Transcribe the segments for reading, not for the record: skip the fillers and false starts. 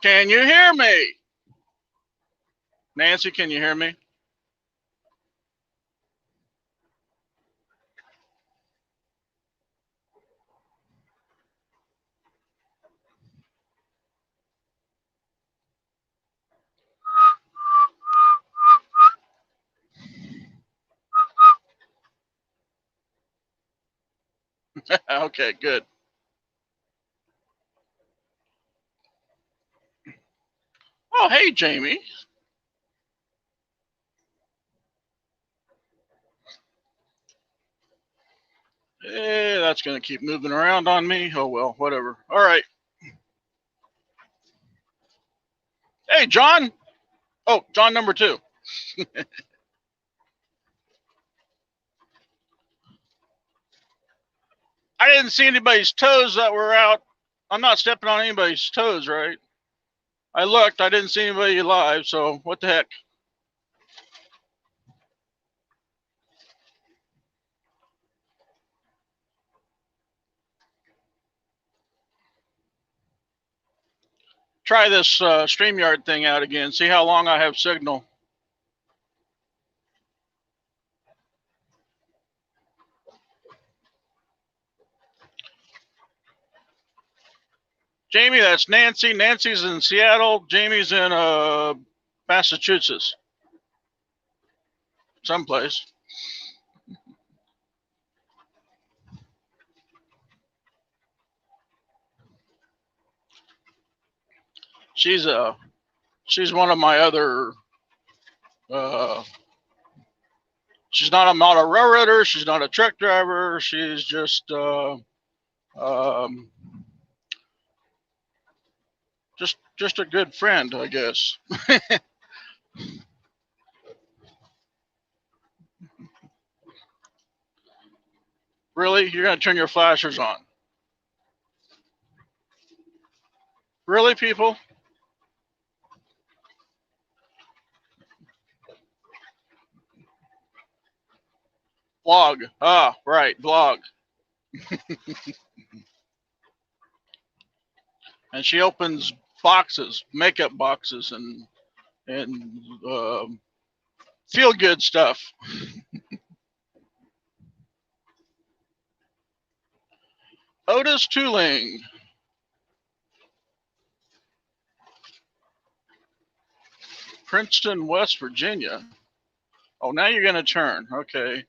Can you hear me? Nancy, can you hear me? Okay, good. Oh, hey, Jamie. That's going to keep moving around on me. Oh, well, whatever. All right. Hey, John. Oh, John number 2. I didn't see anybody's toes that were out. I'm not stepping on anybody's toes, right? I looked. I didn't see anybody live, so what the heck? Try this StreamYard thing out again. See how long I have signal. Jamie, that's Nancy. Nancy's in Seattle. Jamie's in Massachusetts. Someplace. She's one of my other she's not a railroader, she's not a truck driver, she's just just a good friend, I guess. Really? You're gonna turn your flashers on? Really, people? Blog. Ah, right, blog. And she opens boxes, makeup boxes, and feel good stuff. Otis Tooling. Princeton, West Virginia. Oh, now you're gonna turn. Okay.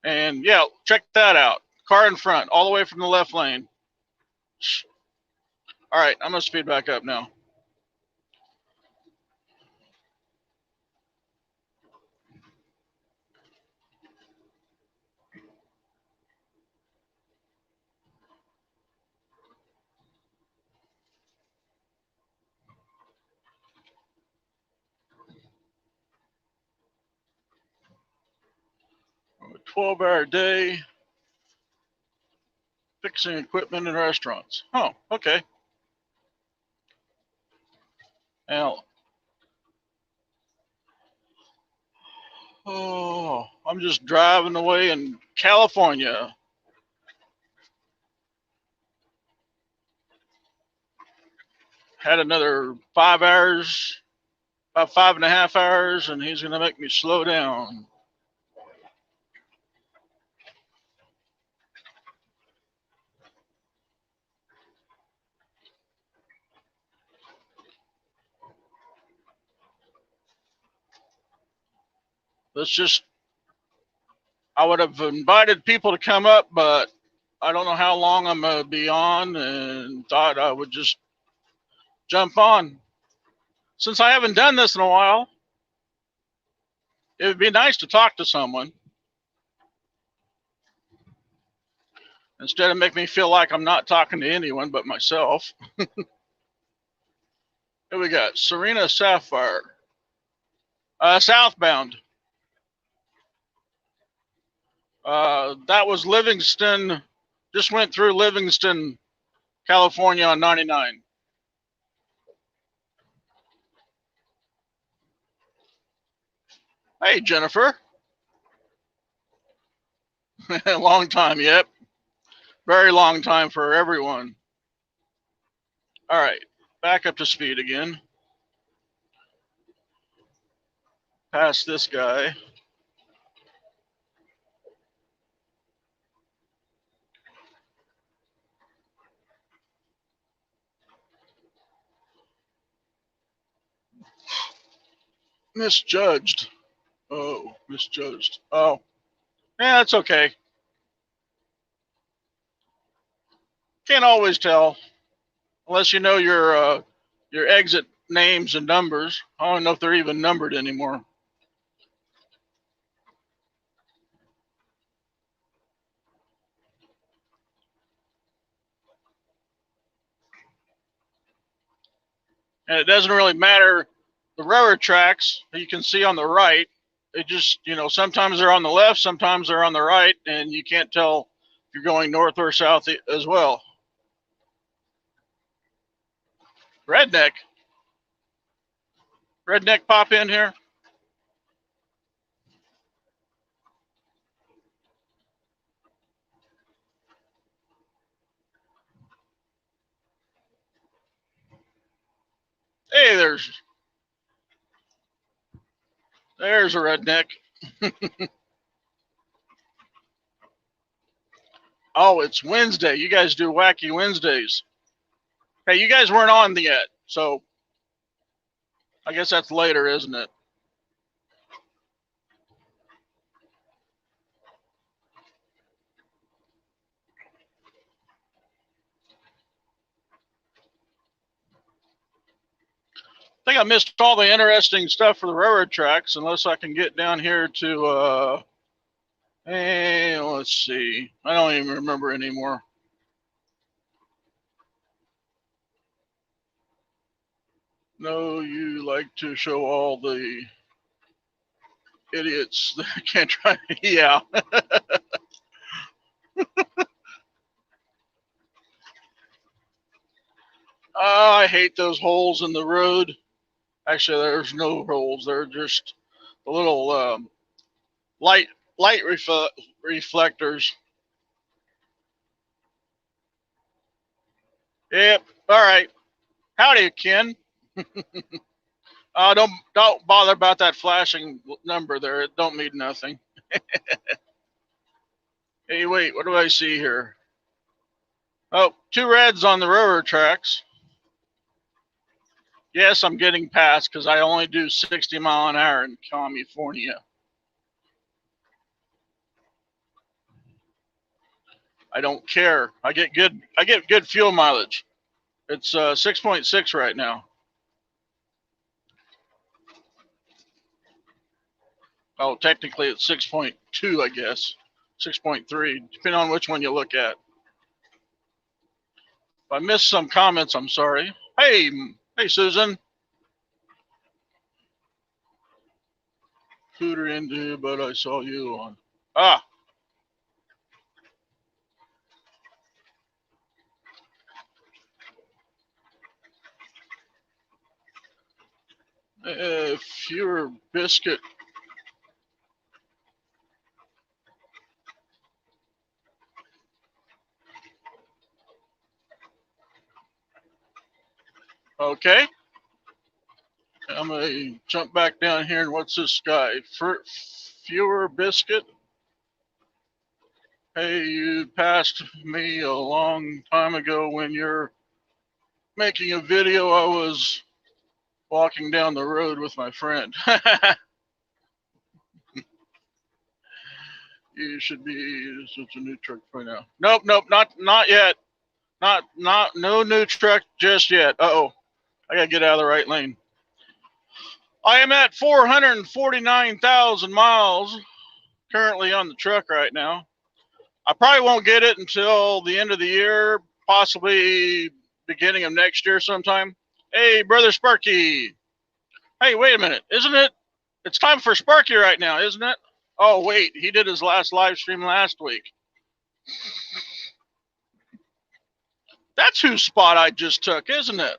And yeah, check that out. Car in front, all the way from the left lane. All right, I'm gonna speed back up now. 12-hour day fixing equipment in restaurants. Oh, okay. Now, I'm just driving away in California. Had another 5 hours, about 5.5 hours, and he's going to make me slow down. I would have invited people to come up, but I don't know how long I'm going to be on, and thought I would just jump on. Since I haven't done this in a while, it would be nice to talk to someone instead of making me feel like I'm not talking to anyone but myself. Here we got Serena Sapphire, southbound. That was Livingston, just went through Livingston, California on 99. Hey, Jennifer. Long time, yep. Very long time for everyone. All right, back up to speed again. Past this guy. Misjudged. Oh, misjudged. Oh, yeah, it's okay. Can't always tell unless you know your exit names and numbers. I don't know if they're even numbered anymore. And it doesn't really matter the railroad tracks you can see on the right. It just, sometimes they're on the left, sometimes they're on the right, and you can't tell if you're going north or south as well. Redneck. Redneck pop in here. Hey, there's a redneck. Oh, it's Wednesday. You guys do wacky Wednesdays. Hey, you guys weren't on yet, so I guess that's later, isn't it? I think I missed all the interesting stuff for the railroad tracks, unless I can get down here to, hey, let's see. I don't even remember anymore. No, you like to show all the idiots that can't try. Yeah. Oh, I hate those holes in the road. Actually, there's no holes. They're just the little light reflectors. Yep. All right. Howdy, Ken. Don't bother about that flashing number there. It don't mean nothing. Hey, wait. What do I see here? Oh, 2 reds on the railroad tracks. Yes, I'm getting past because I only do 60 mile an hour in Commiefornia. I don't care. I get good fuel mileage. It's 6.6 right now. Oh, technically it's 6.2, I guess. 6.3, depending on which one you look at. If I missed some comments, I'm sorry. Hey, Susan. Cooter into, but I saw you on. Ah, Fewer biscuit. Okay. I'm going to jump back down here, and what's this guy? Fewer biscuit. Hey, you passed me a long time ago when you're making a video. I was walking down the road with my friend. You should be such a new truck right now. Nope, not yet. No new truck just yet. Uh-oh, I gotta get out of the right lane. I am at 449,000 miles currently on the truck right now. I probably won't get it until the end of the year, possibly beginning of next year sometime. Hey, brother Sparky. Hey, wait a minute. Isn't it? It's time for Sparky right now, isn't it? Oh, wait. He did his last live stream last week. That's whose spot I just took, isn't it?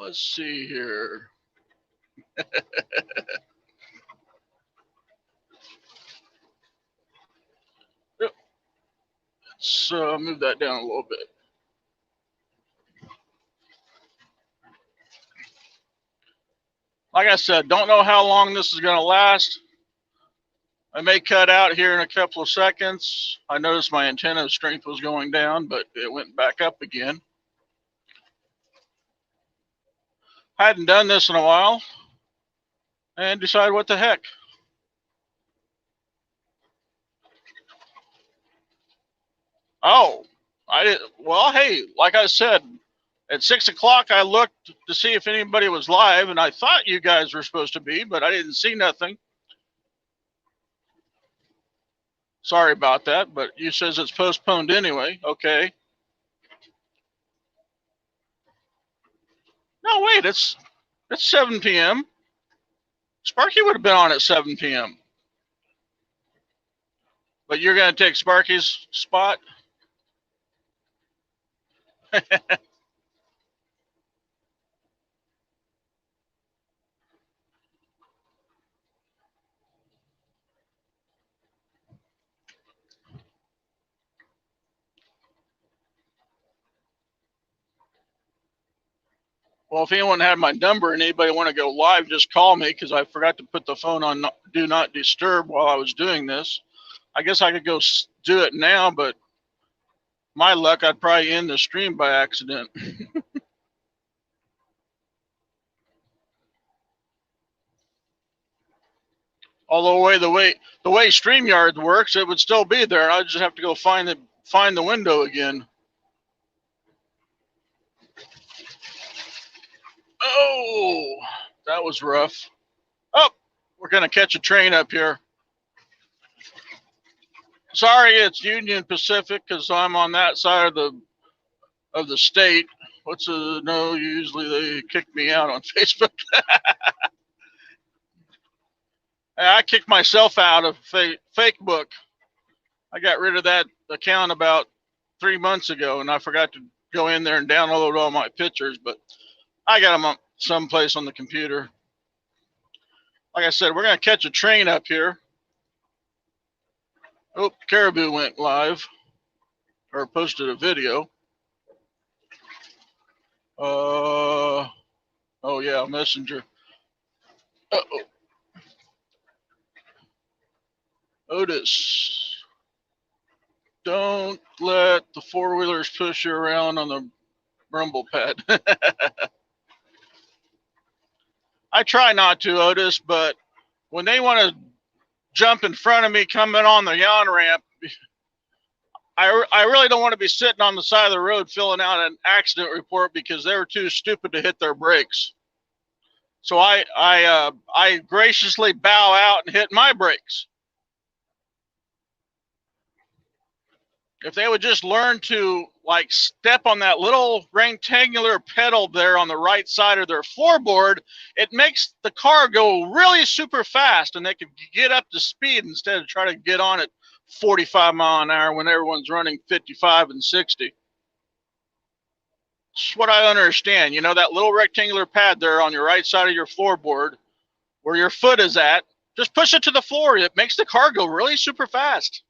Let's see here. Let's move that down a little bit. Like I said, don't know how long this is going to last. I may cut out here in a couple of seconds. I noticed my antenna strength was going down, but it went back up again. Hadn't done this in a while, and decided what the heck. Oh, I did. Well, hey, like I said, at 6 o'clock, I looked to see if anybody was live, and I thought you guys were supposed to be, but I didn't see nothing. Sorry about that, but you says it's postponed anyway. Okay. No, wait, it's 7 p.m. Sparky would have been on at 7 p.m. But you're going to take Sparky's spot? Well, if anyone had my number and anybody want to go live, just call me, because I forgot to put the phone on do not disturb while I was doing this. I guess I could go do it now, but my luck, I'd probably end the stream by accident. Although the way StreamYard works, it would still be there. I just have to go find the window again. Oh, that was rough. Oh, we're gonna catch a train up here. Sorry, it's Union Pacific, because I'm on that side of the state. No? Usually they kick me out on Facebook. I kicked myself out of Facebook. I got rid of that account about 3 months ago, and I forgot to go in there and download all my pictures, but I got them someplace on the computer. Like I said, we're going to catch a train up here. Oh, Caribou went live, or posted a video. Oh yeah, Messenger. Uh-oh. Otis, don't let the four-wheelers push you around on the rumble pad. I try not to, Otis, but when they want to jump in front of me coming on the yawn ramp, I really don't want to be sitting on the side of the road filling out an accident report because they were too stupid to hit their brakes. So I graciously bow out and hit my brakes. If they would just learn to like step on that little rectangular pedal there on the right side of their floorboard, it makes the car go really super fast, and they can get up to speed instead of trying to get on at 45 mile an hour when everyone's running 55 and 60. That's what I understand. You know, that little rectangular pad there on your right side of your floorboard where your foot is at, just push it to the floor. It makes the car go really super fast.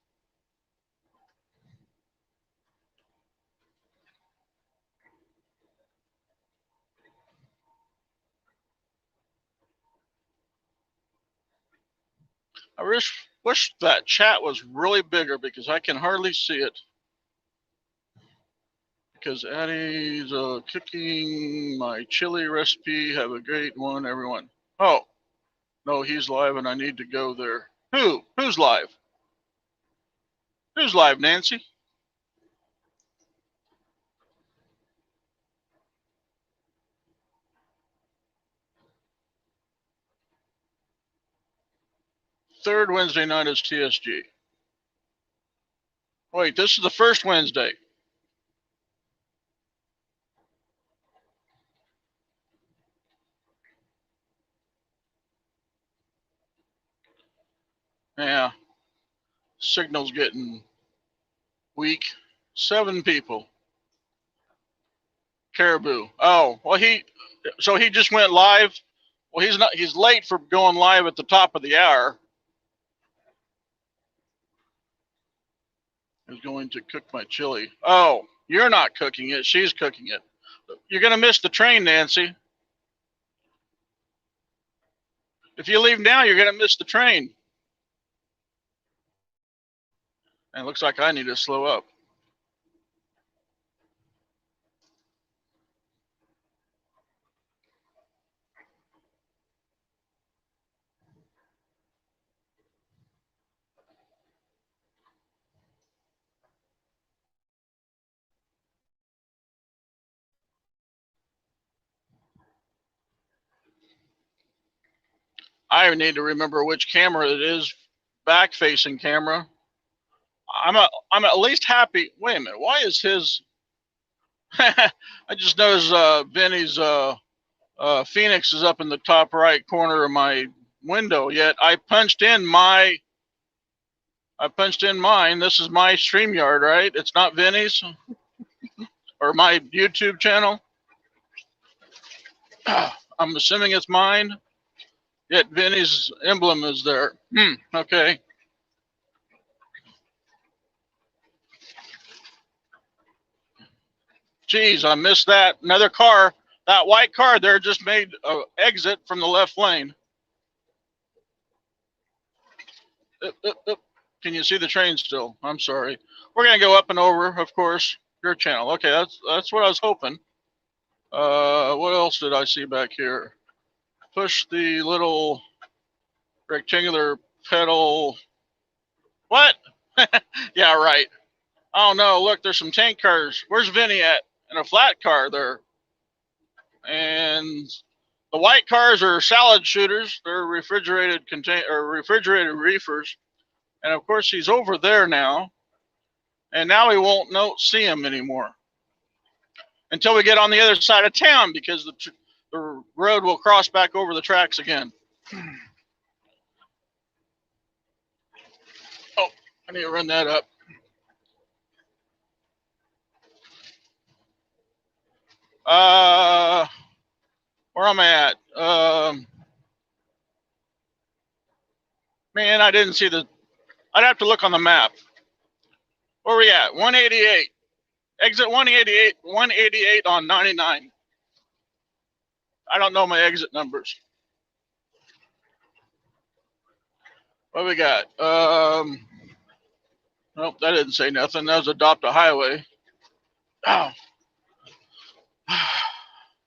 I wish that chat was really bigger because I can hardly see it. Because Addie's cooking my chili recipe. Have a great one, everyone. Oh, no, he's live and I need to go there. Who's live? Who's live, Nancy? Third Wednesday night is TSG. Wait, this is the first Wednesday. Yeah, signal's getting weak. 7 people. Caribou. Oh, well, he just went live. Well, he's late for going live at the top of the hour. Is going to cook my chili. Oh, you're not cooking it. She's cooking it. You're going to miss the train, Nancy. If you leave now, you're going to miss the train. And it looks like I need to slow up. I need to remember which camera it is. Back-facing camera. I'm at least happy. Wait a minute. Why is his? I just noticed Vinny's Phoenix is up in the top right corner of my window. Yet I punched in mine. This is my StreamYard, right? It's not Vinny's or my YouTube channel. I'm assuming it's mine. Yet Vinny's emblem is there. Okay. Geez, I missed that. Another car. That white car there just made an exit from the left lane. Can you see the train still? I'm sorry. We're gonna go up and over, of course. Your channel. Okay, that's what I was hoping. What else did I see back here? Push the little rectangular pedal. What? Yeah, right. Oh no, look, there's some tank cars. Where's Vinny at? And a flat car there. And the white cars are salad shooters. They're refrigerated reefers. And of course, he's over there now. And now we won't see him anymore until we get on the other side of town because the road will cross back over the tracks again. Oh, I need to run that up. Where am I at? Man, I didn't see I'd have to look on the map. Where are we at? 188. Exit 188 on 99. I don't know my exit numbers. What we got? Nope, that didn't say nothing. That was adopt a highway. Oh.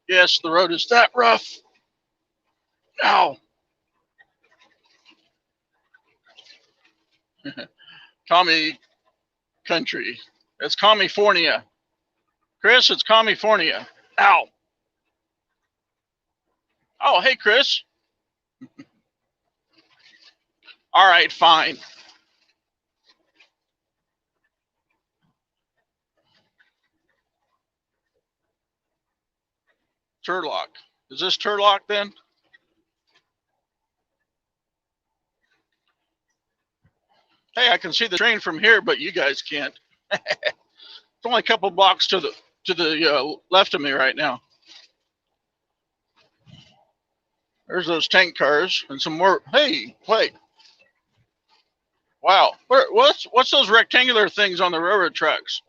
Yes, the road is that rough. Ow. Commie country. It's Commiefornia. Chris, it's Commiefornia. Ow. Oh, hey, Chris. All right, fine. Turlock. Is this Turlock then? Hey, I can see the train from here, but you guys can't. It's only a couple blocks to the left of me right now. There's those tank cars and some more. Hey, wait. Wow. What's those rectangular things on the railroad tracks?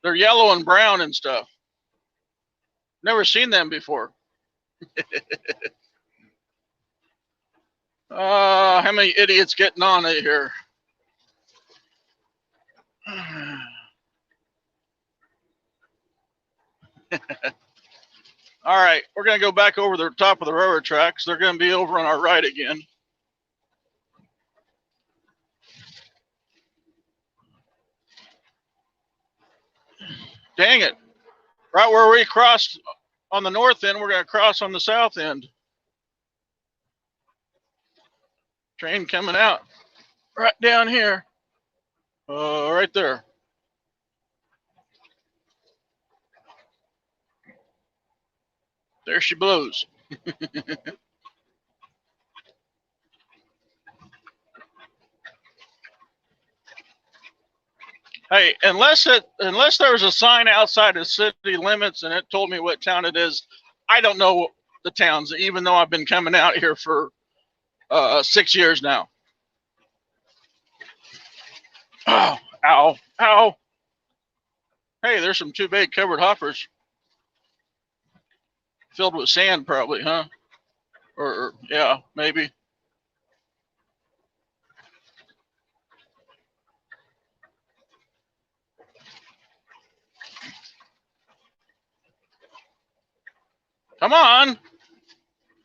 They're yellow and brown and stuff. Never seen them before. How many idiots getting on it here? All right, we're going to go back over the top of the railroad tracks. They're going to be over on our right again. Dang it. Right where we crossed on the north end, we're going to cross on the south end. Train coming out right down here. Right there. There she blows. Hey, unless there was a sign outside the city limits and it told me what town it is, I don't know the towns, even though I've been coming out here for 6 years now. Oh, ow, ow. Hey, there's some 2 bay covered hoppers. Filled with sand probably, huh? Or yeah, maybe. Come on.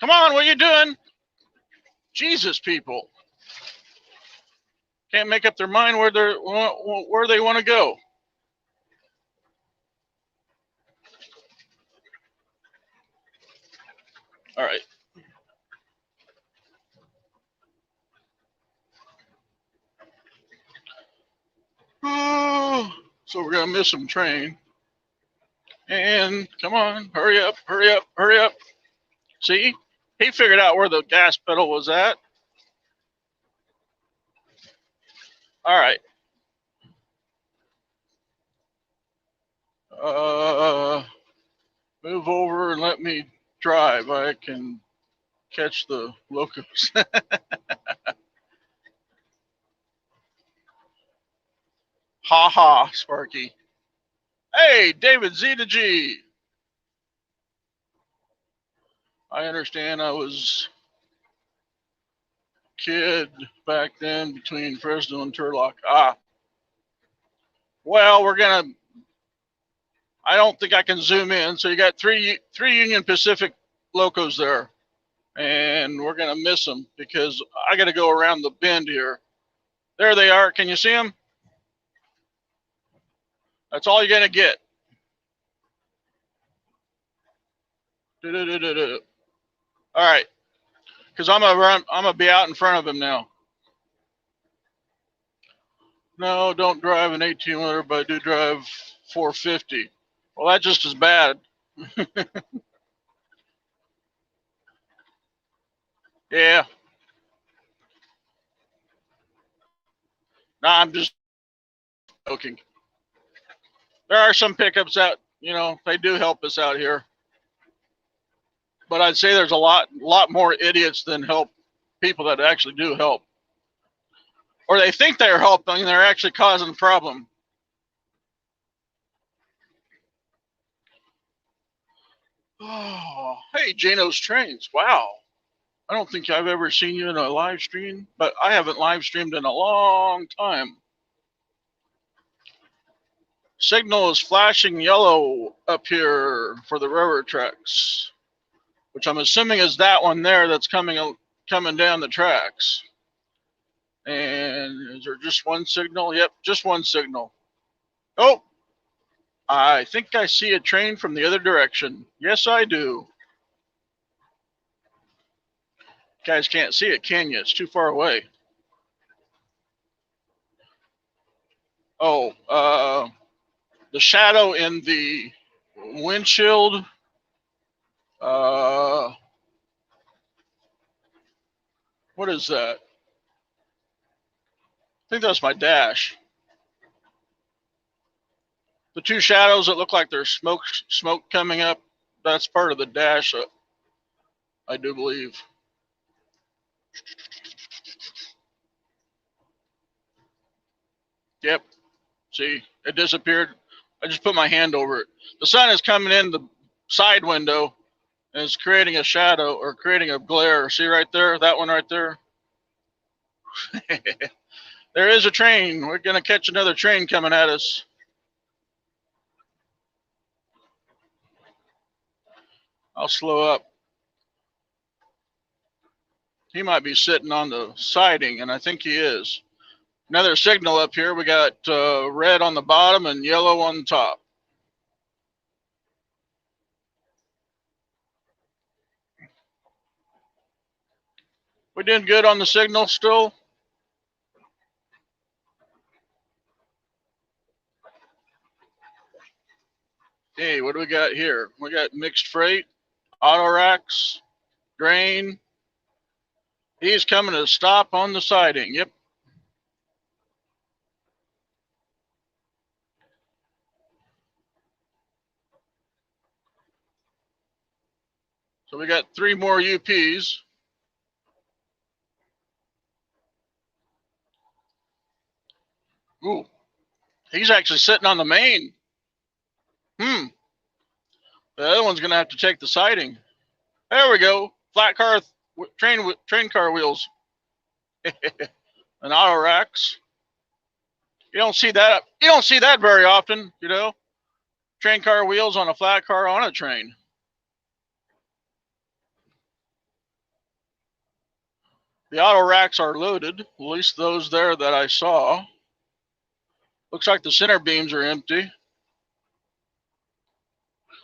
Come on, what are you doing? Jesus, people. Can't make up their mind where they want to go. All right. Oh, so we're gonna miss some train. And come on, hurry up, hurry up, hurry up. See, he figured out where the gas pedal was at. All right. Move over and let me drive. I can catch the locos. Ha ha, Sparky. Hey, David Z to G. I understand I was a kid back then between Fresno and Turlock. Well, I don't think I can zoom in. So you got three Union Pacific locos there. And we're going to miss them because I got to go around the bend here. There they are. Can you see them? That's all you're going to get. All right. Because I'm gonna be out in front of him now. No, don't drive an 18-wheeler, but I do drive 450. Well, that's just as bad. Yeah. No, I'm just joking. There are some pickups out, they do help us out here. But I'd say there's a lot more idiots than people that actually do help. Or they think they're helping and they're actually causing the problem. Oh, hey, Jano's Trains. Wow. I don't think I've ever seen you in a live stream, but I haven't live streamed in a long time. Signal is flashing yellow up here for the railroad tracks, which I'm assuming is that one there that's coming down the tracks. And is there just one signal? Yep, just one signal. Oh, I think I see a train from the other direction. Yes, I do. You guys can't see it, can you? It's too far away. Oh, the shadow in the windshield What is that? I think that's my dash. The two shadows that look like there's smoke coming up, that's part of the dash, I do believe. Yep. See, it disappeared. I just put my hand over it. The sun is coming in the side window and it's creating a shadow or creating a glare. See right there? That one right there? There is a train. We're going to catch another train coming at us. I'll slow up. He might be sitting on the siding, and I think he is. Another signal up here. We got red on the bottom and yellow on the top. We did good on the signal still. Hey, what do we got here? We got mixed freight, auto racks, grain. He's coming to stop on the siding. Yep. So we got 3 more UPs. Ooh, he's actually sitting on the main. The other one's going to have to take the siding. There we go. Flat car, train car wheels. And auto racks. You don't see that. You don't see that very often, you know. Train car wheels on a flat car on a train. The auto racks are loaded, at least those there that I saw. Looks like the center beams are empty.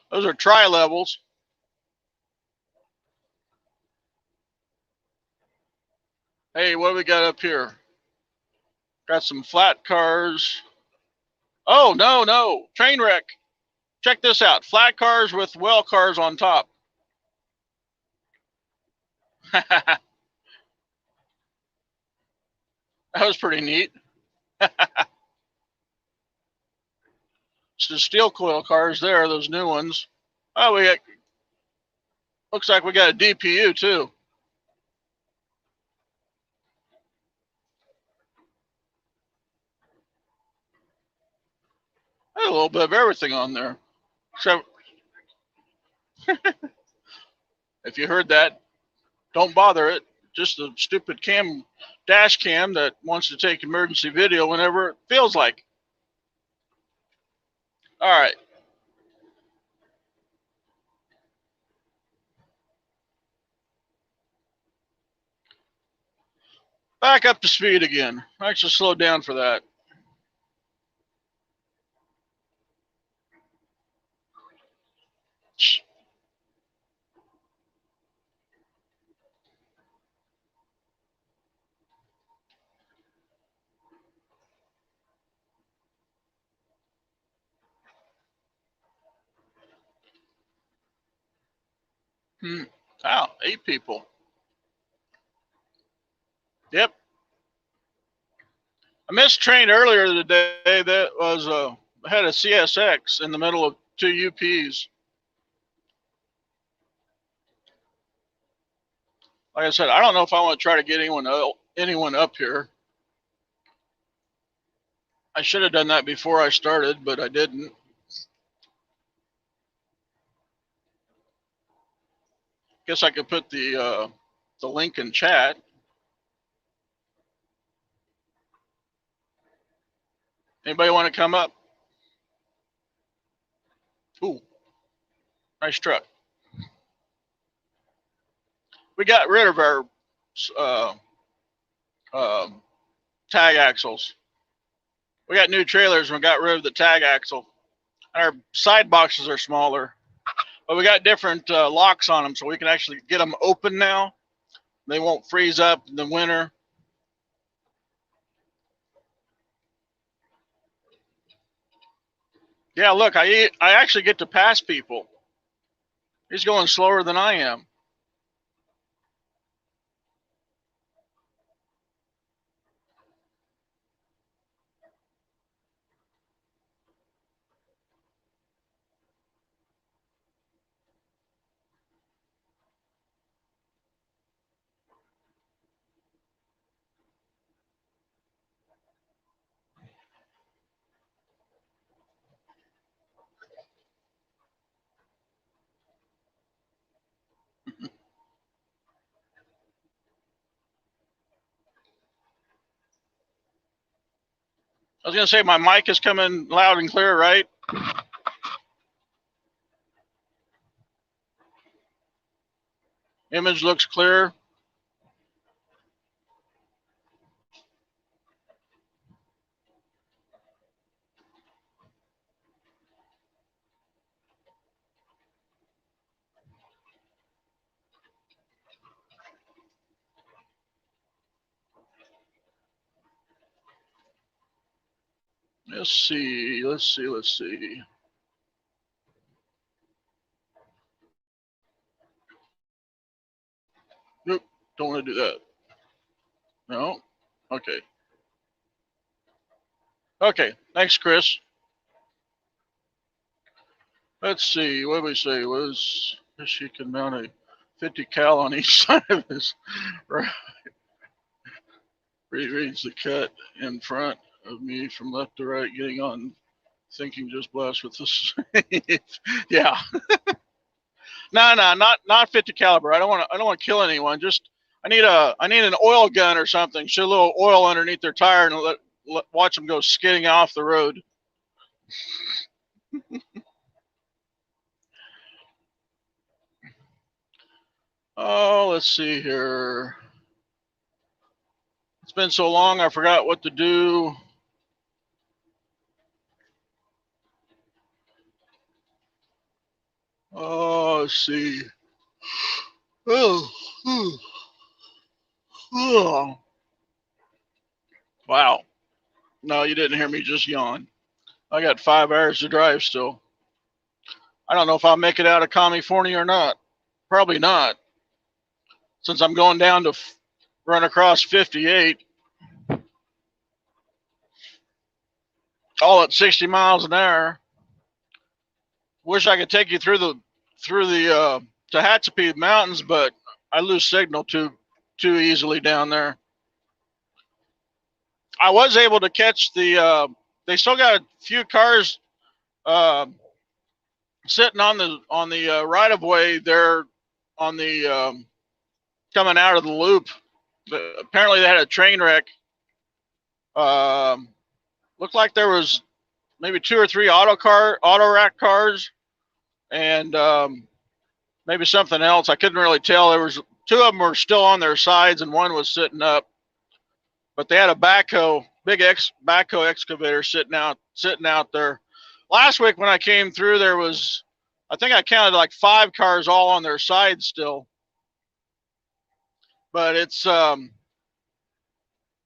Those are tri-levels. Hey, what do we got up here? Got some flat cars. Oh, no. Train wreck. Check this out. Flat cars with well cars on top. That was pretty neat. It's the steel coil cars there, those new ones. Oh, we got, looks like we got a DPU too. There's a little bit of everything on there. So, if you heard that, don't bother it. Just a stupid dash cam that wants to take emergency video whenever it feels like. All right. Back up to speed again. I should slow down for that. Wow, 8 people. Yep. I missed a train earlier today that was had a CSX in the middle of 2 UPs. Like I said, I don't know if I want to try to get anyone up here. I should have done that before I started, but I didn't. Guess I could put the link in chat. Anybody want to come up? Ooh, nice truck. We got rid of our tag axles. We got new trailers and we got rid of the tag axle. Our side boxes are smaller, but we got different locks on them, so we can actually get them open now. They won't freeze up in the winter. Yeah, look, I actually get to pass people. He's going slower than I am. I was going to say my mic is coming loud and clear, right? Image looks clear. Let's see. Nope, don't want to do that. No? Okay. Okay, thanks, Chris. Let's see, what did we say? Was she can mount a 50 cal on each side of his right. Reads the cut in front of me from left to right, getting on, thinking just blast with this. Yeah. No, not 50 caliber. I don't want to kill anyone. Just I need an oil gun or something. Shoot a little oil underneath their tire and watch them go skidding off the road. Oh, let's see here. It's been so long, I forgot what to do. Oh, let's see. Oh, oh. Wow. No, you didn't hear me just yawn. I got 5 hours to drive still. I don't know if I'll make it out of Commiefornia or not. Probably not, since I'm going down to run across 58, all at 60 miles an hour. Wish I could take you through the Tehachapi Mountains, but I lose signal too easily down there. I was able to catch the. They still got a few cars sitting on the right of way there on the coming out of the loop. Apparently, they had a train wreck. Looked like there was maybe 2 or 3 auto rack cars, and maybe something else. I couldn't really tell. There was 2 of them were still on their sides, and one was sitting up. But they had a big backhoe excavator sitting out there. Last week when I came through, there was, I think I counted like 5 cars all on their sides still. But it's on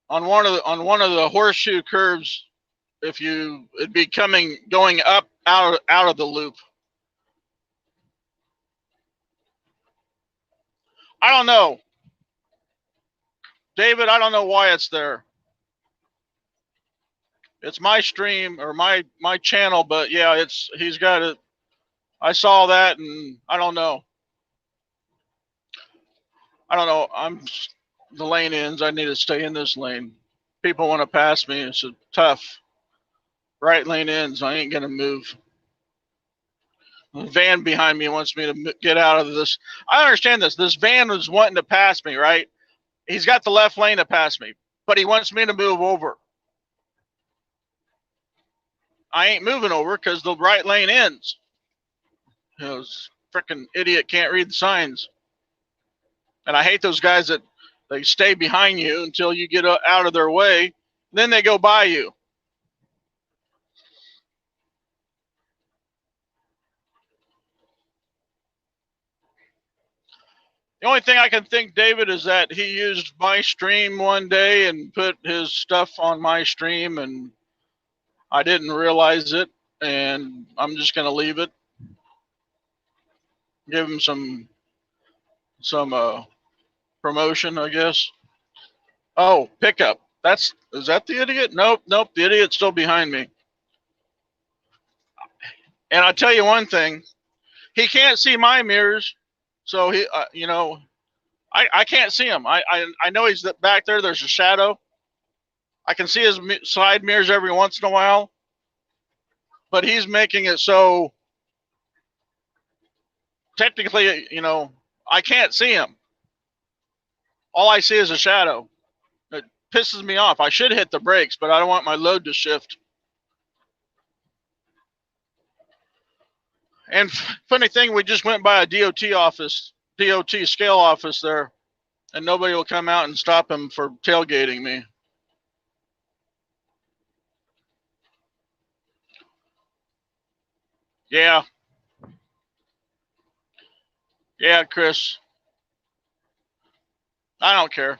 one of the horseshoe curves. It'd be going up out of the loop. I don't know, David. I don't know why it's there. It's my stream or my channel, but yeah, he's got it. I saw that, and I don't know. I'm the lane ends. I need to stay in this lane. People want to pass me. It's tough. Right lane ends. I ain't gonna move. The van behind me wants me to get out of this. I understand this. This van was wanting to pass me, right? He's got the left lane to pass me, but he wants me to move over. I ain't moving over because the right lane ends. This freaking idiot can't read the signs. And I hate those guys that they stay behind you until you get out of their way. Then they go by you. The only thing I can think, David, is that he used my stream one day and put his stuff on my stream, and I didn't realize it, and I'm just going to leave it. give him some promotion, I guess. Oh, pickup. Is that the idiot? Nope, the idiot's still behind me. And I'll tell you one thing, he can't see my mirrors, so he, I can't see him. I know he's back there. There's a shadow. I can see his side mirrors every once in a while, but he's making it so technically, I can't see him. All I see is a shadow. It pisses me off. I should hit the brakes, but I don't want my load to shift. And funny thing, we just went by a DOT scale office there, and nobody will come out and stop him for tailgating me. Yeah. Yeah, Chris. I don't care.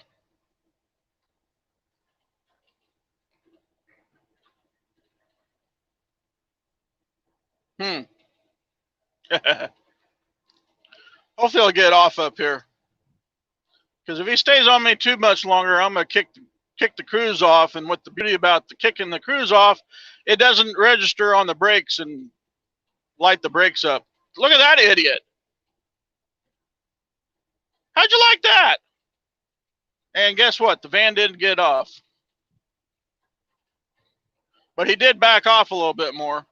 Hopefully he'll get off up here. Because if he stays on me too much longer, I'm going to kick the cruise off. And what the beauty about the kicking the cruise off, it doesn't register on the brakes and light the brakes up. Look at that idiot. How'd you like that? And guess what? The van didn't get off. But he did back off a little bit more.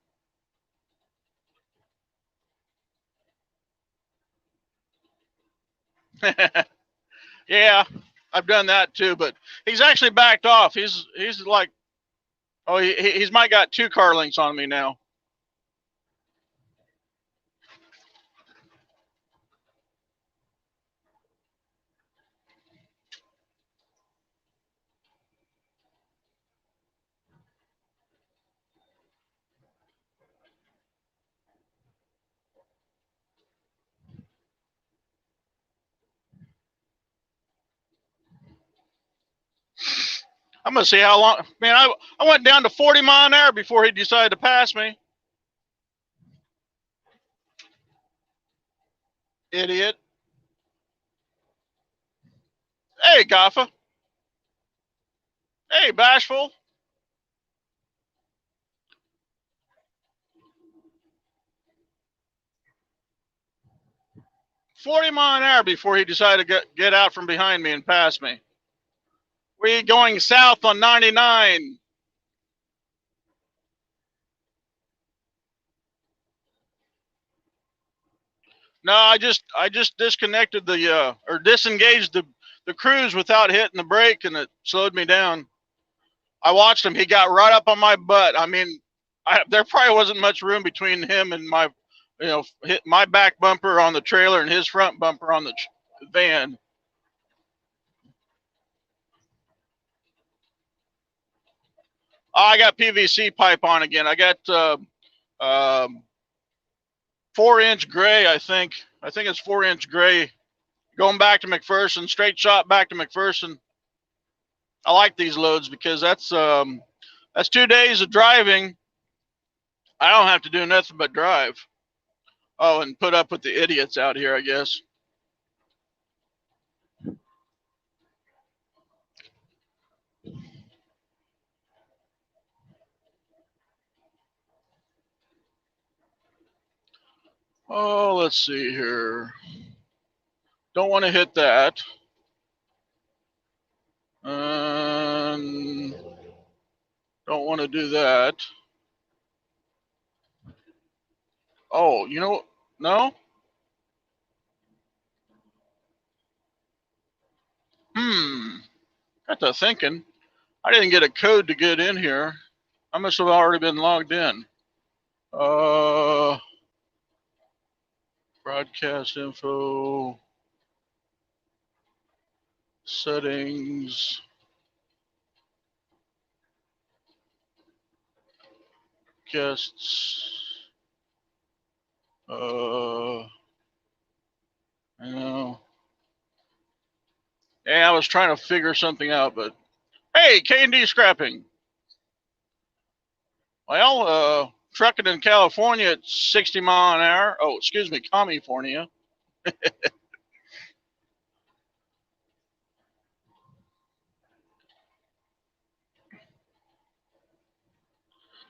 Yeah, I've done that too, but he's actually backed off. He's like, oh, he's might got 2 car links on me now. I'm gonna see how long. Man, I went down to 40 mile an hour before he decided to pass me. Idiot. Hey, Gaffa. Hey, Bashful. $40 mile an hour before he decided to get out from behind me and pass me. We're going south on 99. No, I just disconnected or disengaged the cruise without hitting the brake, and it slowed me down. I watched him. He got right up on my butt. I mean, there probably wasn't much room between him and my, my back bumper on the trailer and his front bumper on the van. Oh, I got PVC pipe on again. I got 4-inch gray, I think. I think it's 4-inch gray. Going back to McPherson, straight shot back to McPherson. I like these loads because that's 2 days of driving. I don't have to do nothing but drive. Oh, and put up with the idiots out here, I guess. Oh, let's see here. Don't want to hit that. Don't want to do that. Oh, no? Got to thinking. I didn't get a code to get in here. I must have already been logged in. Broadcast info. Settings. Guests. Yeah, I was trying to figure something out, but hey, K&D scrapping. Well, trucking in California at 60 mile an hour. Oh, excuse me, Commiefornia.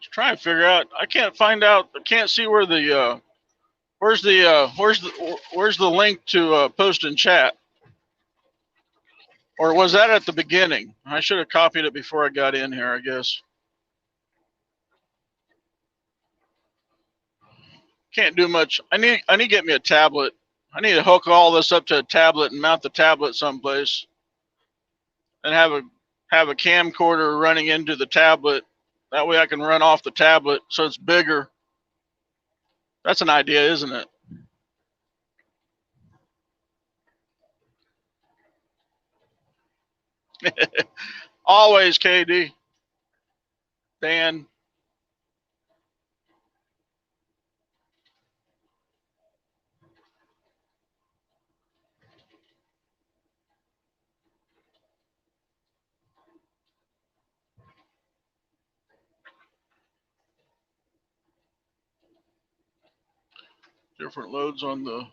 Just trying to figure out. I can't find out. I can't see where the where's the link to post in chat. Or was that at the beginning? I should have copied it before I got in here, I guess. Can't do much. I need to get me a tablet. I need to hook all this up to a tablet and mount the tablet someplace, and have a camcorder running into the tablet. That way I can run off the tablet so it's bigger. That's an idea, isn't it? Always, KD. Dan. Different loads on the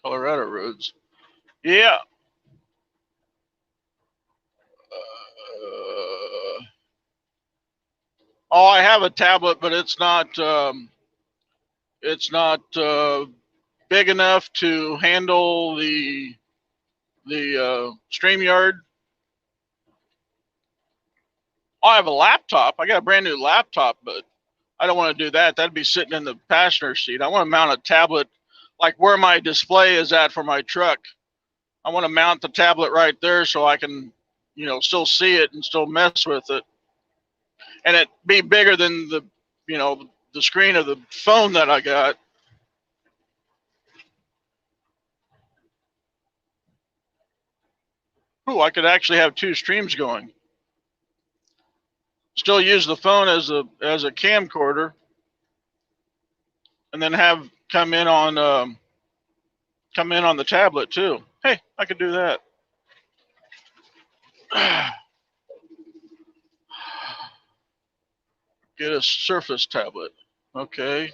Colorado roads. Yeah. Oh, I have a tablet, but it's not big enough to handle the StreamYard. Oh, I have a laptop. I got a brand new laptop, but I don't want to do that. That'd be sitting in the passenger seat. I want to mount a tablet like where my display is at for my truck. I want to mount the tablet right there so I can, still see it and still mess with it. And it be bigger than the screen of the phone that I got. Ooh, I could actually have 2 streams going. Still use the phone as a camcorder, and then have come in on the tablet too. Hey, I could do that. Get a Surface tablet. Okay,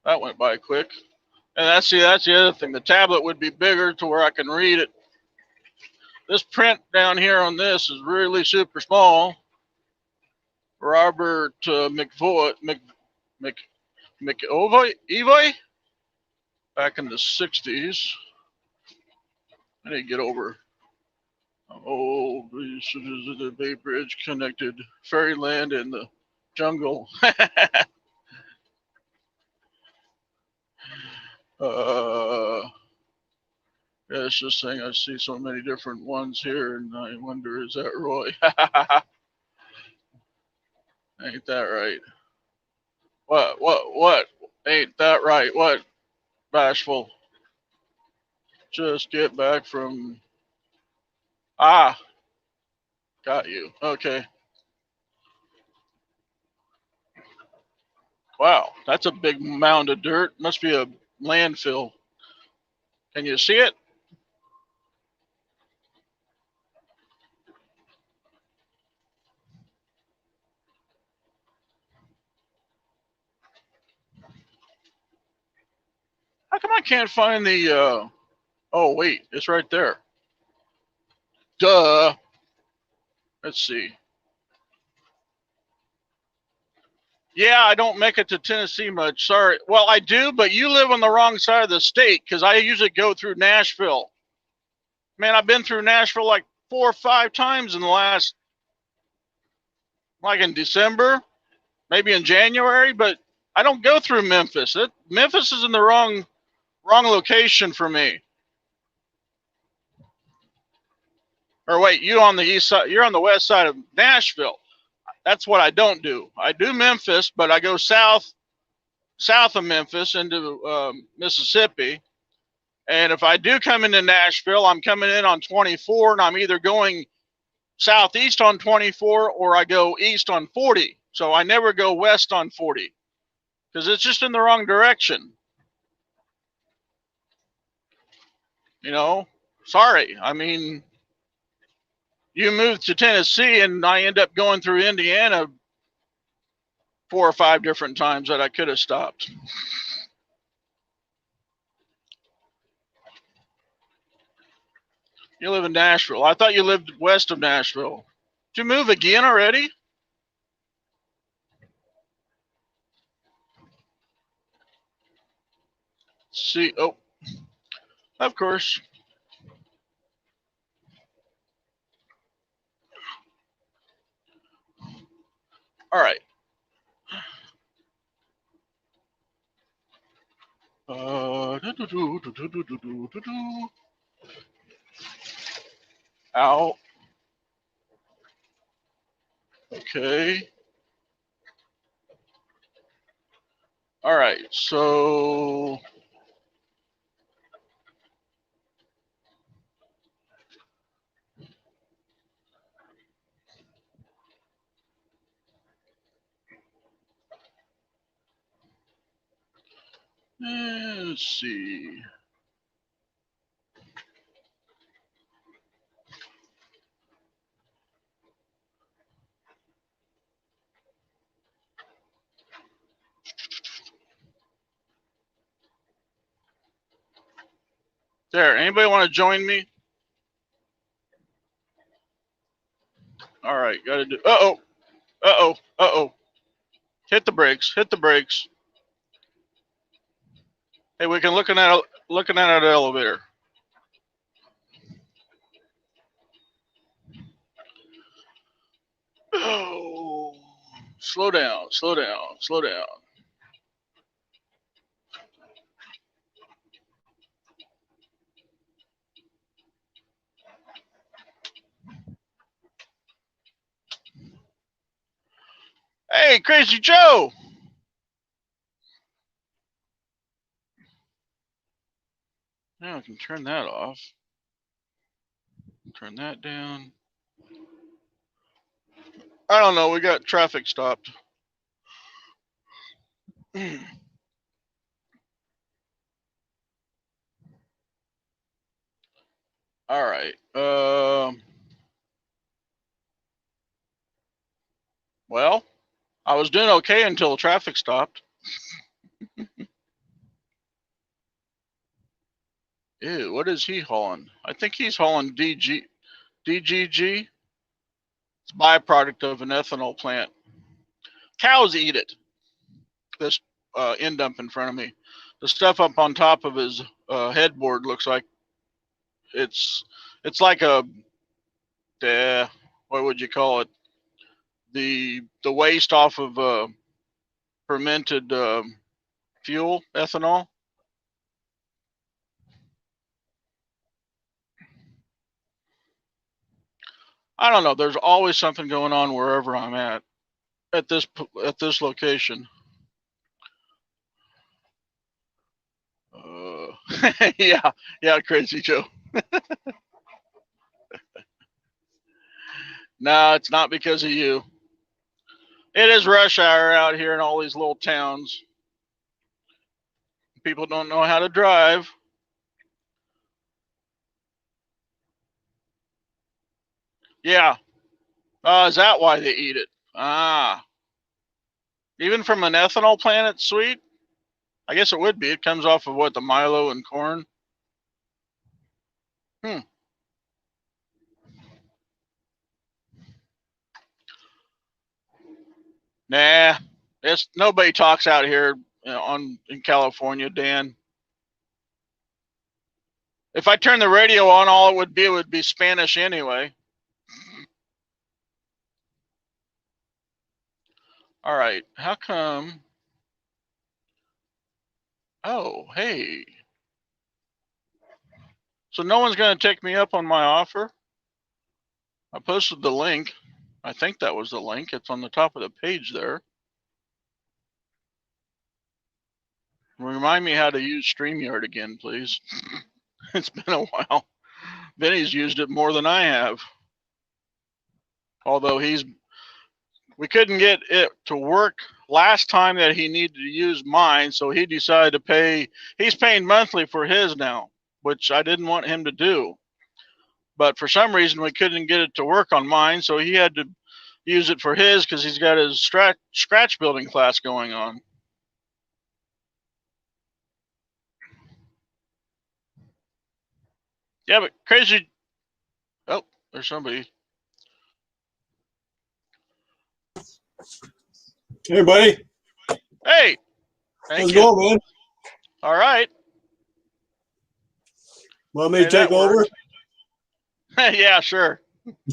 that went by quick. And that's the other thing. The tablet would be bigger to where I can read it. This print down here on this is really super small. Robert McEvoy back in the 60s. I need to get over. Oh, the Bay Bridge connected fairyland and the jungle. Yeah, it's just saying I see so many different ones here, and I wonder, is that Roy? Ain't that right? What? Ain't that right? What? Bashful. Just get back from. Ah, got you. Okay. Wow, that's a big mound of dirt. Must be a landfill. Can you see it? How come I can't find the, oh wait, it's right there. Duh. Let's see. Yeah, I don't make it to Tennessee much. Sorry. Well, I do, but you live on the wrong side of the state because I usually go through Nashville. Man, I've been through Nashville like 4 or 5 times in the last, like in December, maybe in January, but I don't go through Memphis. Memphis is in the wrong location for me. Or wait, you on the east side? You're on the west side of Nashville. That's what I don't do. I do Memphis, but I go south of Memphis into Mississippi. And if I do come into Nashville, I'm coming in on 24, and I'm either going southeast on 24 or I go east on 40. So I never go west on 40 because it's just in the wrong direction. Sorry. I mean, you moved to Tennessee and I end up going through Indiana 4 or 5 different times that I could have stopped. You live in Nashville. I thought you lived west of Nashville. Did you move again already? See, oh, of course. All right. Out. Okay. All right. So let's see. There. Anybody want to join me? All right. Got to do. Uh oh. Uh oh. Uh oh. Hit the brakes. Hit the brakes. Hey, we can looking at an elevator. Oh, slow down, slow down, slow down. Hey, Crazy Joe. Now I can turn that off. Turn that down. I don't know. We got traffic stopped. All right. Well, I was doing okay until the traffic stopped. Ew, what is he hauling? I think he's hauling DGG. It's a byproduct of an ethanol plant. Cows eat it. This end dump in front of me. The stuff up on top of his headboard looks like it's like a what would you call it? The waste off of fermented fuel, ethanol. I don't know. There's always something going on wherever I'm at this location. Yeah, yeah, Crazy Joe. No, it's not because of you. It is rush hour out here in all these little towns. People don't know how to drive. Yeah. Is that why they eat it? Ah. Even from an ethanol plant, it's sweet? I guess it would be. It comes off of what, the Milo and corn? Hmm. Nah. It's nobody talks out here in California, Dan. If I turn the radio on, all it would be Spanish anyway. All right. How come? Oh, hey. So no one's going to take me up on my offer? I posted the link. I think that was the link. It's on the top of the page there. Remind me how to use StreamYard again, please. It's been a while. Vinny's used it more than I have. Although we couldn't get it to work last time that he needed to use mine, so he decided to pay. He's paying monthly for his now, which I didn't want him to do. But for some reason, we couldn't get it to work on mine, so he had to use it for his because he's got his scratch building class going on. Yeah, but There's somebody. Hey, buddy. Hey, thank How's it you. going, man? All right. Want me to take over? Yeah, sure.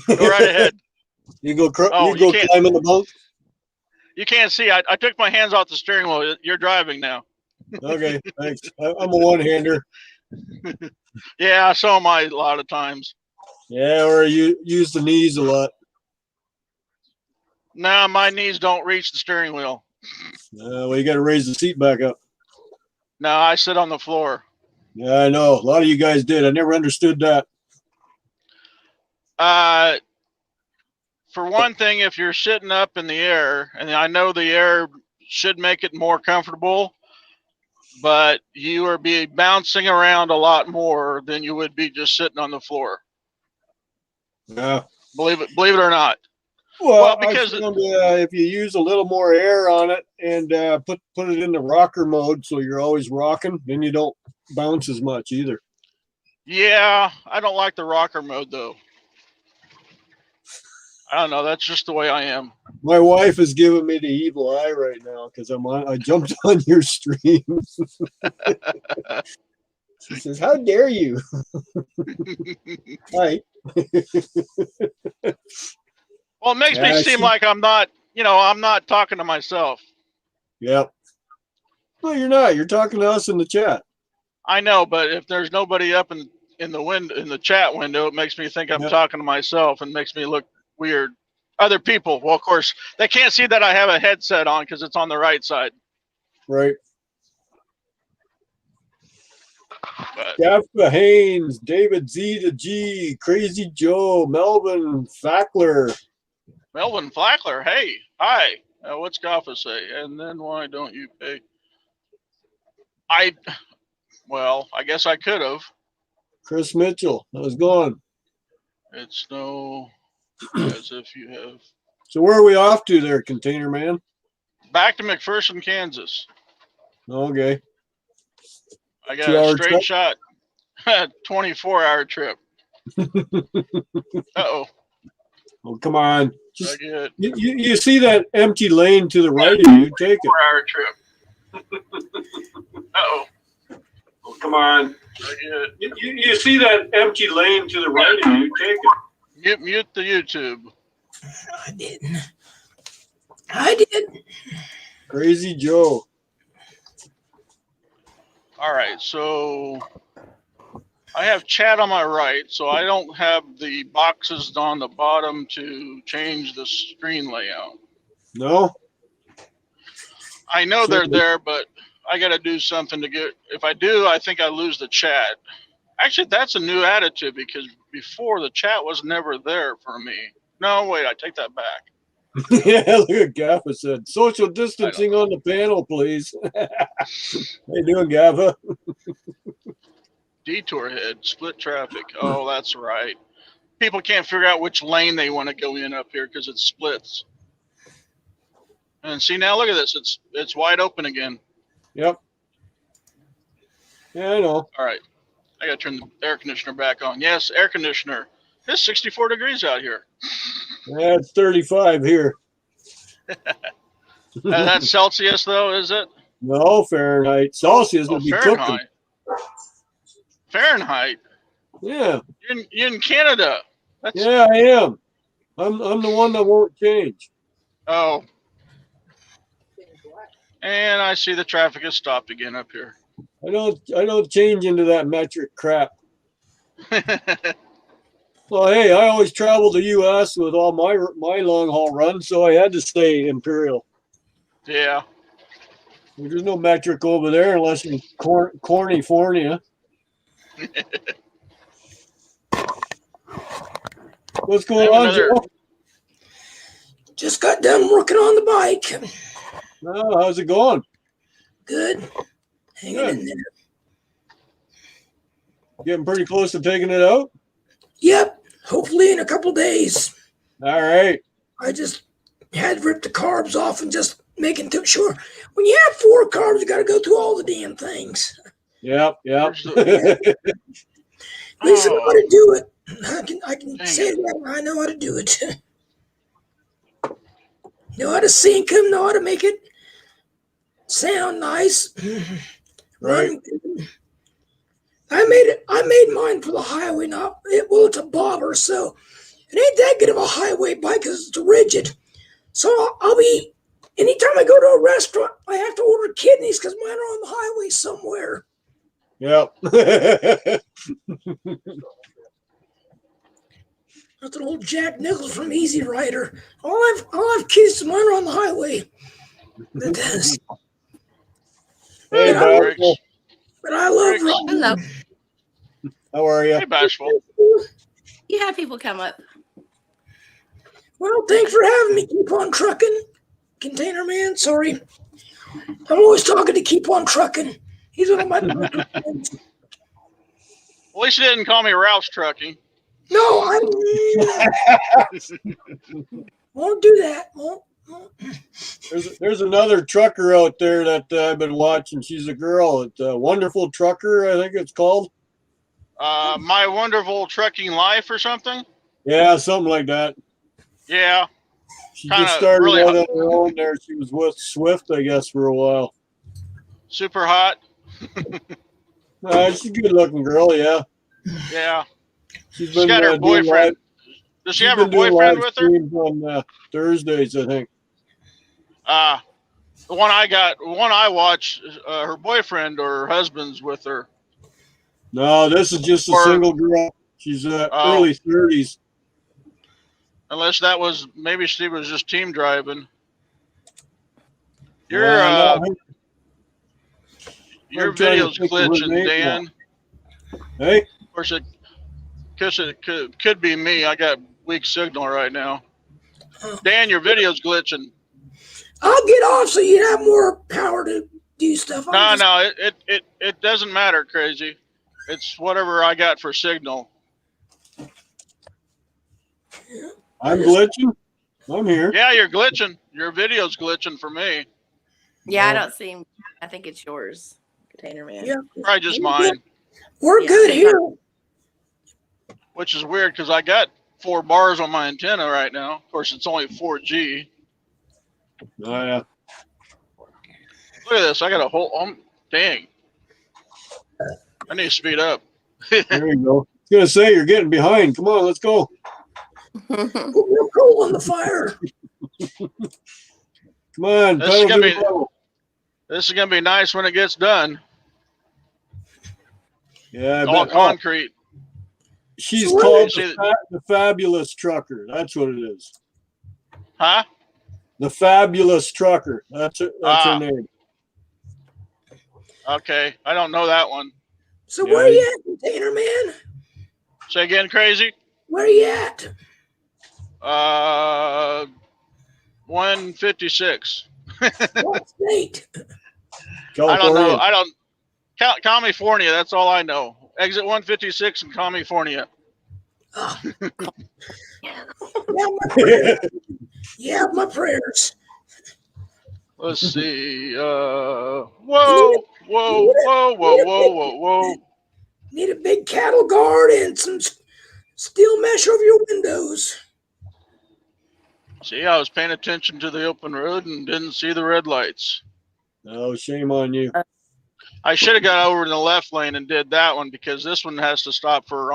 Go right ahead. You go. Oh, you go climb in the bunk. You can't see. I took my hands off the steering wheel. You're driving now. Okay, thanks. I'm a one-hander. Yeah, so am I a lot of times. Yeah, or you use the knees a lot. Nah, my knees don't reach the steering wheel. Well, you got to raise the seat back up. No, I sit on the floor. Yeah, I know. A lot of you guys did. I never understood that. For one thing, if you're sitting up in the air, and I know the air should make it more comfortable, but you are be bouncing around a lot more than you would be just sitting on the floor. Yeah. Believe it or not. Well, because I found, if you use a little more air on it and put it in the rocker mode, so you're always rocking, then you don't bounce as much either. Yeah, I don't like the rocker mode though. I don't know. That's just the way I am. My wife is giving me the evil eye right now because I jumped on your stream. She says, "How dare you?" Hi. Well, it makes me seem like I'm not talking to myself. Yep. Well, you're not. You're talking to us in the chat. I know, but if there's nobody up in the chat window, it makes me think I'm talking to myself and makes me look weird. Other people, well, of course, they can't see that I have a headset on because it's on the right side. Right. But Jaffa Haynes, David Z to G, Crazy Joe, Melvin Fackler. Melvin Flackler, hey, hi. What's Gaffa say? And then why don't you pay? I guess I could have. Chris Mitchell, how's it going? It's no as if you have. So where are we off to there, Container Man? Back to McPherson, Kansas. Okay. I got a straight shot 24-hour trip. Uh-oh. Oh, come on. Just, you see that empty lane to the right of you, take it. 4-hour trip. Uh-oh. Oh, come on. You see that empty lane to the right of you, take it. Mute the YouTube. I didn't. I did. Crazy Joe. All right, so I have chat on my right, so I don't have the boxes on the bottom to change the screen layout. No? I know they're there, but I got to do something to get. If I do, I think I lose the chat. Actually, that's a new attitude because before the chat was never there for me. No, wait, I take that back. Yeah, look at Gaffa said. Social distancing on the panel, please. How you doing, Gaffa? Detour head, split traffic. Oh, that's right. People can't figure out which lane they want to go in up here because it splits. And see, now look at this. It's wide open again. Yep. Yeah, I know. All right. I got to turn the air conditioner back on. Yes, air conditioner. It's 64 degrees out here. Yeah, it's 35 here. That's Celsius, though, is it? No, Fahrenheit. Celsius would be Fahrenheit. cooking. Fahrenheit? Yeah. You're in Canada. Yeah, I am. I'm the one that won't change. Oh. And I see the traffic has stopped again up here. I don't change into that metric crap. Well, hey, I always travel the U.S. with all my long haul runs, so I had to stay imperial. Yeah. There's no metric over there unless you're Commiefornia. What's going on, Joe? Just got done working on the bike. Oh, how's it going? Good. Hanging in there. Getting pretty close to taking it out? Yep. Hopefully in a couple days. All right. I just had to rip the carbs off and just making sure. When you have 4 carbs, you got to go through all the damn things. Yep. At least I know how to do it. I can Dang say it. that. I know how to do it. Know how to sync them. Know how to make it sound nice. Right. Run. I made it. I made mine for the highway. Well, it's a bobber, so it ain't that good of a highway bike because it's rigid. So I'll be. Anytime I go to a restaurant, I have to order kidneys because mine are on the highway somewhere. Yep. That's an old Jack Nichols from Easy Rider. I'll have kids. Mine are on the highway. That does. Hey, But I love, Bashful. but I love Bricks. riding. Hello. How are you? Hey, Bashful. You have people come up. Well, thanks for having me. Keep on trucking, Container Man. Sorry, I'm always talking to Keep on Trucking. He's one of my friends. At least you didn't call me Ralph's Trucking. No, I won't do that. Won't. There's another trucker out there that I've been watching. She's a girl. It's a Wonderful Trucker, I think it's called. My Wonderful Trucking Life or something. Yeah, something like that. Yeah. She Kinda just started really out on her own there. She was with Swift, I guess, for a while. Super hot. She's a good-looking girl, yeah. Yeah. She's She's got her doing boyfriend. live- Does she she's have her been doing boyfriend live with her? streams on Thursdays, I think. The one I watch, her boyfriend or her husband's with her. No, this is just a Or- single girl. She's Oh. early 30s. Unless maybe she was just team driving. Your No, your I'm trying to video's think of her glitching, name Dan. hey, Of course, it could be me. I got weak signal right now. Dan, your video's glitching. I'll get off so you have more power to do stuff. No, it doesn't matter, crazy. It's whatever I got for signal. I'm glitching. I'm here. Yeah, you're glitching. Your video's glitching for me. Yeah, I No. don't see. I think it's yours, Container Man. Yeah, Probably just mine, we're Yeah. good here. which is weird because I got 4 bars on my antenna right now. Of course, it's only 4G. Oh, yeah. Look at this. I got a whole. Dang. I need to speed up. There you go. I was gonna say you're getting behind. Come on, let's go. Put more coal on the fire. Come on, This is pedal gonna to be- the metal. This is gonna be nice when it gets done. Yeah, I It's all bet. concrete. She's So what called is- the Fabulous Trucker. That's what it is. Huh? The Fabulous Trucker. That's her Ah. name. Okay. I don't know that one. So Yeah, where you at, Container Man? Say again, crazy. Where you at? 156. What state? I don't know. California. I don't. Commiefornia. That's all I know. Exit 156 in Commiefornia. Oh. Yeah, my prayers. Let's see. Whoa, whoa, whoa, whoa, whoa, whoa, whoa. Need a big cattle guard and some steel mesh over your windows. See, I was paying attention to the open road and didn't see the red lights. No, shame on you. I should have got over in the left lane and did that one because this one has to stop for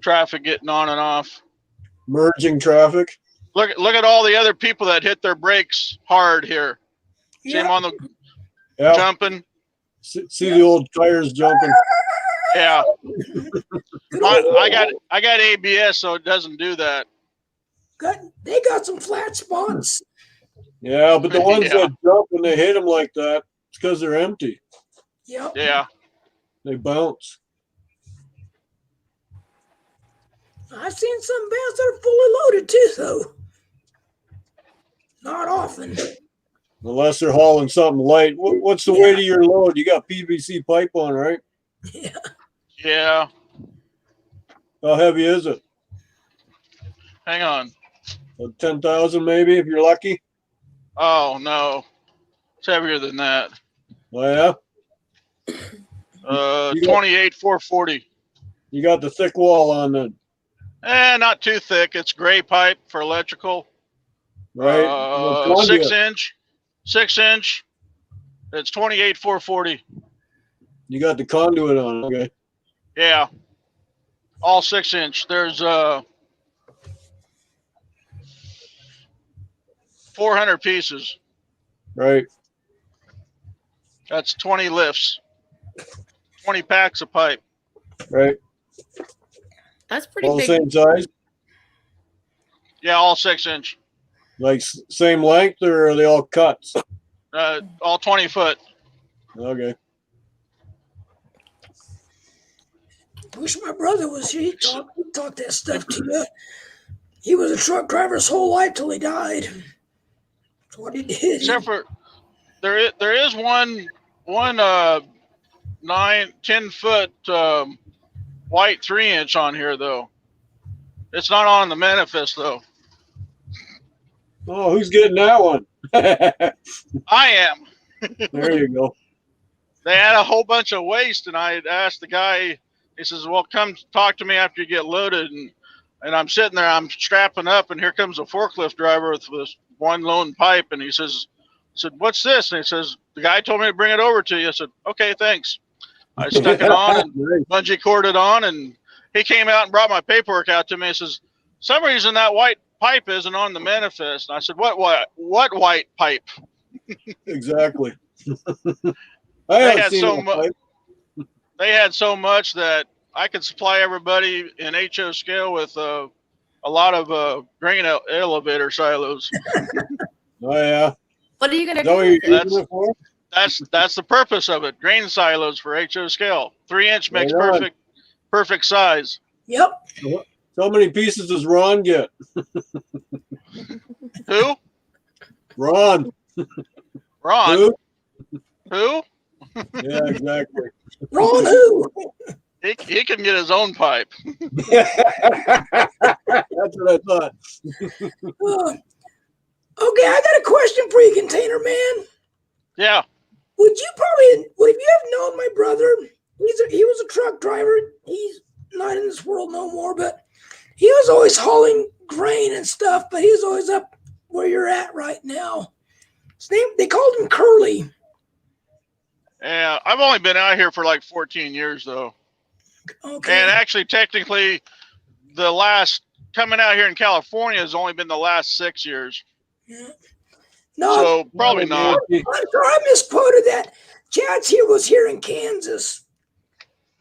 traffic getting on and off. Merging traffic. Look at all the other people that hit their brakes hard here. See them on the Yeah. jumping. See the old tires jumping. Yeah, Good old- I got ABS, so it doesn't do that. They got some flat spots. Yeah, but the ones Yeah. that jump when they hit them like that, it's because they're empty. Yep. Yeah, They bounce. I've seen some vans that are fully loaded too, though. Not often. Unless they're hauling something light. What's the weight of your load? You got PVC pipe on, right? Yeah. yeah. How heavy is it? Hang on. 10,000 maybe if you're lucky. Oh no, it's heavier than that. Oh yeah. 28 440. You got the thick wall on then, Not too thick. It's gray pipe for electrical. right? 6 inch. 6 inch. It's 28,440. You got the conduit on, okay. Yeah. All 6 inch. There's 400 pieces. Right. That's 20 lifts. 20 packs of pipe. Right. That's pretty All the big. same size? Yeah, all 6 inch. Like same length, or are they all cuts? All 20 foot. Okay. Wish my brother was here. He'd talk that stuff to you. He was a truck driver his whole life till he died. That's what he did. Except for there is one 10 foot white 3 inch on here though. It's not on the manifest though. Oh, who's getting that one? I am. There you go. They had a whole bunch of waste, and I had asked the guy. He says, "Well, come talk to me after you get loaded." And I'm sitting there, I'm strapping up, and here comes a forklift driver with this one lone pipe, and he says, "I said, what's this?" And he says, "The guy told me to bring it over to you." I said, "Okay, thanks." I stuck it on and bungee corded on, and he came out and brought my paperwork out to me. He says, "Some reason that white pipe isn't on the manifest." And I said, "What white pipe?" Exactly. They had so much that I could supply everybody in HO scale with a lot of grain elevator silos. Oh yeah. What are you gonna Is that what do? you're with it? using it for? That's the purpose of it. Grain silos for HO scale. 3 inch makes Right on. perfect size. Yep. So how many pieces does Ron get? Who? Ron. Ron. Who? Who? Yeah, exactly. Wrong who? He can get his own pipe. That's what I thought. Okay, I got a question for you, Container Man. Yeah. Would you have known my brother? He was a truck driver. He's not in this world no more, but he was always hauling grain and stuff, but he was always up where you're at right now. His name, they called him Curly. Yeah, I've only been out here for like 14 years though. Okay. And actually, technically, the last coming out here in California has only been the last 6 years. Yeah. No, So probably not. I'm sorry, I misquoted that. Chad's here was here in Kansas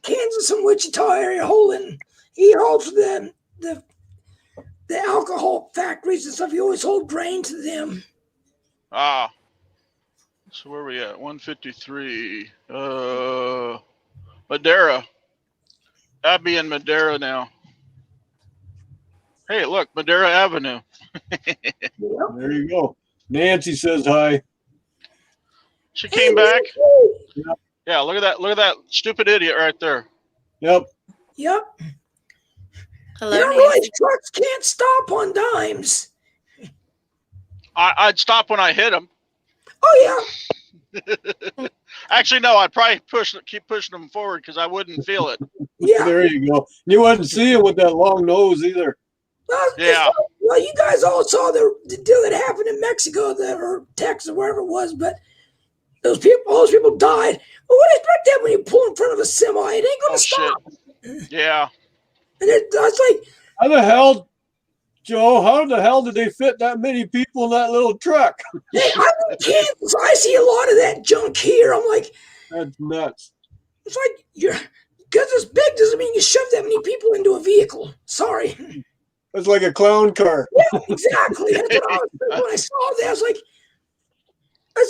and Wichita area he hauled for the alcohol factories and stuff. He always hauled grain to them. Ah. So where are we at? 153. Madera. I'd be in Madera now. Hey, look, Madera Avenue. There you go. Nancy says hi. She came back. Yeah, look at that. Look at that stupid idiot right there. Yep. Yep. Hello, You don't Nancy. realize trucks can't stop on dimes. I'd stop when I hit him. Oh yeah. Actually, no, I'd probably keep pushing them forward because I wouldn't feel it. Yeah. There you go. You wouldn't see it with that long nose either. Well, Yeah. Well, you guys all saw the deal that happened in Mexico or Texas or wherever it was, but all those people died. Well, what do you expect that when you pull in front of a semi? It ain't gonna stop. Shit. Yeah. And I was like, How the hell did they fit that many people in that little truck? hey, I'm in Kansas. I see a lot of that junk here. I'm like, That's nuts. it's like because it's big doesn't mean you shove that many people into a vehicle. Sorry. It's like a clown car. Yeah, exactly. That's what I was thinking when I saw that. I was like, I'm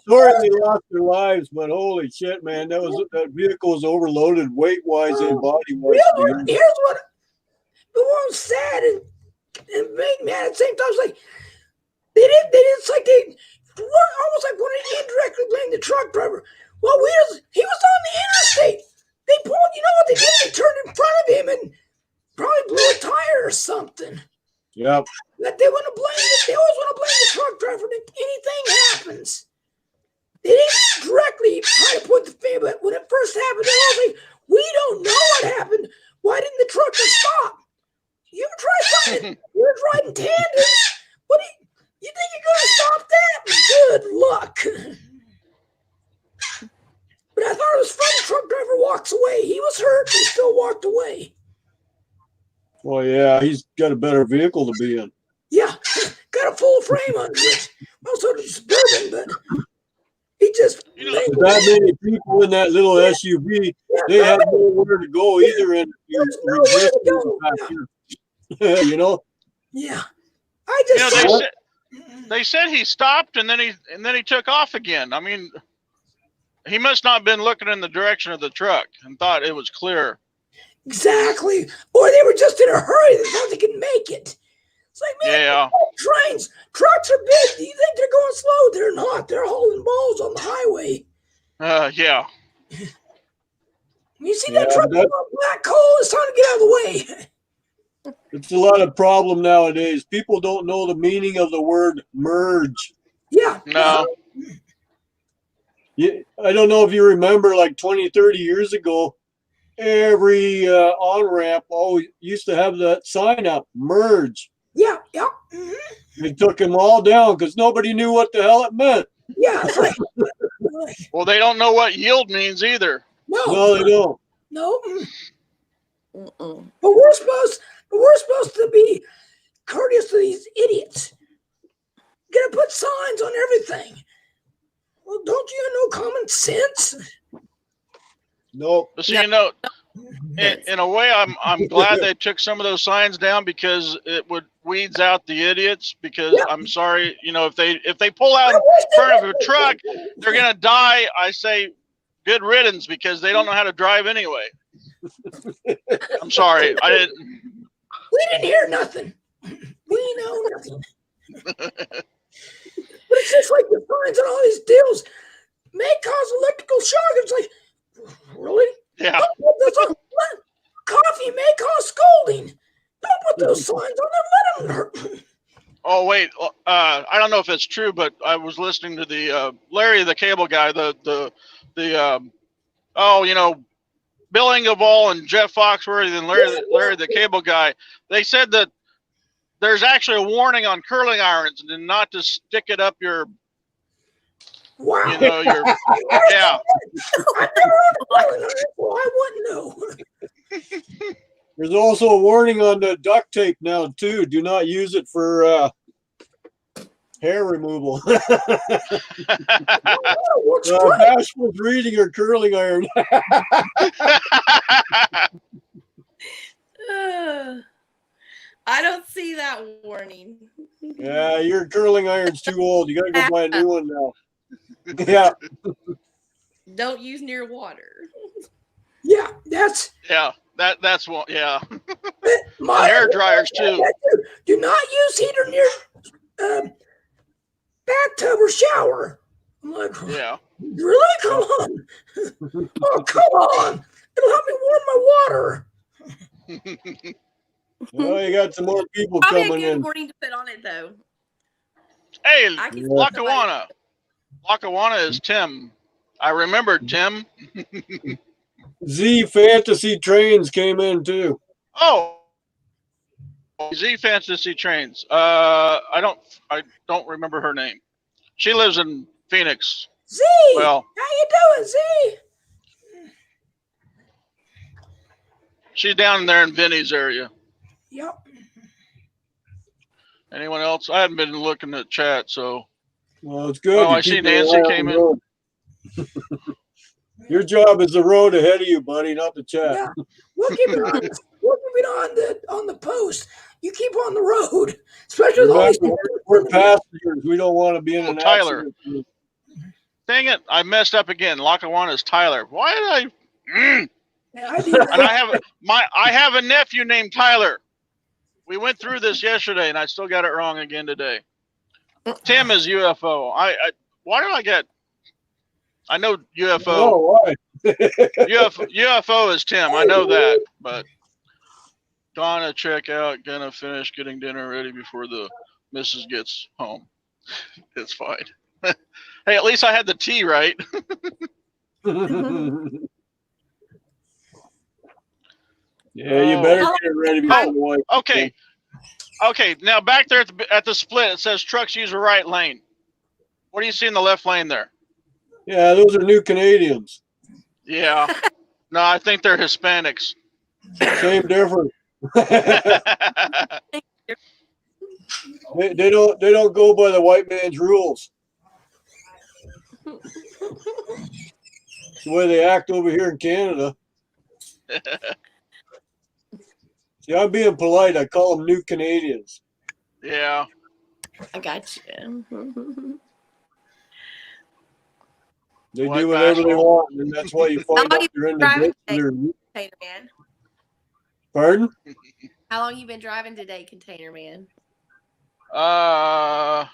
sorry they lost their lives, but holy shit, man, that vehicle was overloaded weight wise and body wise. Here's what was sad and made me mad at the same time. I was like, it's like they almost like wanted to indirectly blame the truck driver. Well, he was on the interstate. They pulled, you know what they did? They turned in front of him and probably blew a tire or something. Yep. That they want to blame it. They always want to blame the truck driver if anything happens. They didn't directly try to put the finger, but when it first happened, they all like, we don't know what happened. riding tandem. You think you're going to stop that? Good luck. But I thought it was funny. Truck driver walks away. He was hurt, but he still walked away. Well, yeah, he's got a better vehicle to be in. Yeah, got a full frame under it. Also, the Suburban, but he just. With that many people in that little SUV, they have nowhere to go either. And There's nowhere to go. You know. Yeah, I just. They said he stopped and then he took off again. I mean, he must not have been looking in the direction of the truck and thought it was clear. Exactly. Or they were just in a hurry. They thought they could make it. It's like, man, Yeah. trains, trucks are big. Do you think they're going slow? They're not. They're hauling balls on the highway. Yeah. You see that truck on black coal? It's time to get out of the way. It's a lot of problem nowadays. People don't know the meaning of the word merge. Yeah. No. I don't know if you remember, like 20, 30 years ago, every on-ramp used to have that sign up, merge. Yeah. Mm-hmm. They took them all down because nobody knew what the hell it meant. Yeah. Well, they don't know what yield means either. No, they don't. No. Mm-mm. But we're supposed to be courteous to these idiots. Gonna put signs on everything. Well, don't you have no common sense? Nope. So, you know, in a way, I'm glad they took some of those signs down because it would weeds out the idiots. Because I'm sorry, you know, if they pull out in front of a truck, they're gonna die. I say, good riddance because they don't know how to drive anyway. I'm sorry, I didn't. We didn't hear nothing. We know nothing. But it's just like the signs on all these deals may cause electrical shock. It's like, really? Yeah. Coffee may cause scalding. Don't put those signs on there. Let them hurt. Oh wait, I don't know if it's true, but I was listening to the Larry the Cable Guy, you know, Bill Engvall and Jeff Foxworthy and Larry the Cable Guy. They said that there's actually a warning on curling irons and not to stick it up your. Wow. You know, your yeah. I never heard of curling irons, so I wouldn't know. There's also a warning on the duct tape now too. Do not use it for hair removal. Bashful's reading her curling iron. I don't see that warning. Yeah, your curling iron's too old. You gotta go buy a new one now. Yeah. Don't use near water. Yeah, that's one. Yeah. My hair dryers too. Do not use heater near bathtub or shower. I'm like, yeah. Really? Come on. Oh, come on. It'll help me warm my water. Well, you got some more people Probably coming a good in. warning to put on it though. Hey, Lackawanna. Lackawanna is Tim. I remembered Tim. Z Fantasy Trains came in too. Oh, Z Fantasy Trains. I don't remember her name. She lives in Phoenix. Z, well, how you doing, Z? She's down there in Vinny's area. Yep. Anyone else? I haven't been looking at chat, so. Well, it's good. Oh, I see Nancy came in. Your job is the road ahead of you, buddy, not the chat. Yeah. We'll keep it on. We'll keep it on the post. You keep on the road, especially with all these people. We're passengers. We don't want to be in an Tyler. accident. Dang it! I messed up again. Lackawanna is Tyler. Why did I? Yeah, I do that. And I have a nephew named Tyler. We went through this yesterday, and I still got it wrong again today. Tim is UFO. Why do I get? I know UFO. Oh, why? UFO is Tim. I know that, but gonna check out. Gonna finish getting dinner ready before the missus gets home. It's fine. Hey, at least I had the tea right. Yeah, you better get ready before the wife. Okay. Okay, now back there at the split, it says trucks use the right lane. What do you see in the left lane there? Yeah, those are new Canadians. Yeah. No, I think they're Hispanics. Same difference. They don't go by the white man's rules. It's the way they act over here in Canada. See, I'm being polite. I call them new Canadians. Yeah. I got you. They White do whatever they bashful. want, and that's why you find How out long they're in the driving ditch. today, They're, Container Man? pardon? How long you been driving today, Container Man? What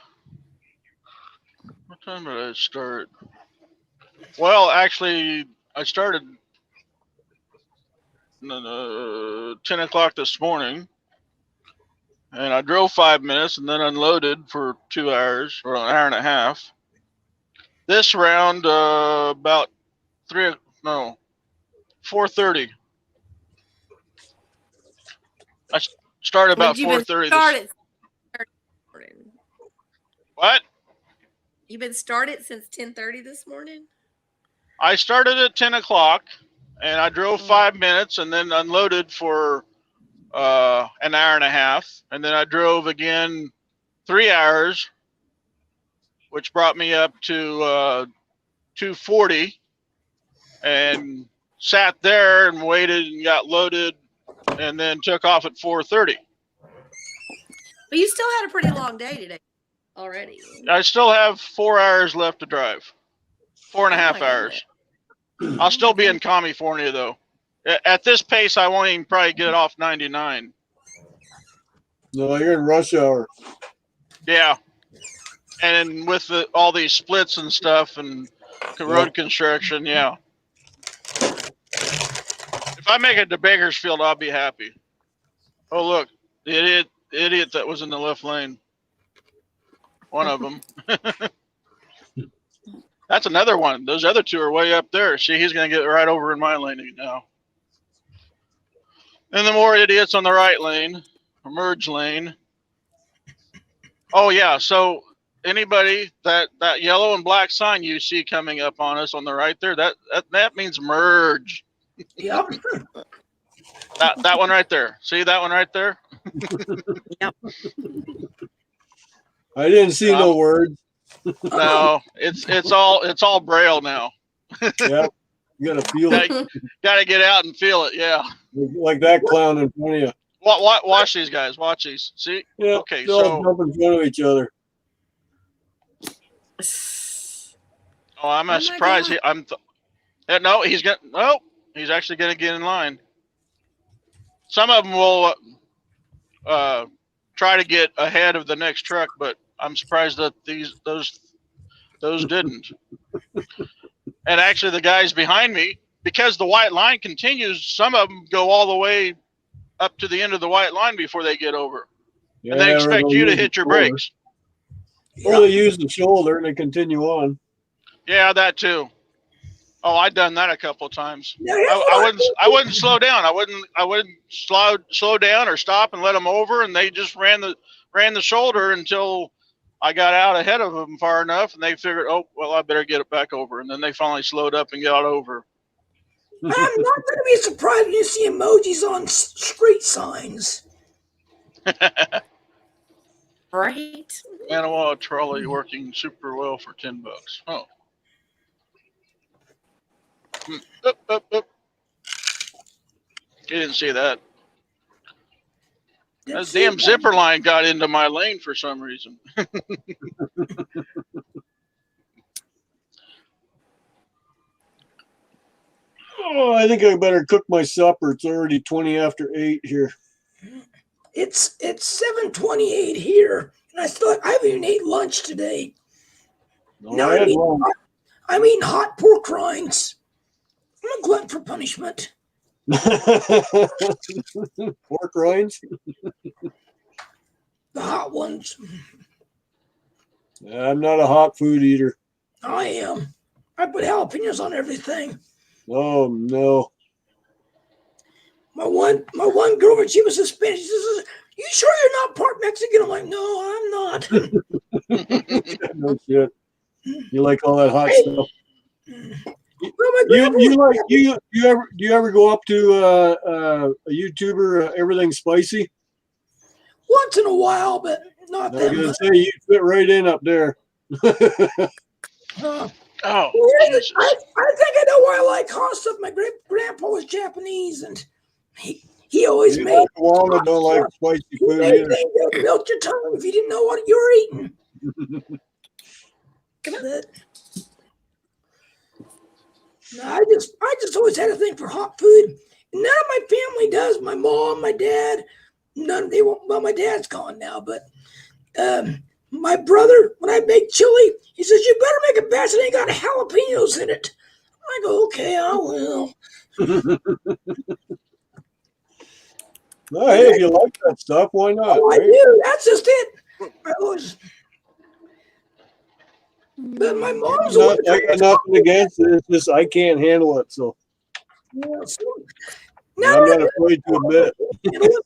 time did I start? Well, actually, I started 10 o'clock this morning, and I drove 5 minutes and then unloaded for 2 hours or an hour and a half. This round, about 4:30. I started about You've been 4:30. started. What? You've been started since 10:30 this morning. I started at 10 o'clock, and I drove 5 minutes and then unloaded for an hour and a half, and then I drove again 3 hours, which brought me up to 2:40, and sat there and waited and got loaded, and then took off at 4:30. But you still had a pretty long day today already. I still have 4 hours left to drive. 4.5 my hours. I'll still be in Commiefornia though. At this pace, I won't even probably get off 99. No, you're in rush hour. Yeah, and with all these splits and stuff and road construction, yeah. If I make it to Bakersfield, I'll be happy. Oh look, the idiot that was in the left lane. One of them. That's another one. Those other two are way up there. See, he's going to get right over in my lane now. And the more idiots on the right lane, merge lane. Oh yeah, so anybody that yellow and black sign you see coming up on us on the right there, that means merge. Yep. That one right there. See that one right there? Yep. I didn't see no words. No, it's all braille now. Yeah, you gotta feel it. Gotta get out and feel it. Yeah. Like that clown in front of you. Watch these guys. Watch these. See? Yeah. Okay. They all So. jump in front of each other. Oh, I'm not surprised. No, he's actually gonna get in line. Some of them will try to get ahead of the next truck, but I'm surprised that those didn't. And actually, the guys behind me, because the white line continues, some of them go all the way up to the end of the white line before they get over, and they expect you to hit your brakes. Or they use the shoulder and they continue on. Yeah, that too. Oh, I've done that a couple of times. Now, I wouldn't slow down. I wouldn't slow down or stop and let them over, and they just ran the shoulder until I got out ahead of them far enough, and they figured, oh well, I better get it back over, and then they finally slowed up and got over. I'm not going to be surprised when you see emojis on street signs. Right. Manawa trolley working super well for $10. Oh. Up. You didn't see that. That damn zipper line got into my lane for some reason. Oh, I think I better cook my supper. It's already 20 after 8 here. It's 7:28 here, and I haven't even ate lunch today. No, I had lunch. I'm eating hot pork rinds. I'm a glutton for punishment. Pork rinds? The hot ones. I'm not a hot food eater. I am. I put jalapenos on everything. Oh, no. my one girlfriend, she was Hispanic. She says, "You sure you're not part Mexican?" I'm like, "No, I'm not." No shit. You like all that hot Hey, stuff. well, my grandpa was Do you ever go up to a YouTuber Everything Spicy? once in a while, but not I was that gonna much. say you fit right in up there. Uh, Oh, I Jesus. think I know why I like hot stuff. My grandpa was Japanese, and he always You made Wonga hot don't like stuff. spicy He food made either. things that melt your tongue if you didn't know what you were eating. But no, I just always had a thing for hot food. None of my family does. My mom, my dad, none. They won't. Well, my dad's gone now, but my brother, when I make chili, he says you better make a batch that ain't got jalapenos in it. I go, okay, I will. Well, hey, if you like that stuff, why not? Oh, I Right? do. That's just it. I was, but my mom's the one I got nothing against it. It's just I can't handle it, so that so, I'm not afraid to admit it.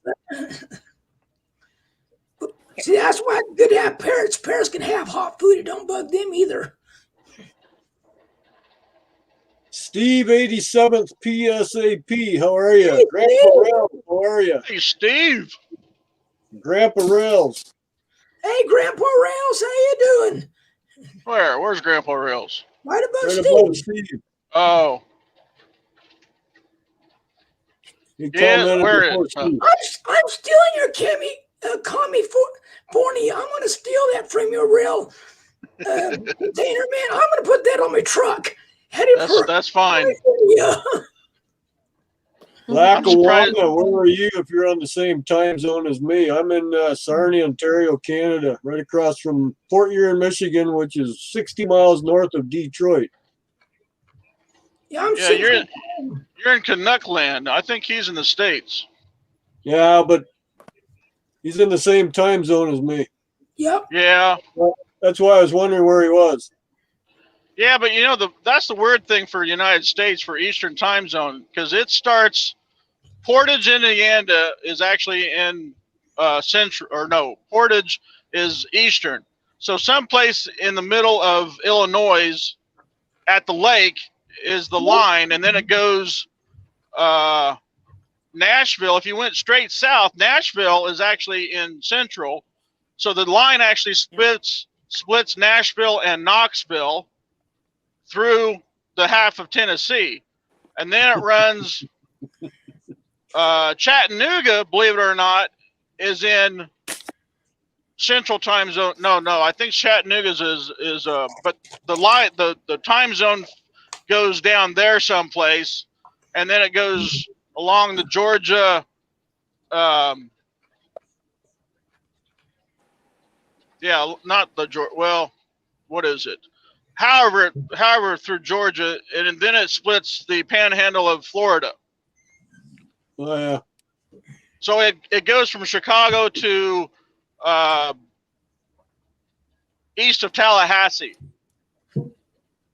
See, that's why it's good to have parents. Parents can have hot food. It don't bug them either. Steve 87th PSAP, how are you? Hey, Grandpa Steve. Rails, how are you? Hey, Steve. Grandpa Rails. Hey, Grandpa Rails, how you doing? Where's Grandpa Rails? Right above Right Steve. above Steve. Oh, He yeah. commented Where before is? Steve. I'm stealing your Commiefornia. I'm going to steal that from your rail container, man. I'm going to put that on my truck. Headed for That's fine. California. I'm surprised. Lackawanna, where are you if you're on the same time zone as me? I'm in Sarnia, Ontario, Canada, right across from Fort Erie, Michigan, which is 60 miles north of Detroit. Yeah, I'm Yeah, sitting. you're in Canuck land. I think he's in the States. Yeah, but he's in the same time zone as me. Yep. Yeah. That's why I was wondering where he was. Yeah, but you know that's the weird thing for United States for Eastern time zone because it starts Portage, Indiana is actually in central or no, Portage is Eastern. So someplace in the middle of Illinois at the lake is the line, and then it goes Nashville. If you went straight south, Nashville is actually in central. So the line actually splits Nashville and Knoxville through the half of Tennessee, and then it runs Chattanooga, believe it or not, is in central time zone. No, I think Chattanooga's is but the time zone goes down there someplace, and then it goes along the Georgia. Yeah, not the Georgia. Well, what is it? However, through Georgia, and then it splits the panhandle of Florida. Oh, yeah. So it goes from Chicago to east of Tallahassee,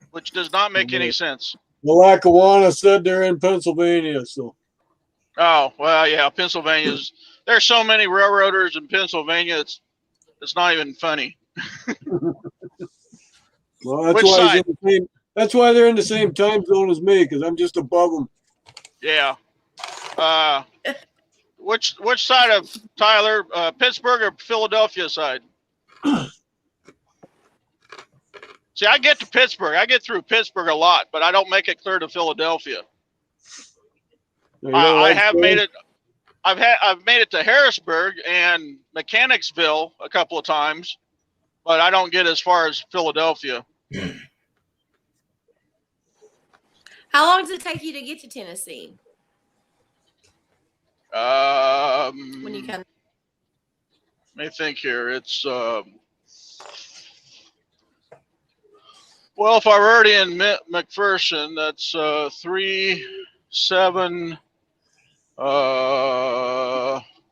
which does not make any sense. Well, Lackawanna said they're in Pennsylvania, so. Oh, well, yeah, Pennsylvania's. There's so many railroaders in Pennsylvania, it's not even funny. Well, that's Which why side? he's in the same. That's why they're in the same time zone as me, because I'm just above them. Yeah. Which side of Tyler? Pittsburgh or Philadelphia side? See, I get to Pittsburgh. I get through Pittsburgh a lot, but I don't make it clear to Philadelphia. I have made it. I've made it to Harrisburg and Mechanicsville a couple of times, but I don't get as far as Philadelphia. How long does it take you to get to Tennessee when you come? Let me think here. It's well, if I'm already in McPherson, that's 3, 7.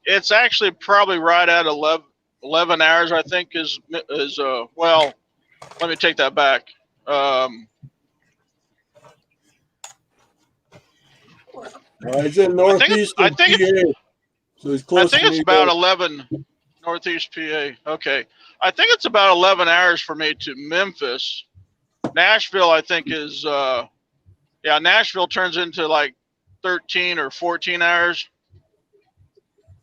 It's actually probably right at 11 hours. I think is well. Let me take that back. He's in northeast I of think PA, so he's I close think to it's me. about 11 Northeast PA. Okay. I think it's about 11 hours for me to Memphis. Nashville, I think is, Nashville turns into like 13 or 14 hours.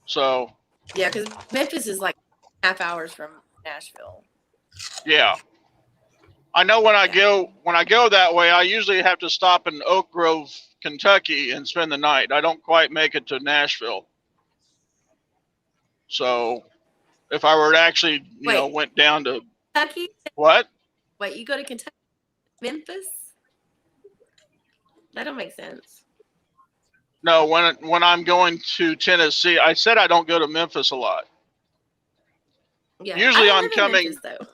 So, Yeah, because Memphis is like half hours from Nashville. yeah. I know when I go that way, I usually have to stop in Oak Grove, Kentucky and spend the night. I don't quite make it to Nashville. So, if I were to actually, went down to Kentucky? what? Wait, you go to Kentucky, Memphis? That don't make sense. No, when I'm going to Tennessee, I said I don't go to Memphis a lot. Yeah, Usually I I'm live in coming. Memphis, though.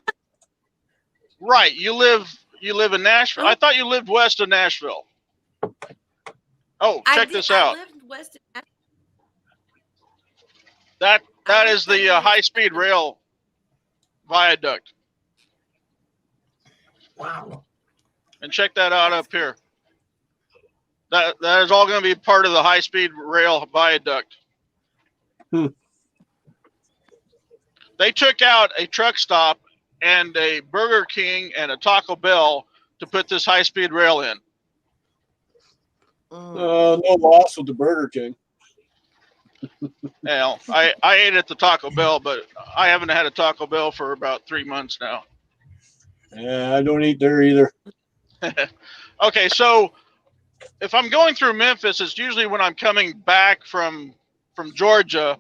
Right, you live in Nashville. I thought you lived west of Nashville. Oh, check this I out. lived west of That I is lived the 7 years high-speed rail viaduct. Wow. And check that out up here. That is all going to be part of the high-speed rail viaduct. Hmm. They took out a truck stop and a Burger King and a Taco Bell to put this high-speed rail in. No loss with the Burger King. Well, I ate at the Taco Bell, but I haven't had a Taco Bell for about 3 months now. Yeah, I don't eat there either. Okay, so if I'm going through Memphis, it's usually when I'm coming back from Georgia,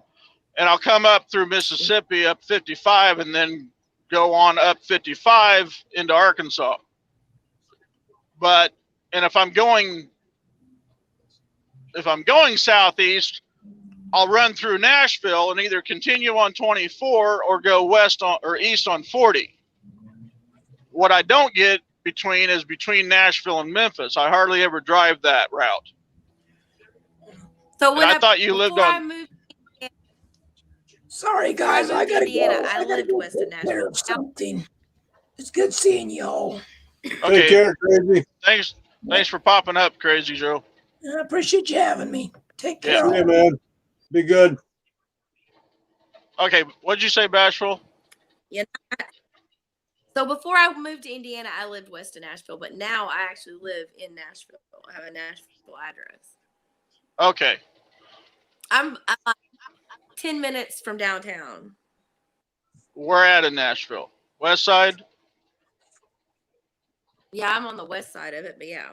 and I'll come up through Mississippi up 55 and then go on up 55 into Arkansas. And if I'm going southeast, I'll run through Nashville and either continue on 24 or go west or east on 40. What I don't get between Nashville and Memphis. I hardly ever drive that route. So when I thought you lived on. I moved, Sorry, guys, I gotta Indiana, go. I gotta lived go west of take care Nashville. of something. It's good seeing y'all. Okay. Take care, Crazy. Thanks for popping up, Crazy Joe. I appreciate you having me. Take care. See you, man. Be good. Okay, what'd you say, Bashful? Yeah. So bore I moved to Indiana, I lived west of Nashville, but now I actually live in Nashville. I have a Nashville address. Okay. I'm 10 minutes from downtown. We're at in Nashville. West side? Yeah, I'm on the west side of it, but yeah.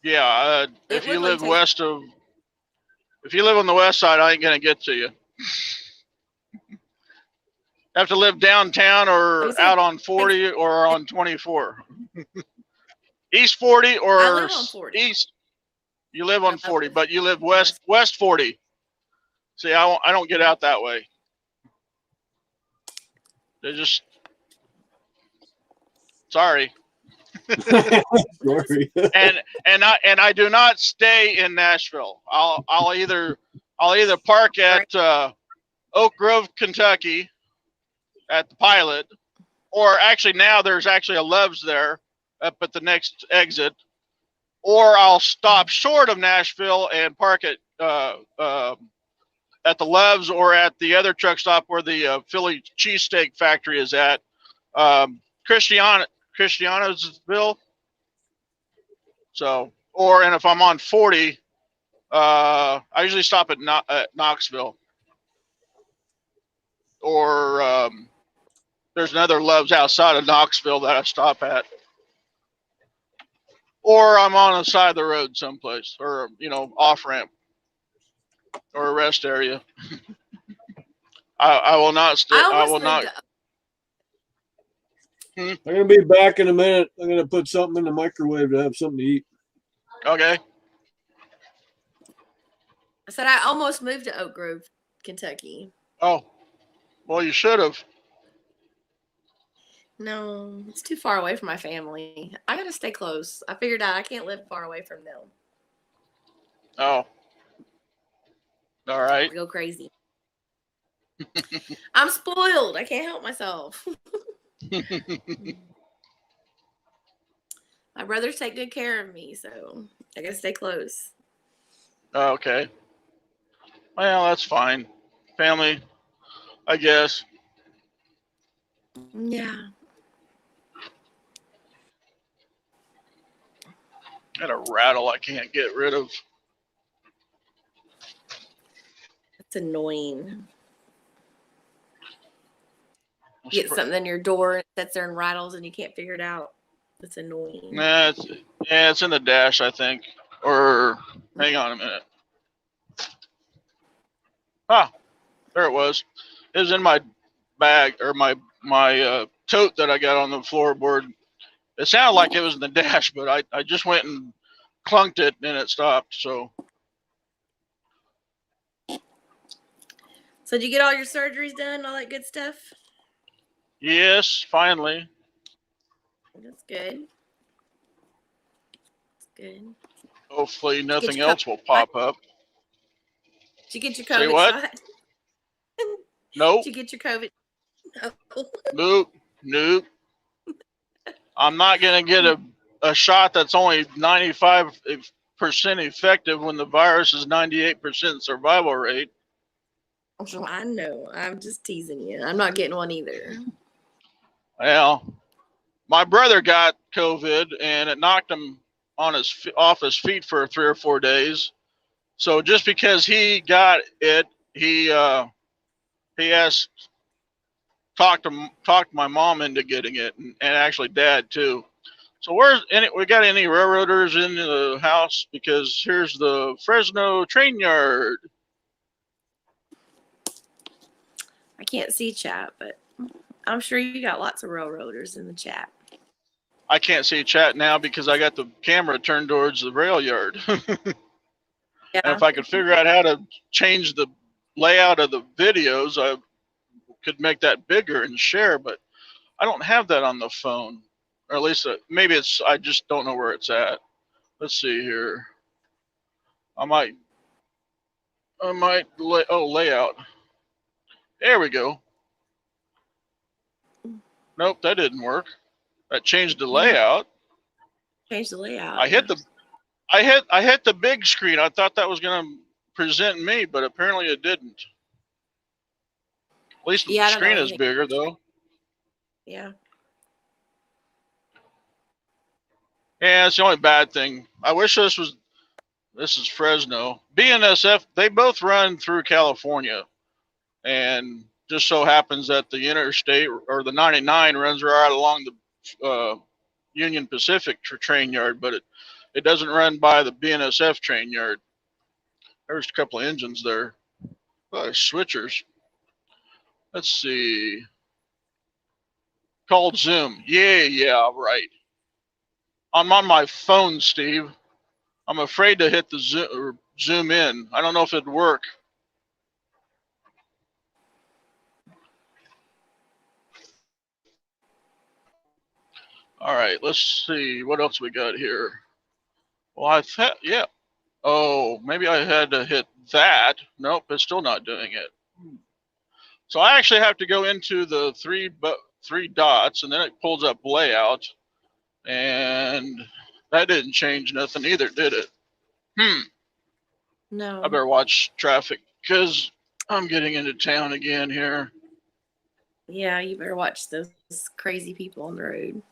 Yeah, if you live if you live on the west side, I ain't gonna get to you. Have to live downtown or out on 40 or on 24. East 40 or I live on 40. east. You live on 40, but you live west 40. See, I don't get out that way. They're just sorry. Sorry. and I do not stay in Nashville. I'll either park at Oak Grove, Kentucky, at the Pilot, or actually now there's actually a Love's there up at the next exit, or I'll stop short of Nashville and park at the Love's or at the other truck stop where the Philly cheesesteak factory is at, Christianosville. So, and if I'm on 40, I usually stop at Knoxville. Or there's another Love's outside of Knoxville that I stop at. Or I'm on the side of the road someplace, or off ramp, or a rest area. I will not stay. I will not. I'm gonna be back in a minute. I'm gonna put something in the microwave to have something to eat. Okay. I said I almost moved to Oak Grove, Kentucky. Oh, well, you should have. No, it's too far away from my family. I gotta stay close. I figured out I can't live far away from them. Oh. All right. I go crazy. I'm spoiled. I can't help myself. My brothers take good care of me, so I gotta stay close. Okay. Well, that's fine. Family, I guess. Yeah. Got a rattle I can't get rid of. It's annoying. Get something in your door and it sits there and rattles and you can't figure it out. It's annoying. Nah, it's in the dash, I think. Or hang on a minute. Ah, there it was. It was in my bag or my tote that I got on the floorboard. It sounded like it was in the dash, but I just went and clunked it and it stopped. So did you get all your surgeries done, all that good stuff? yes, finally. That's good. That's good. Hopefully nothing your else will pop up. Did you get your Say COVID what? shot? Nope. Did you get your COVID? No. Nope. I'm not gonna get a shot that's only 95% effective when the virus is 98% survival rate. I know. I'm just teasing you. I'm not getting one either. Well, my brother got COVID and it knocked him on off his feet for 3 or 4 days. So just because he got it, he talked my mom into getting it, and actually dad too. So we got any railroaders in the house? Because here's the Fresno train yard. I can't see chat, but I'm sure you got lots of railroaders in the chat. I can't see chat now because I got the camera turned towards the rail yard. Yeah. And if I could figure out how to change the layout of the videos, I could make that bigger and share, but I don't have that on the phone. Or at least maybe I just don't know where it's at. Let's see here. I might layout. There we go. Nope, that didn't work. That changed the layout. Change the layout. I hit the big screen. I thought that was gonna present me, but apparently it didn't. At least the screen is bigger though. Yeah. Yeah, it's the only bad thing. I wish this is Fresno. BNSF, they both run through California. And just so happens that the interstate or the 99 runs right along the Union Pacific train yard, but it doesn't run by the BNSF train yard. There's a couple of engines there. Switchers. Let's see. Called Zoom. Yeah, right. I'm on my phone, Steve. I'm afraid to hit the zoom in. I don't know if it'd work. All right, let's see what else we got here. Well, yeah. Oh, maybe I had to hit that. Nope, it's still not doing it. So I actually have to go into the three dots, and then it pulls up layout, and that didn't change nothing either, did it? No. I better watch traffic because I'm getting into town again here. Yeah, you better watch those crazy people on the road.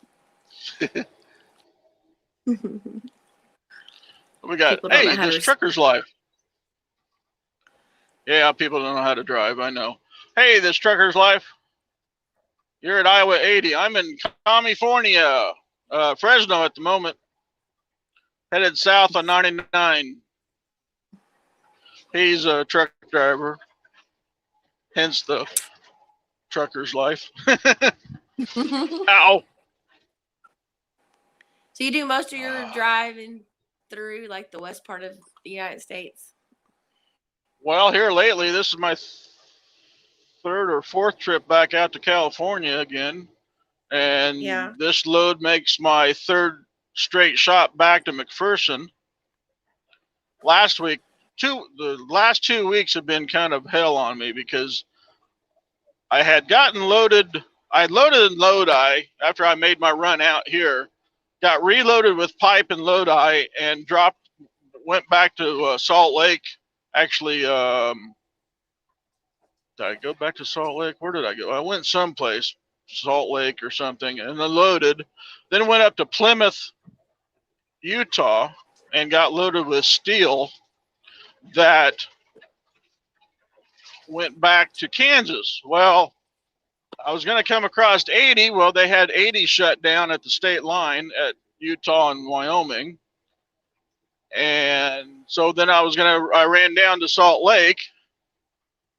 We got, hey, this trucker's life. Yeah, people don't know how to drive, I know. Hey, this trucker's life. You're at Iowa 80. I'm in Commiefornia, Fresno at the moment. Headed south on 99. He's a truck driver, hence the trucker's life. Ow. So you do most of your driving through like the west part of the United States? Well, here lately, this is my third or fourth trip back out to California again. And this load makes my third straight shot back to McPherson. Last week, the last 2 weeks have been kind of hell on me because I had gotten loaded. I loaded in Lodi after I made my run out here, got reloaded with pipe and Lodi, and dropped went back to Salt Lake. Actually, did I go back to Salt Lake? Where did I go? I went someplace, Salt Lake or something, and then loaded. Then went up to Plymouth, Utah, and got loaded with steel that went back to Kansas. Well, I was going to come across 80. Well, they had 80 shut down at the state line at Utah and Wyoming. And so then I ran down to Salt Lake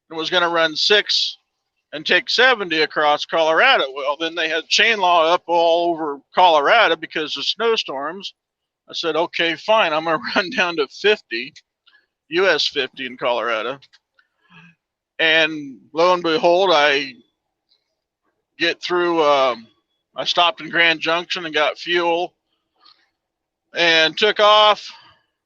and was going to run 6 and take 70 across Colorado. Well, then they had chain law up all over Colorado because of snowstorms. I said, okay, fine. I'm going to run down to 50, US 50 in Colorado. And lo and behold, I get through, I stopped in Grand Junction and got fuel and took off.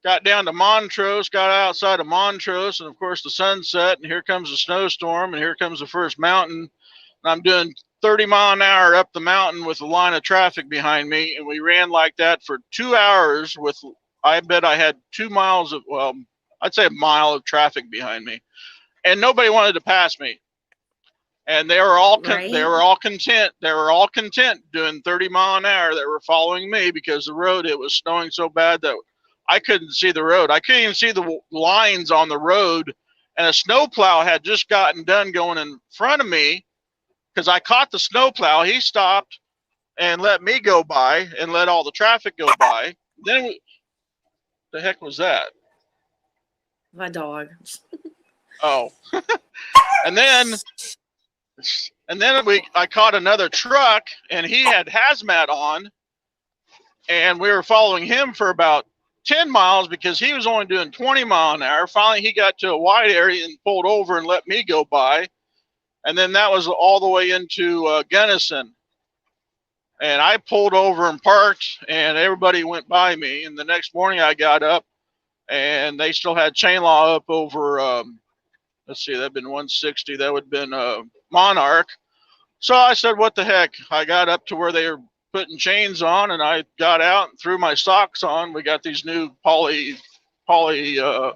Got down to Montrose, got outside of Montrose, and of course the sun set, and here comes a snowstorm, and here comes the first mountain. And I'm doing 30 mile an hour up the mountain with a line of traffic behind me, and we ran like that for 2 hours with, I bet I had 2 miles of, well, I'd say a mile of traffic behind me, and nobody wanted to pass me. And they were all Right. they were all content. They were all content doing 30 mile an hour. They were following me because the road, it was snowing so bad that I couldn't see the road. I couldn't even see the lines on the road. And a snowplow had just gotten done going in front of me because I caught the snowplow. He stopped and let me go by and let all the traffic go by. Then, the heck was that? My dog. Oh. and then I caught another truck, and he had hazmat on, and we were following him for about 10 miles because he was only doing 20 mile an hour. Finally, he got to a wide area and pulled over and let me go by. And then that was all the way into Gunnison. And I pulled over and parked, and everybody went by me. And the next morning I got up, and they still had chain law up over, let's see, that'd been 160. That would have been Monarch. So I said, what the heck? I got up to where they were putting chains on, and I got out and threw my socks on. We got these new poly, they're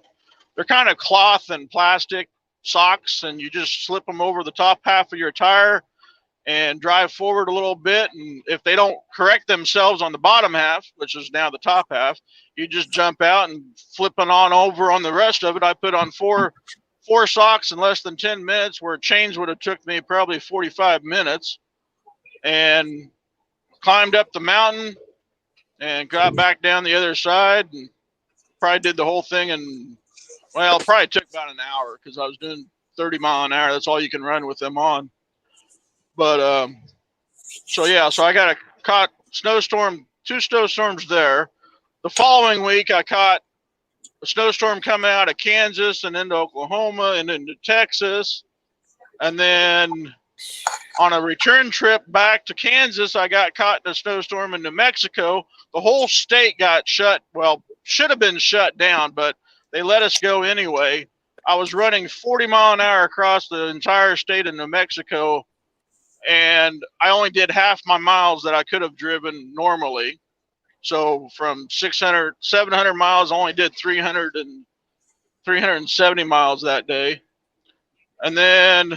kind of cloth and plastic socks, and you just slip them over the top half of your tire and drive forward a little bit. And if they don't correct themselves on the bottom half, which is now the top half, you just jump out and flipping on over on the rest of it. I put on four socks in less than 10 minutes, where chains would have took me probably 45 minutes, and climbed up the mountain and got back down the other side, and probably did the whole thing in, well, it probably took about an hour because I was doing 30 mile an hour. That's all you can run with them on. But so yeah, so I caught snowstorm, 2 snowstorms there. The following week I caught a snowstorm coming out of Kansas and into Oklahoma and into Texas. And then on a return trip back to Kansas, I got caught in a snowstorm in New Mexico. The whole state got shut. Well, should have been shut down, but they let us go anyway. I was running 40 mile an hour across the entire state of New Mexico, and I only did half my miles that I could have driven normally. So from 700 miles, I only did 370 miles that day. And then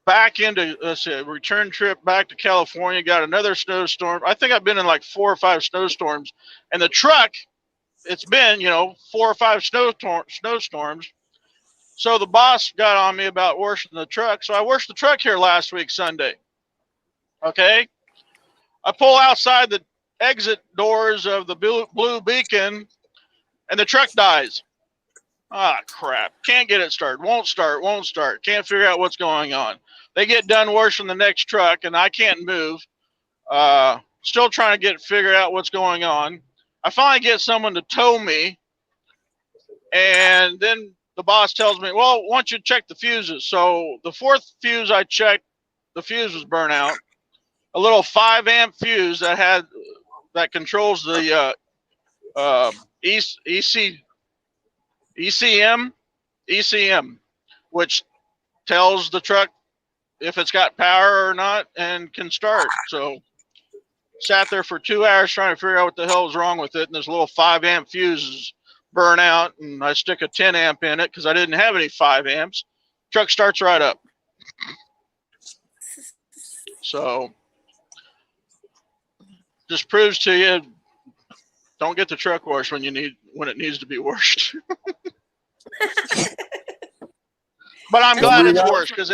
back into, let's see, a return trip back to California, got another snowstorm. I think I've been in like 4 or 5 snowstorms. And the truck, it's been, 4 or 5 snowstorms. So the boss got on me about washing the truck. So I washed the truck here last week, Sunday. Okay. I pull outside the exit doors of the Blue Beacon, and the truck dies. Ah, crap. Can't get it started. Won't start. Can't figure out what's going on. They get done washing the next truck, and I can't move. Still trying to figure out what's going on. I finally get someone to tow me, and then the boss tells me, well, why don't you check the fuses? So the 4th fuse I checked, the fuse was burnt out. A little 5 amp fuse that controls the ECM, which tells the truck if it's got power or not and can start. So Sat there for 2 hours trying to figure out what the hell was wrong with it, and this little 5 amp fuse is burn out, and I stick a 10 amp in it because I didn't have any 5 amps. Truck starts right up. So just proves to you, don't get the truck washed when it needs to be washed. But I'm glad it's washed because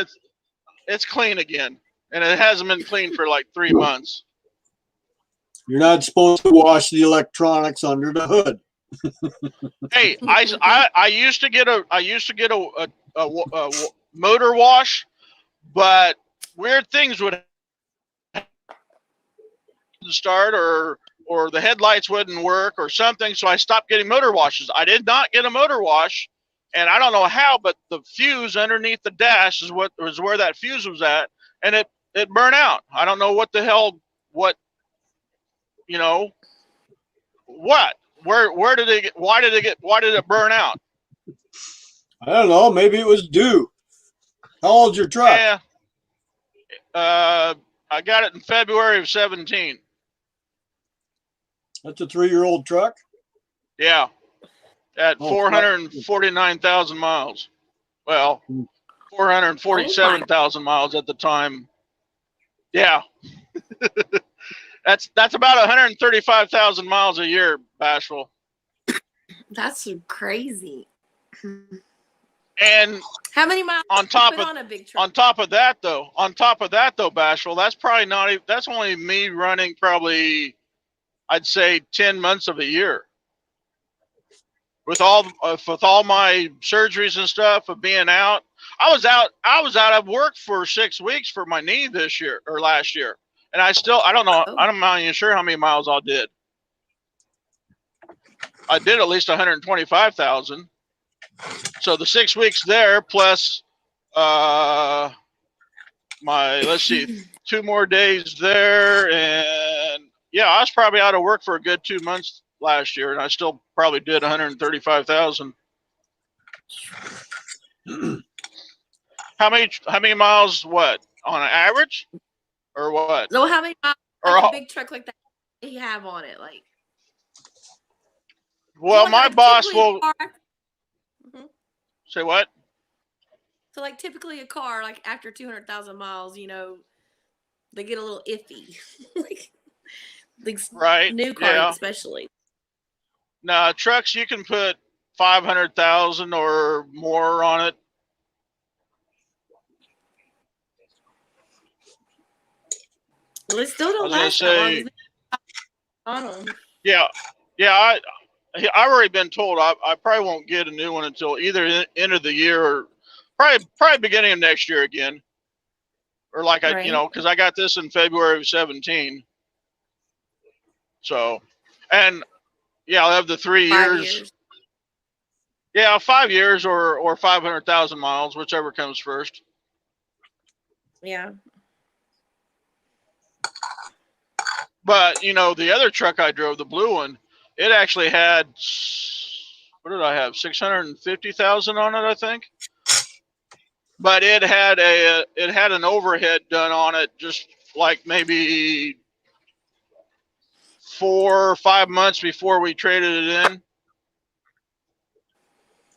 it's clean again, and it hasn't been clean for like 3 months. You're not supposed to wash the electronics under the hood. Hey, I used to get a motor wash, but weird things would start or the headlights wouldn't work or something, so I stopped getting motor washes. I did not get a motor wash, and I don't know how, but the fuse underneath the dash is where that fuse was at, and it burned out. I don't know what the hell, what, you know, what, where did it get, why did it burn out? I don't know. Maybe it was due. How old's your truck? Yeah, I got it in February of 17. That's a 3-year-old truck? Yeah, at 449,000 miles. Well, 447,000 miles at the time. Yeah. That's about 135,000 miles a year, Bashful. That's crazy. And how many miles on top of on a big truck? on top of that though, Bashful, that's probably not. That's only me running probably, I'd say 10 months of a year. With all my surgeries and stuff of being out, I was out of work for 6 weeks for my knee this year or last year, and I don't know. I'm not even sure how many miles I did. I did at least 125,000. So the 6 weeks there plus let's see, 2 more days there, and yeah, I was probably out of work for a good 2 months last year, and I still probably did 135,000. How many miles? What, on an average, or what? So how many miles? Like a big truck like that you have on it, like? Well, my boss will say what? So, like, typically a car, like after 200,000 miles, you know, they get a little iffy, like right, new cars, yeah. Especially. Now, trucks, you can put 500,000 or more on it. Well, they still don't last that long. Yeah, I've already been told I probably won't get a new one until either end of the year or probably beginning of next year again, or like right. Because I got this in February of 17. So, and yeah, I'll have the 3 years. Yeah, 5 years or 500,000 miles, whichever comes first. Yeah. But the other truck I drove, the blue one, it actually had, what did I have? 650,000 on it, I think. But it had an overhead done on it, just like maybe 4 or 5 months before we traded it in.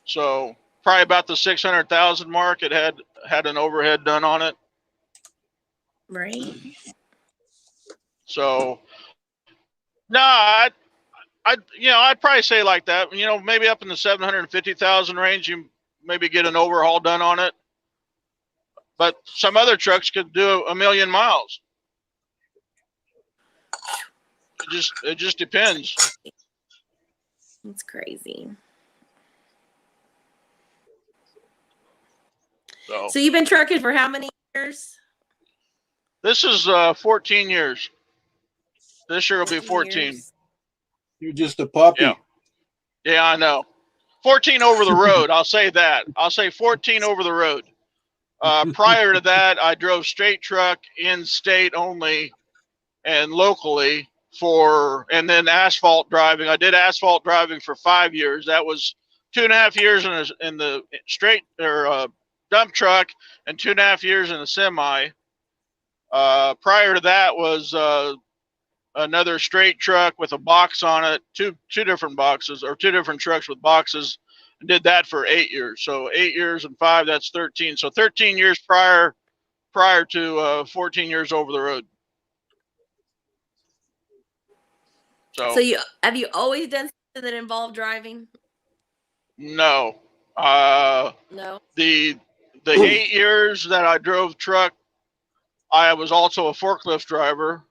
So probably about the 600,000 mark. It had an overhead done on it. Right. So no, I'd probably say like that. Maybe up in the 750,000 range, you maybe get an overhaul done on it. But some other trucks could do 1 million miles. It just depends. It's crazy. So you've been trucking for how many years? This is 14 years. This year will be 14. Years. You're just a puppy. Yeah, I know. 14 over the road. I'll say that. I'll say 14 over the road. Prior to that, I drove straight truck in state only and locally and then asphalt driving. I did asphalt driving for 5 years. That was 2.5 years in the straight or dump truck and 2.5 years in a semi. Prior to that was another straight truck with a box on it, two different boxes, or two different trucks with boxes, and did that for 8 years. So 8 years and 5, that's 13. So 13 years prior to 14 years over the road. So have you always done something that involved driving? No. No. The 8 years that I drove truck, I was also a forklift driver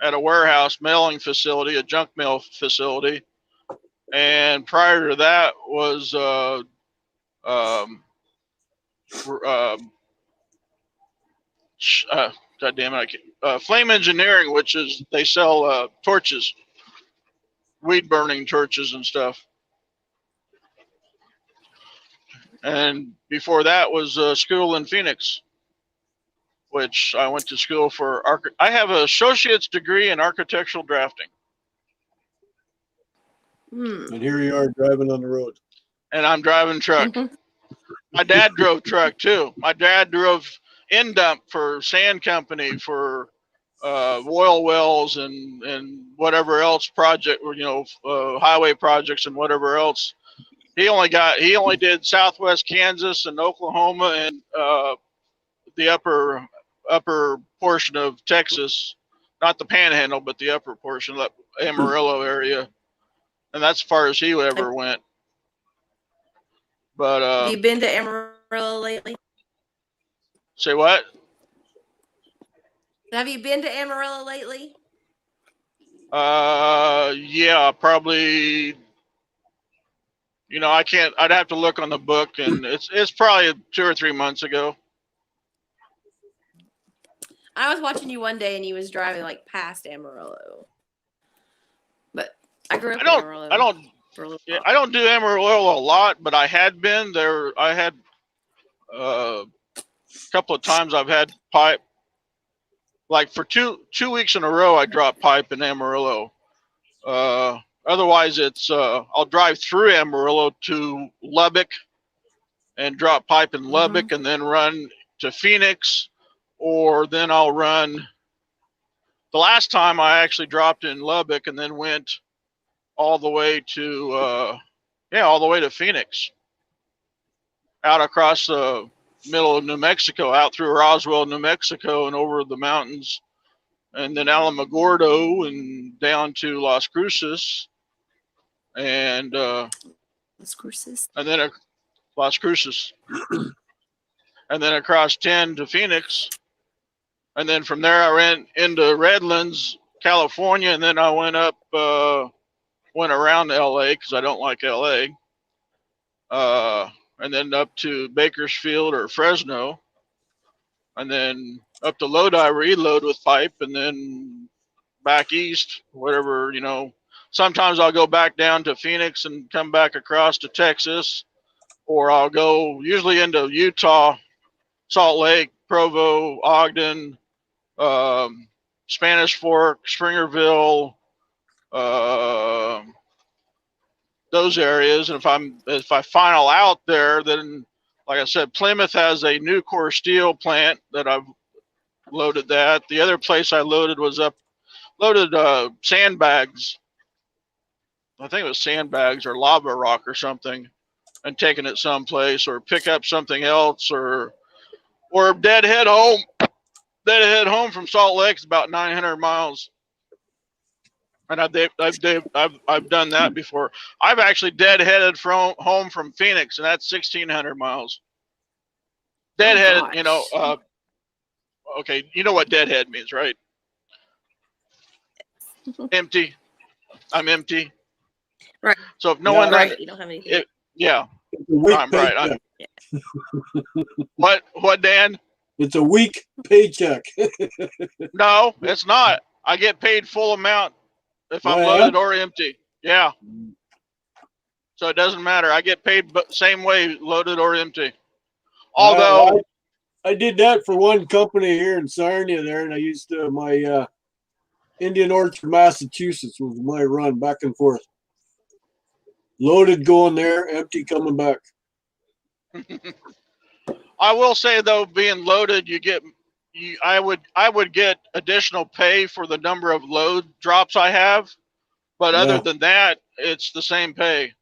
at a warehouse mailing facility, a junk mail facility. And prior to that was God damn it, Flame Engineering, which is they sell torches, weed burning torches and stuff. And before that was school in Phoenix, which I went to school for. I have an associate's degree in architectural drafting. And here you are driving on the road. And I'm driving truck. My dad drove truck too. My dad drove in dump for sand company, for oil wells and whatever else project, highway projects and whatever else. He only did Southwest Kansas and Oklahoma and the upper portion of Texas, not the Panhandle, but the upper portion, the Amarillo area, and that's as far as he ever went. But have you been to Amarillo lately? Say what? Have you been to Amarillo lately? Yeah, probably. I'd have to look on the book, and it's probably 2 or 3 months ago. I was watching you one day and you was driving like past Amarillo. But I grew up in Amarillo. I don't do Amarillo a lot, but I had been there. I had a couple of times I've had pipe. Like for two weeks in a row, I dropped pipe in Amarillo. Otherwise, it's I'll drive through Amarillo to Lubbock and drop pipe in Lubbock, and then run to Phoenix, or then I'll run. The last time I actually dropped in Lubbock and then went all the way to Phoenix, out across the middle of New Mexico, out through Roswell, New Mexico, and over the mountains, and then Alamogordo and down to Las Cruces, and Las Cruces, and then Las Cruces, and then across 10 to Phoenix, and then from there I ran into Redlands, California, and then I went around LA because I don't like LA, and then up to Bakersfield or Fresno, and then up to Lodi, reload with pipe, and then back east, whatever, Sometimes I'll go back down to Phoenix and come back across to Texas, or I'll go usually into Utah, Salt Lake, Provo, Ogden, Spanish Fork, Springerville, those areas. And if I final out there, then like I said, Plymouth has a new core steel plant that I've loaded that. The other place I loaded was sandbags. I think it was sandbags or lava rock or something, and taking it someplace, or pick up something else, or deadhead home. Deadhead home from Salt Lake is about 900 miles. And I've done that before. I've actually deadheaded home from Phoenix, and that's 1,600 miles. Deadheaded, okay, you know what deadhead means, right? Empty. I'm empty. Right. So if no one, right, you don't have anything. I'm right. What, Dan? It's a weak paycheck. No, it's not. I get paid full amount if I'm loaded or empty. Yeah. So it doesn't matter. I get paid same way, loaded or empty. Although I did that for one company here in Sarnia there, and I used my Indian Orchard, Massachusetts was my run back and forth. Loaded going there, empty coming back. I will say though, being loaded, you get I would get additional pay for the number of load drops I have, but other Yeah. than that, it's the same pay.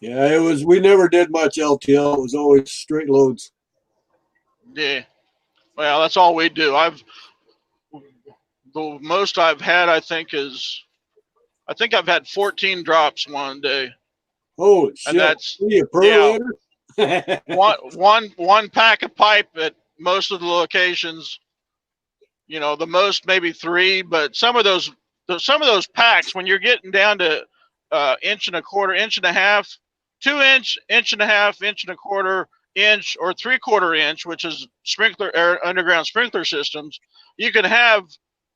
Yeah, it was. We never did much LTL. It was always straight loads. Yeah. Well, that's all we do. The most I've had, I think I've had 14 drops one day, Holy shit! and that's Are you a yeah, perlator? one pack of pipe at most of the locations. You know, the most maybe 3, but some of those packs, when you're getting down to inch and a quarter, inch and a half, 2 inch, inch and a half, inch and a quarter inch, or 3/4 inch, which is underground sprinkler systems, you can have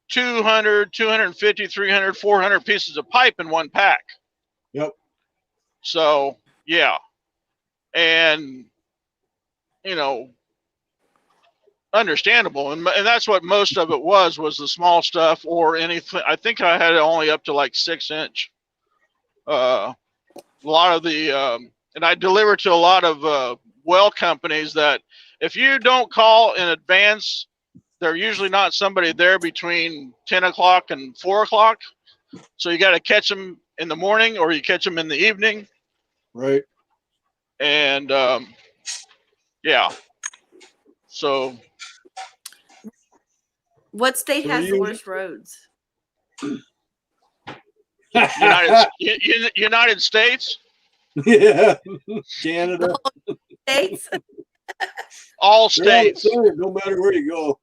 200, 250, 300, 400 pieces of pipe in one pack. Yep. So yeah, and you know, understandable, and that's what most of it was the small stuff or anything. I think I had it only up to like 6 inch. A lot of the and I deliver to a lot of well companies that if you don't call in advance, they're usually not somebody there between 10 o'clock and 4 o'clock. So you got to catch them in the morning or you catch them in the evening. Right. And yeah. So What state So has the you- worst roads? United States, Yeah. Canada. States? all They're all the states. same, no matter where you go.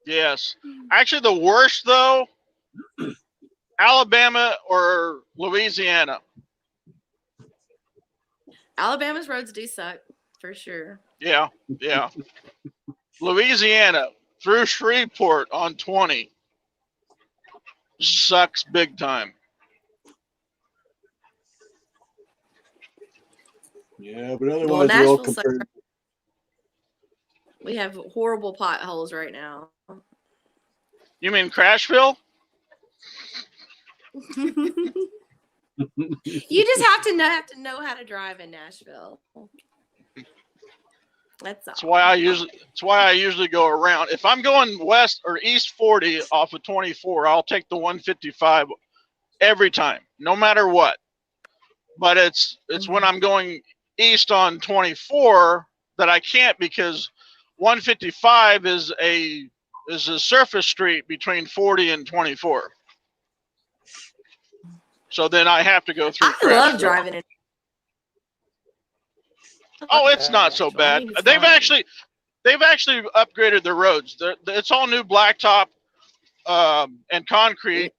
Yes. Actually, the worst, though, Alabama or Louisiana. Alabama's roads do suck, for sure. Yeah, yeah. Louisiana through Shreveport on 20 sucks big time. Yeah, but otherwise Well, they're all Nashville sucks. compared. We have horrible potholes right now. You mean Crashville? You just have to know how to drive in Nashville. That's all. It's why I usually go around. If I'm going west or east 40 off of 24, I'll take the 155 every time, no matter what. But it's when I'm going east on 24 that I can't, because 155 is a surface street between 40 and 24. So then I have to go through. I love driving in. Oh, it's not so bad. They've actually upgraded the roads. It's all new blacktop and concrete.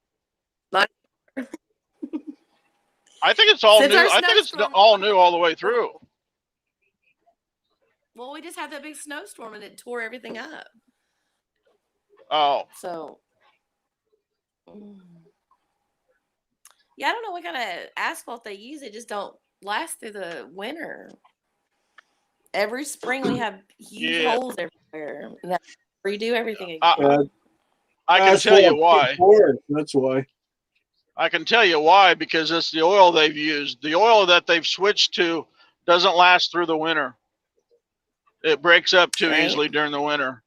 I think it's all new. I think it's all new all the way through. Well, we just had that big snowstorm and it tore everything up. Oh. So, yeah, I don't know what kind of asphalt they use. It just don't last through the winter. Every spring we have huge holes everywhere. And that redo everything again. I can tell you why. That's why. I can tell you why, because it's the oil they've used. The oil that they've switched to doesn't last through the winter. It breaks up too easily during the winter.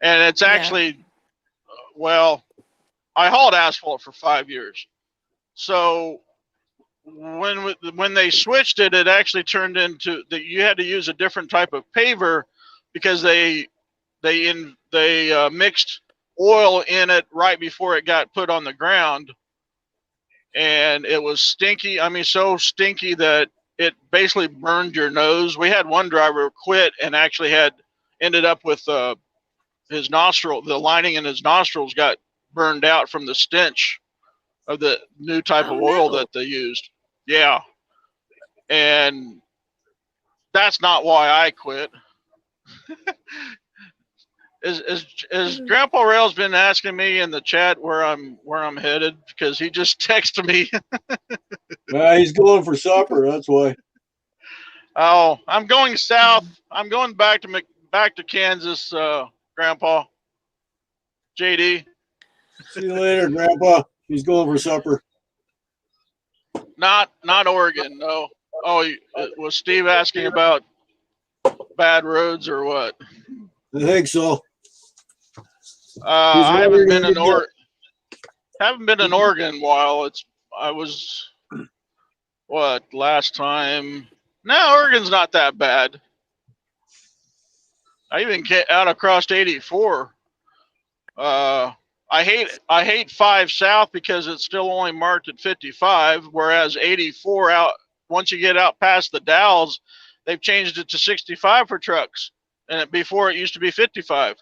And it's actually, well, I hauled asphalt for 5 years. So when they switched it, it actually turned into that you had to use a different type of paver, because they mixed oil in it right before it got put on the ground. And it was stinky. I mean, so stinky that it basically burned your nose. We had one driver quit and actually ended up with his nostril, the lining in his nostrils got burned out from the stench of the new type of oil that they used. Yeah. And that's not why I quit. Is Grandpa Rail's been asking me in the chat where I'm headed, because he just texted me. He's going for supper. That's why. Oh, I'm going south. I'm going back to Kansas, Grandpa. JD. See you later, Grandpa. He's going for supper. Not Oregon, no. Oh, was Steve asking about bad roads or what? I think so. I haven't been in wondering- Oregon in a while. I was what last time? No, Oregon's not that bad. I even get out across 84. I hate 5 South because it's still only marked at 55, whereas 84 out once you get out past the Dalles, they've changed it to 65 for trucks, and before it used to be 55.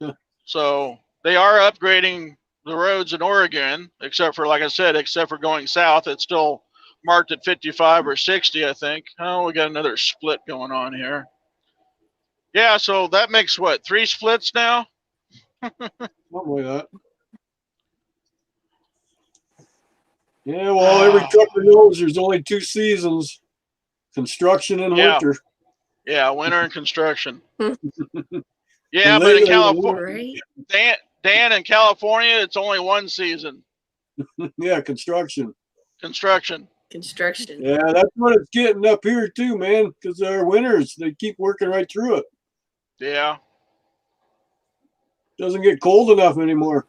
Huh. So they are upgrading the roads in Oregon, except for, like I said, except for going south, it's still marked at 55 or 60, I think. Oh, we got another split going on here. Yeah, so that makes what, 3 splits now? Something like that. Yeah, well, every trucker knows there's only 2 seasons: construction and Yeah. winter. Yeah, winter and construction. Yeah, And but in lately, California, Right? Dan, in California, it's only 1 season. Yeah, construction. Construction. Construction. Yeah, that's what it's getting up here too, man. Because our winters, they keep working right through it. Yeah. Doesn't get cold enough anymore.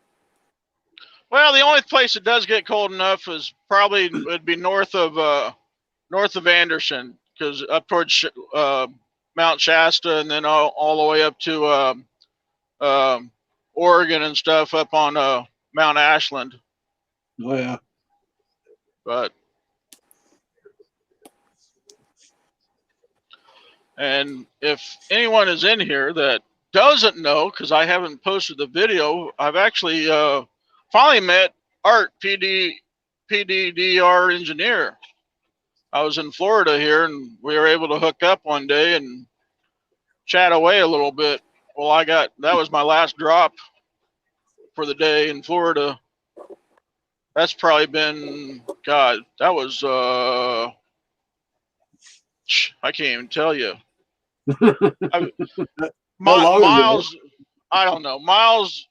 Well, the only place it does get cold enough is probably would be north of Anderson, because up towards Mount Shasta, and then all the way up to Oregon and stuff up on Mount Ashland. Oh yeah. But and if anyone is in here that doesn't know, because I haven't posted the video, I've actually finally met Art, PDDR engineer. I was in Florida here, and we were able to hook up one day and chat away a little bit. Well, that was my last drop for the day in Florida. That's probably been, God, that was, I can't even tell you. Miles, I don't know. Miles,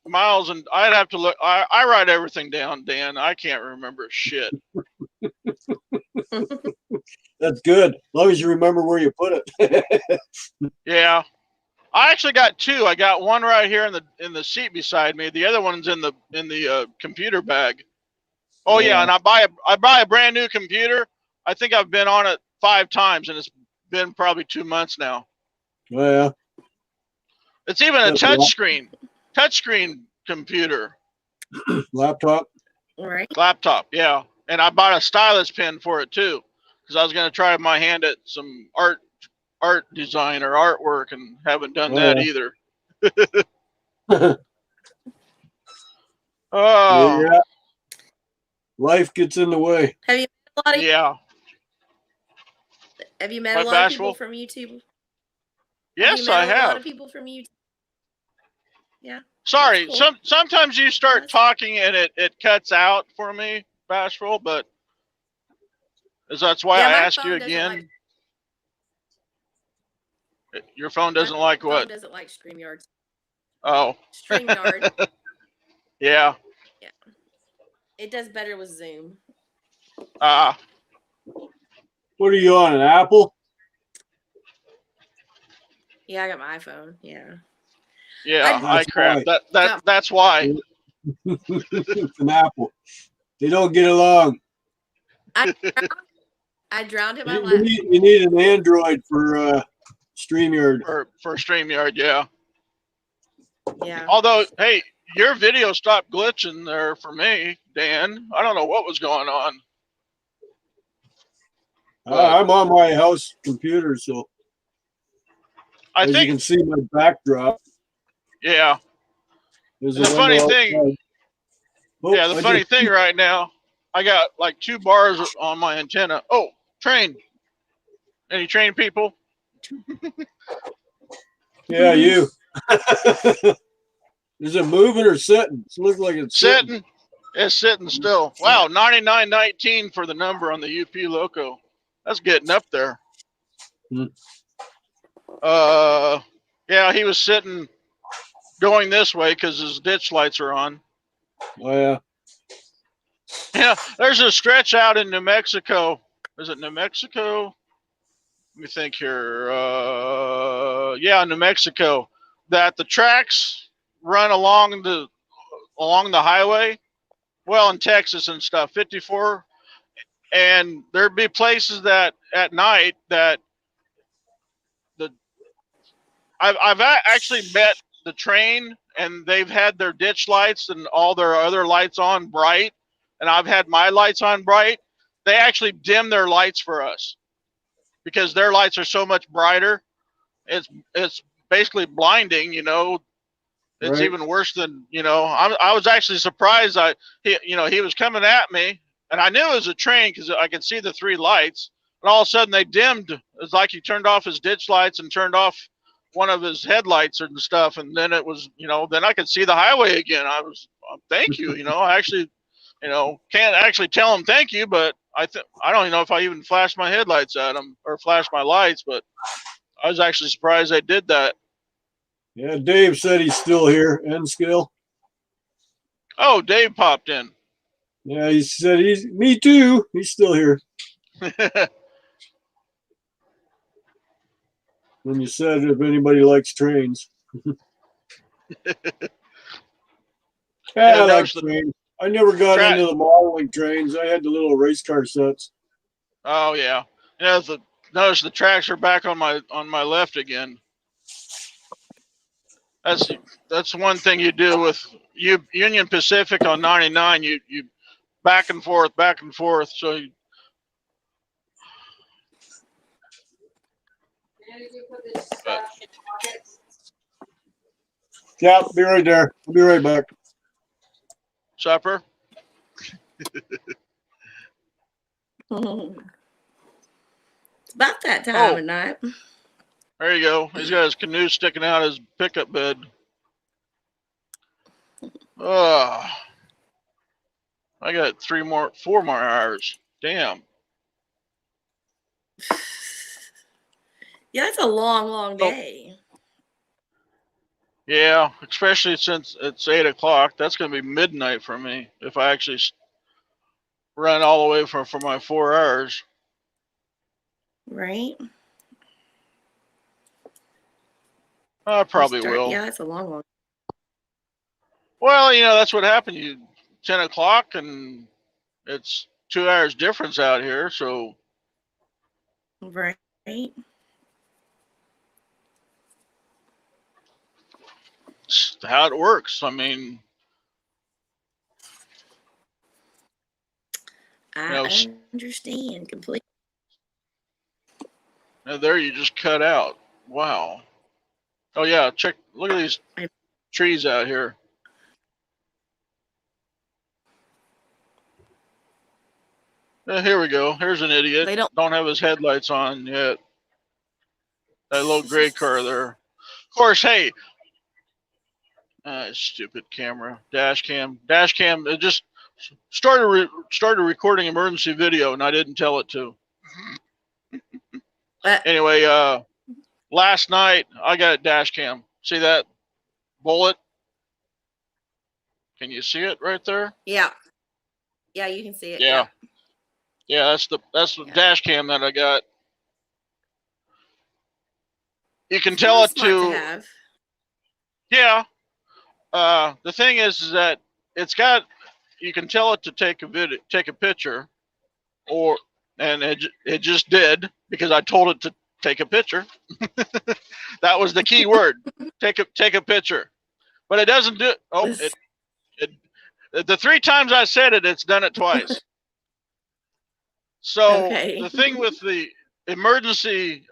and I'd have to look. I write everything down, Dan. I can't remember shit. That's good. As long as you remember where you put it. Yeah. I actually got 2. I got one right here in the seat beside me. The other one's in the computer bag. Oh yeah, and I buy a brand new computer. I think I've been on it 5 times, and it's been probably 2 months now. Oh yeah. It's even a touchscreen computer. Laptop. Right. Laptop, yeah. And I bought a stylus pen for it too, because I was going to try my hand at some art design or artwork, and haven't done that either. Oh yeah. Life gets in the way. Have you met a lot of yeah. Have you met What, a lot of Bashful? people from YouTube? Yes, I I A lot have. of people from YouTube. Yeah. Sorry, That's cool. sometimes you start That's- talking and it cuts out for me, Bashful, but that's why Yeah, I my ask you phone doesn't again. Your phone doesn't My like phone what? doesn't like StreamYard. Oh, StreamYard. yeah. It does better with Zoom. Ah, What are you on, an Apple? Yeah, I got my iPhone. Yeah. yeah. That's crap. why. That's why. It's an Apple. They don't get along. I drowned in my You lap. need an Android for StreamYard. For StreamYard, yeah. Yeah. Although, hey, your video stopped glitching there for me, Dan. I don't know what was going on. I'm on my house computer, so I as you think, can see my backdrop. yeah. There's The a funny window thing- outside. Oh, Yeah, the funny thing right now, I got like 2 bars on my antenna. Oh, train. Any train people? Yeah, you. Is it moving or sitting? It looks like it's Sitting. It's sitting still. Wow, 9919 for the number on the UP Loco. That's getting up there. Hmm. Yeah, he was sitting going this way because his ditch lights are on. Oh yeah. Yeah, there's a stretch out in New Mexico. Is it New Mexico? Let me think here. Yeah, New Mexico, that the tracks run along the highway. Well, in Texas and stuff, 54, and there'd be places that at night that the I've actually met the train, and they've had their ditch lights and all their other lights on bright, and I've had my lights on bright. They actually dim their lights for us because their lights are so much brighter. It's basically blinding, you know. It's Right. even worse than, you know. I was actually surprised. He was coming at me, and I knew it was a train because I could see the three lights. And all of a sudden they dimmed. It's like he turned off his ditch lights and turned off one of his headlights and stuff. And then it was, you know, then I could see the highway again. I was, thank you. You know, I actually, you know, can't actually tell him thank you, but I don't even know if I even flashed my headlights at him or flashed my lights, but I was actually surprised they did that. Yeah, Dave said he's still here. N-Skill. Oh, Dave popped in. Yeah, he said me too. He's still here. When you said if anybody likes trains. I like trains. I never got into the modeling trains. I had the little race car sets. Oh yeah. Yeah, notice the tracks are back on my left again. That's one thing you do with Union Pacific on 99. You back and forth. So Yeah, be right there. I'll be right back. supper. It's about that time of night. There you go. He's got his canoe sticking out of his pickup bed. I got 4 more hours. Damn. Yeah, that's a long day. Yeah, especially since it's 8 o'clock. That's going to be midnight for me if I actually run all the way for my 4 hours. Right. I probably will. Yeah, that's a long. Well, you know, that's what happened. 10 o'clock, and it's 2 hours difference out here, so. Right. It's how it works. I mean, I understand completely. There you just cut out. Wow. Oh yeah, look at these trees out here. Here we go. Here's an idiot. They don't have his headlights on yet. That little gray car there. Of course, hey. Stupid camera. Dash cam. It just started recording emergency video, and I didn't tell it to. Anyway, last night I got a dash cam. See that bullet? Can you see it right there? Yeah. Yeah, you can see it. Yeah. Yeah, that's the dash cam that I got. You can tell it to have. Yeah. The thing is that you can tell it to take a picture, and it just did because I told it to take a picture. That was the key word. Take a picture. But it doesn't do the 3 times I said it, it's done it twice. So the thing with the emergency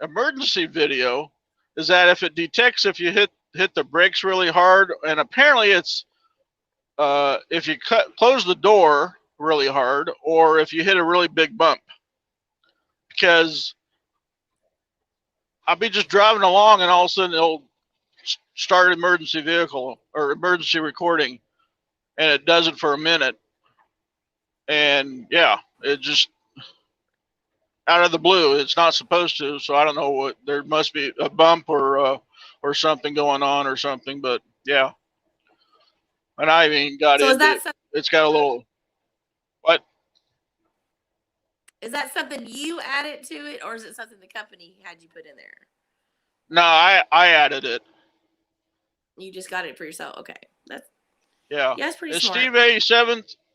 video is that if it detects if you hit the brakes really hard, and apparently it's if you close the door really hard, or if you hit a really big bump, because I'll be just driving along and all of a sudden it'll start emergency vehicle or emergency recording, and it does it for a minute, and yeah, it just out of the blue. It's not supposed to, so I don't know what. There must be a bump or something going on or something, but yeah. And I even got into it. It's got a little. What? Is that something you added to it, or is it something the company had you put in there? No, I added it. You just got it for yourself. Okay, that's Yeah. that's pretty Is smart.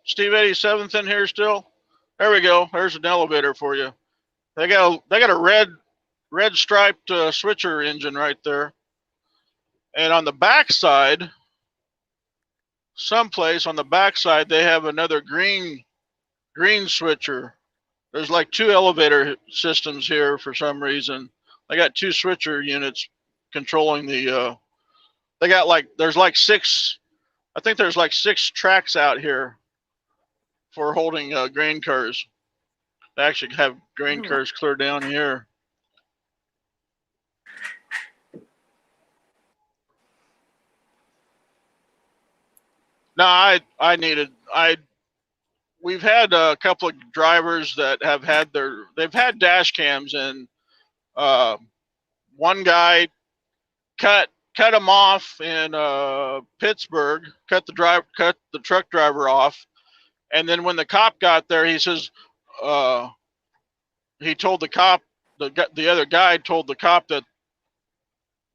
Steve 87th in here still? There we go. There's an elevator for you. They got a red striped switcher engine right there. And on the back side, someplace on the back side, they have another green switcher. There's like 2 elevator systems here for some reason. They got 2 switcher units controlling the. They got there's like 6. I think there's like 6 tracks out here for holding grain cars. They actually have grain cars clear down here. No, we've had a couple of drivers that have had they've had dash cams, and one guy cut him off in Pittsburgh, cut the truck driver off, and then when the cop got there, he says he told the cop, the other guy told the cop that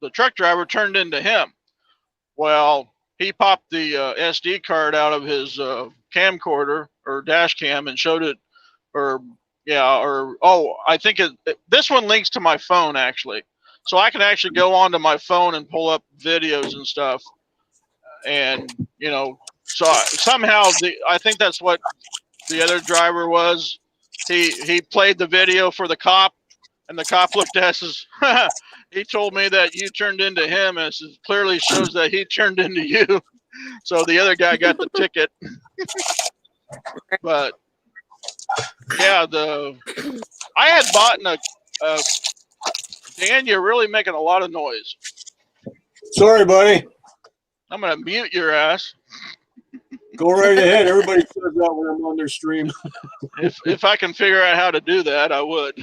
the truck driver turned into him. Well, he popped the SD card out of his camcorder or dash cam and showed it, I think this one links to my phone actually, so I can actually go onto my phone and pull up videos and stuff, and so somehow I think that's what the other driver was. He played the video for the cop, and the cop looked at us. He told me that you turned into him, and it clearly shows that he turned into you. So the other guy got the ticket. But yeah, I had bought Dan, you're really making a lot of noise. Sorry, buddy. I'm gonna mute your ass. Go right ahead. Everybody says that when I'm on their stream. If I can figure out how to do that, I would.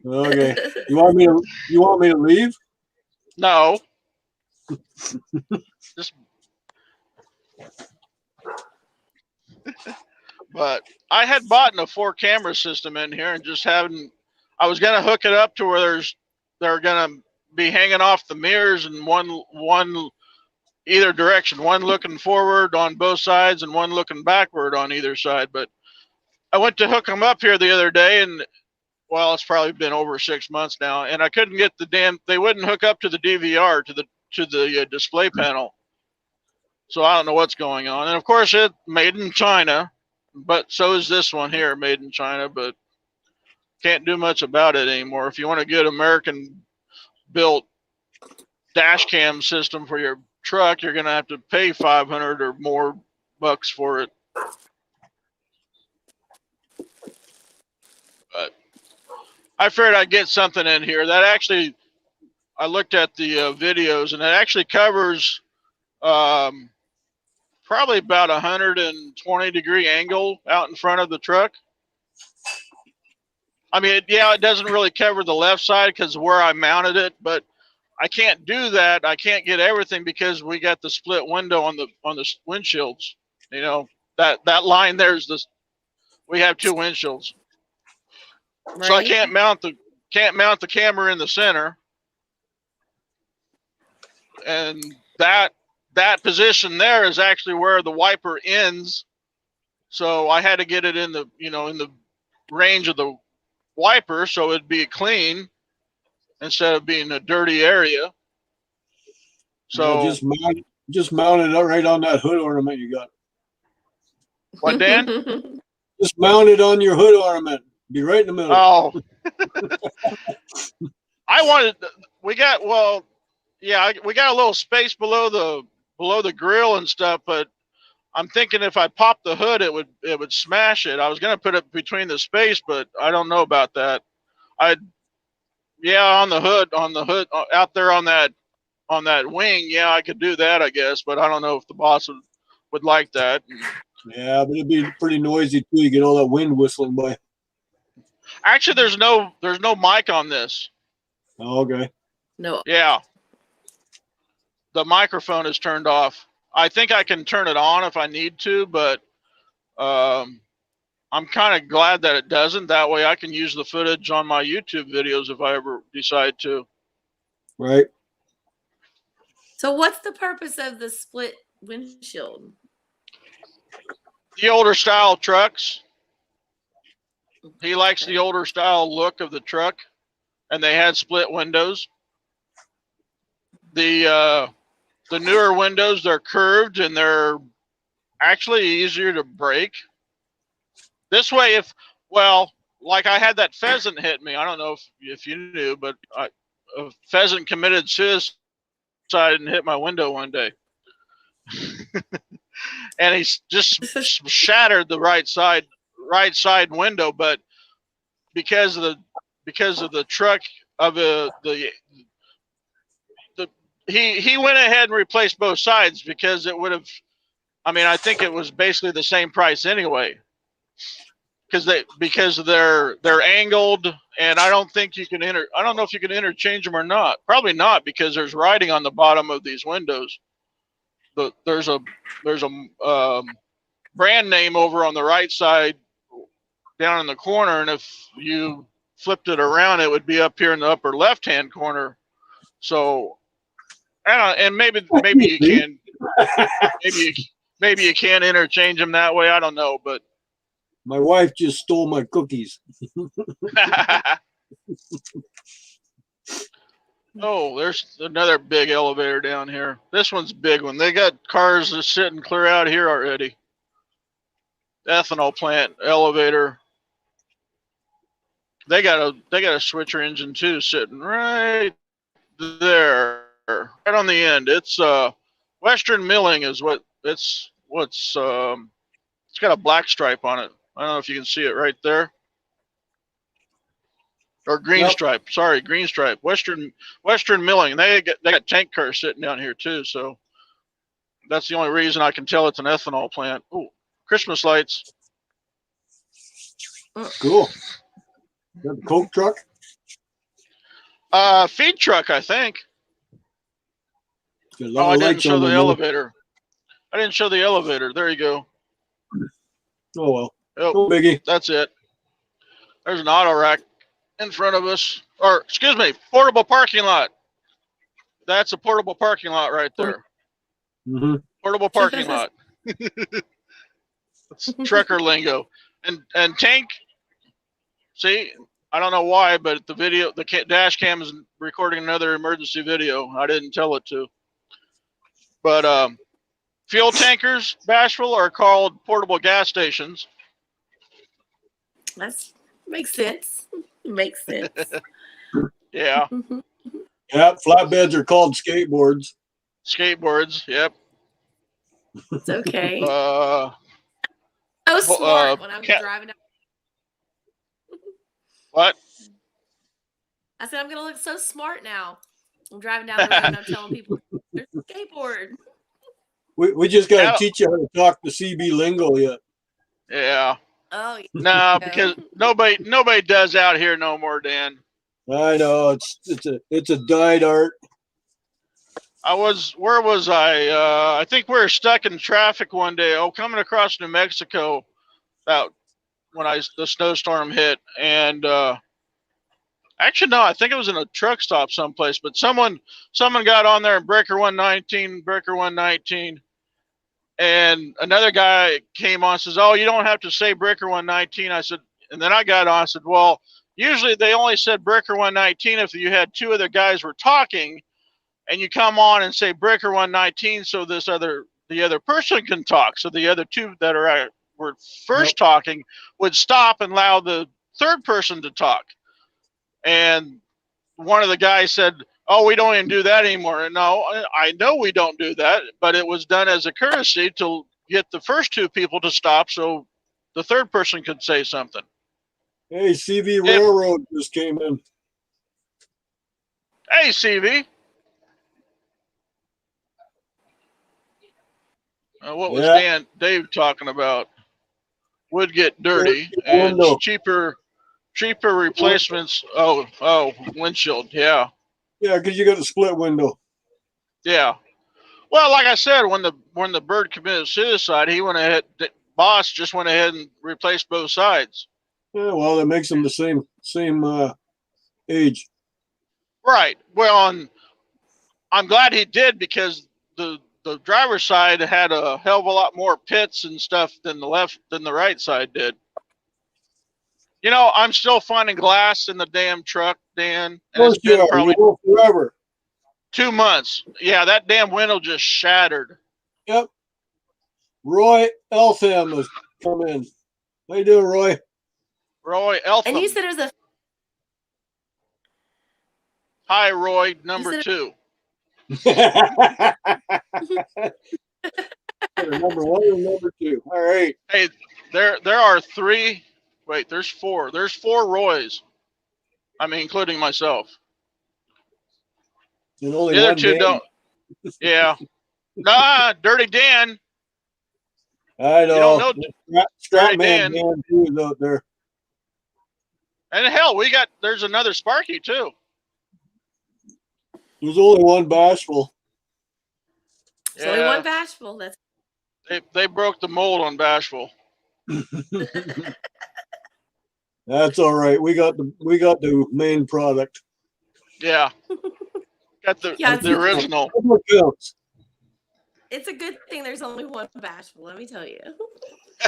Okay. You want me to leave? No. Just. But I had bought a 4-camera system in here and just I was gonna hook it up to where they're gonna be hanging off the mirrors in one either direction, one looking forward on both sides and one looking backward on either side. But I went to hook them up here the other day, and well, it's probably been over 6 months now, and I couldn't get they wouldn't hook up to the DVR to the display panel. So I don't know what's going on. And of course, it made in China, but so is this one here, made in China, but can't do much about it anymore. If you want a good American built dash cam system for your truck, you're going to have to pay $500 or more bucks for it. But I figured I'd get something in here that actually, I looked at the videos, and it actually covers probably about 120-degree angle out in front of the truck. I mean, it doesn't really cover the left side because of where I mounted it, but I can't do that. I can't get everything because we got the split window on the windshields. That line there's we have 2 windshields. Right. So I can't mount the camera in the center. And that position there is actually where the wiper ends. So I had to get it in the range of the wiper so it'd be clean instead of being a dirty area. So just mount it right on that hood ornament you got. What, Dan? Just mount it on your hood ornament. Be right in the middle. Oh. We got a little space below the grill and stuff, but I'm thinking if I pop the hood, it would smash it. I was gonna put it between the space, but I don't know about that. On the hood out there on that wing, I could do that, I guess, but I don't know if the boss would like that. Yeah, but it'd be pretty noisy too. You get all that wind whistling by. Actually, there's no mic on this. Oh, okay. No. Yeah. The microphone is turned off. I think I can turn it on if I need to, but I'm kind of glad that it doesn't. That way I can use the footage on my YouTube videos if I ever decide to. Right. So what's the purpose of the split windshield? The older style trucks. He likes the older style look of the truck, and they had split windows. The newer windows, they're curved and they're actually easier to break. This way, like I had that pheasant hit me. I don't know if you knew, but a pheasant committed suicide and hit my window one day. And he just shattered the right side window, but because of the truck of he went ahead and replaced both sides because it would have, I think it was basically the same price anyway. Because they're angled, and I don't think you can I don't know if you can interchange them or not. Probably not, because there's writing on the bottom of these windows. There's a brand name over on the right side down in the corner, and if you flipped it around, it would be up here in the upper left hand corner. So I don't know, and maybe you can maybe you can interchange them that way. I don't know, but my wife just stole my cookies. Oh, there's another big elevator down here. This one's a big one. They got cars that's sitting clear out here already. Ethanol plant elevator. They got a switcher engine too, sitting right there, right on the end. It's Western Milling is what it's got a black stripe on it. I don't know if you can see it right there. Or green stripe. Sorry, green stripe. Western Milling. They got tank cars sitting down here too, so that's the only reason I can tell it's an ethanol plant. Ooh, Christmas lights. Cool. Is that the Coke truck? Feed truck, I think. I didn't show the elevator. I didn't show the elevator. There you go. Oh well. Oh, no biggie. That's it. There's an auto rack in front of us. Or, excuse me, portable parking lot. That's a portable parking lot right there. Mm-hmm. Portable parking lot. It's trucker lingo. And tank, see, I don't know why, but the dash cam is recording another emergency video. I didn't tell it to. But fuel tankers, Bashful, are called portable gas stations. That makes sense. Makes sense. Yeah. Yeah, flatbeds are called skateboards. Skateboards, yep. It's okay. I was smart when I was driving down. What? I said I'm gonna look so smart now. I'm driving down the road and I'm telling people there's a skateboard. We just got to teach you how to talk the CB lingo yet. Yeah. Oh, yeah. No, because nobody does out here no more, Dan. I know it's a dyed art. Where was I? I think we were stuck in traffic one day. Coming across New Mexico, about when the snowstorm hit, and actually no, I think it was in a truck stop someplace. But someone got on there in breaker 119, and another guy came on and says, "Oh, you don't have to say breaker 119." I said, and then I got on and said, "Well, usually they only said breaker 119 if you had two other guys were talking, and you come on and say breaker 119 so the other person can talk. So the other two that were first talking would stop and allow the third person to talk." And one of the guys said, "Oh, we don't even do that anymore." And no, I know we don't do that, but it was done as a courtesy to get the first two people to stop so the third person could say something. Hey, CV Railroad just came in. Hey, CV. What was Dave talking about? Would get dirty and cheaper replacements. Oh, windshield. Yeah. Yeah, because you got a split window. Yeah. Well, like I said, when the bird committed suicide, boss just went ahead and replaced both sides. Yeah, well, that makes them the same age. Right. Well, I'm glad he did, because the driver's side had a hell of a lot more pits and stuff than the right side did. You know, I'm still finding glass in the damn truck, Dan, Of and it's course you been are. probably You will forever. 2 months. Yeah, that damn window just shattered. Yep. Roy Eltham has come in. How you doing, Roy? Roy Eltham. And you said it was a. Hi, Roy, number said 2. Number 1 and number 2. All right. Hey, there are 3. Wait, there's 4. There's 4 Roys. I mean, including myself. And only The other one 2 Dan. don't. Yeah. Nah, Dirty Dan. I know. You don't know Strap Dirty man Dan. Dan too is out there. And hell, there's another Sparky too. There's only one bashful. There's only one bashful. That's They broke the mold on Bashful. That's all right. We got the main product. Yeah. Got the original. That's what counts. it's a good thing there's only one bashful, let me tell you.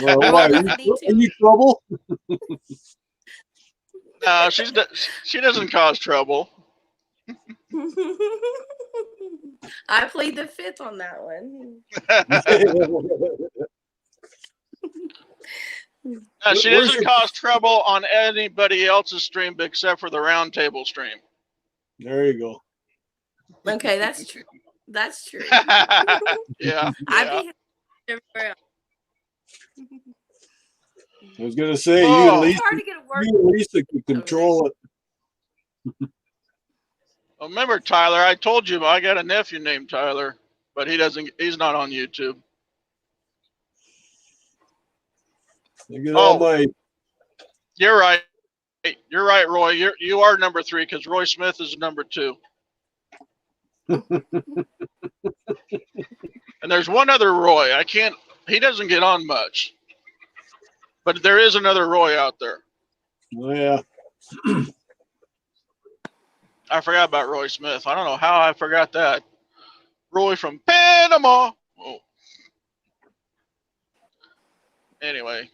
Well, why? Are you trouble? No, she doesn't cause trouble. I played the 5th on that one. No, she doesn't cause trouble on anybody else's stream except for the round table stream. There you go. Okay, that's true. That's true. Yeah. I'd be everywhere else. I was gonna say Oh. you at It's hard to get a word. Lisa can control it. Well, remember, Tyler, I told you I got a nephew named Tyler, but he's not on YouTube. I get all my You're right. You're right, Roy. You are number 3 because Roy Smith is number 2. And there's one other Roy. He doesn't get on much. But there is another Roy out there. Oh yeah. I forgot about Roy Smith. I don't know how I forgot that. Roy from Panama. Oh. Anyway.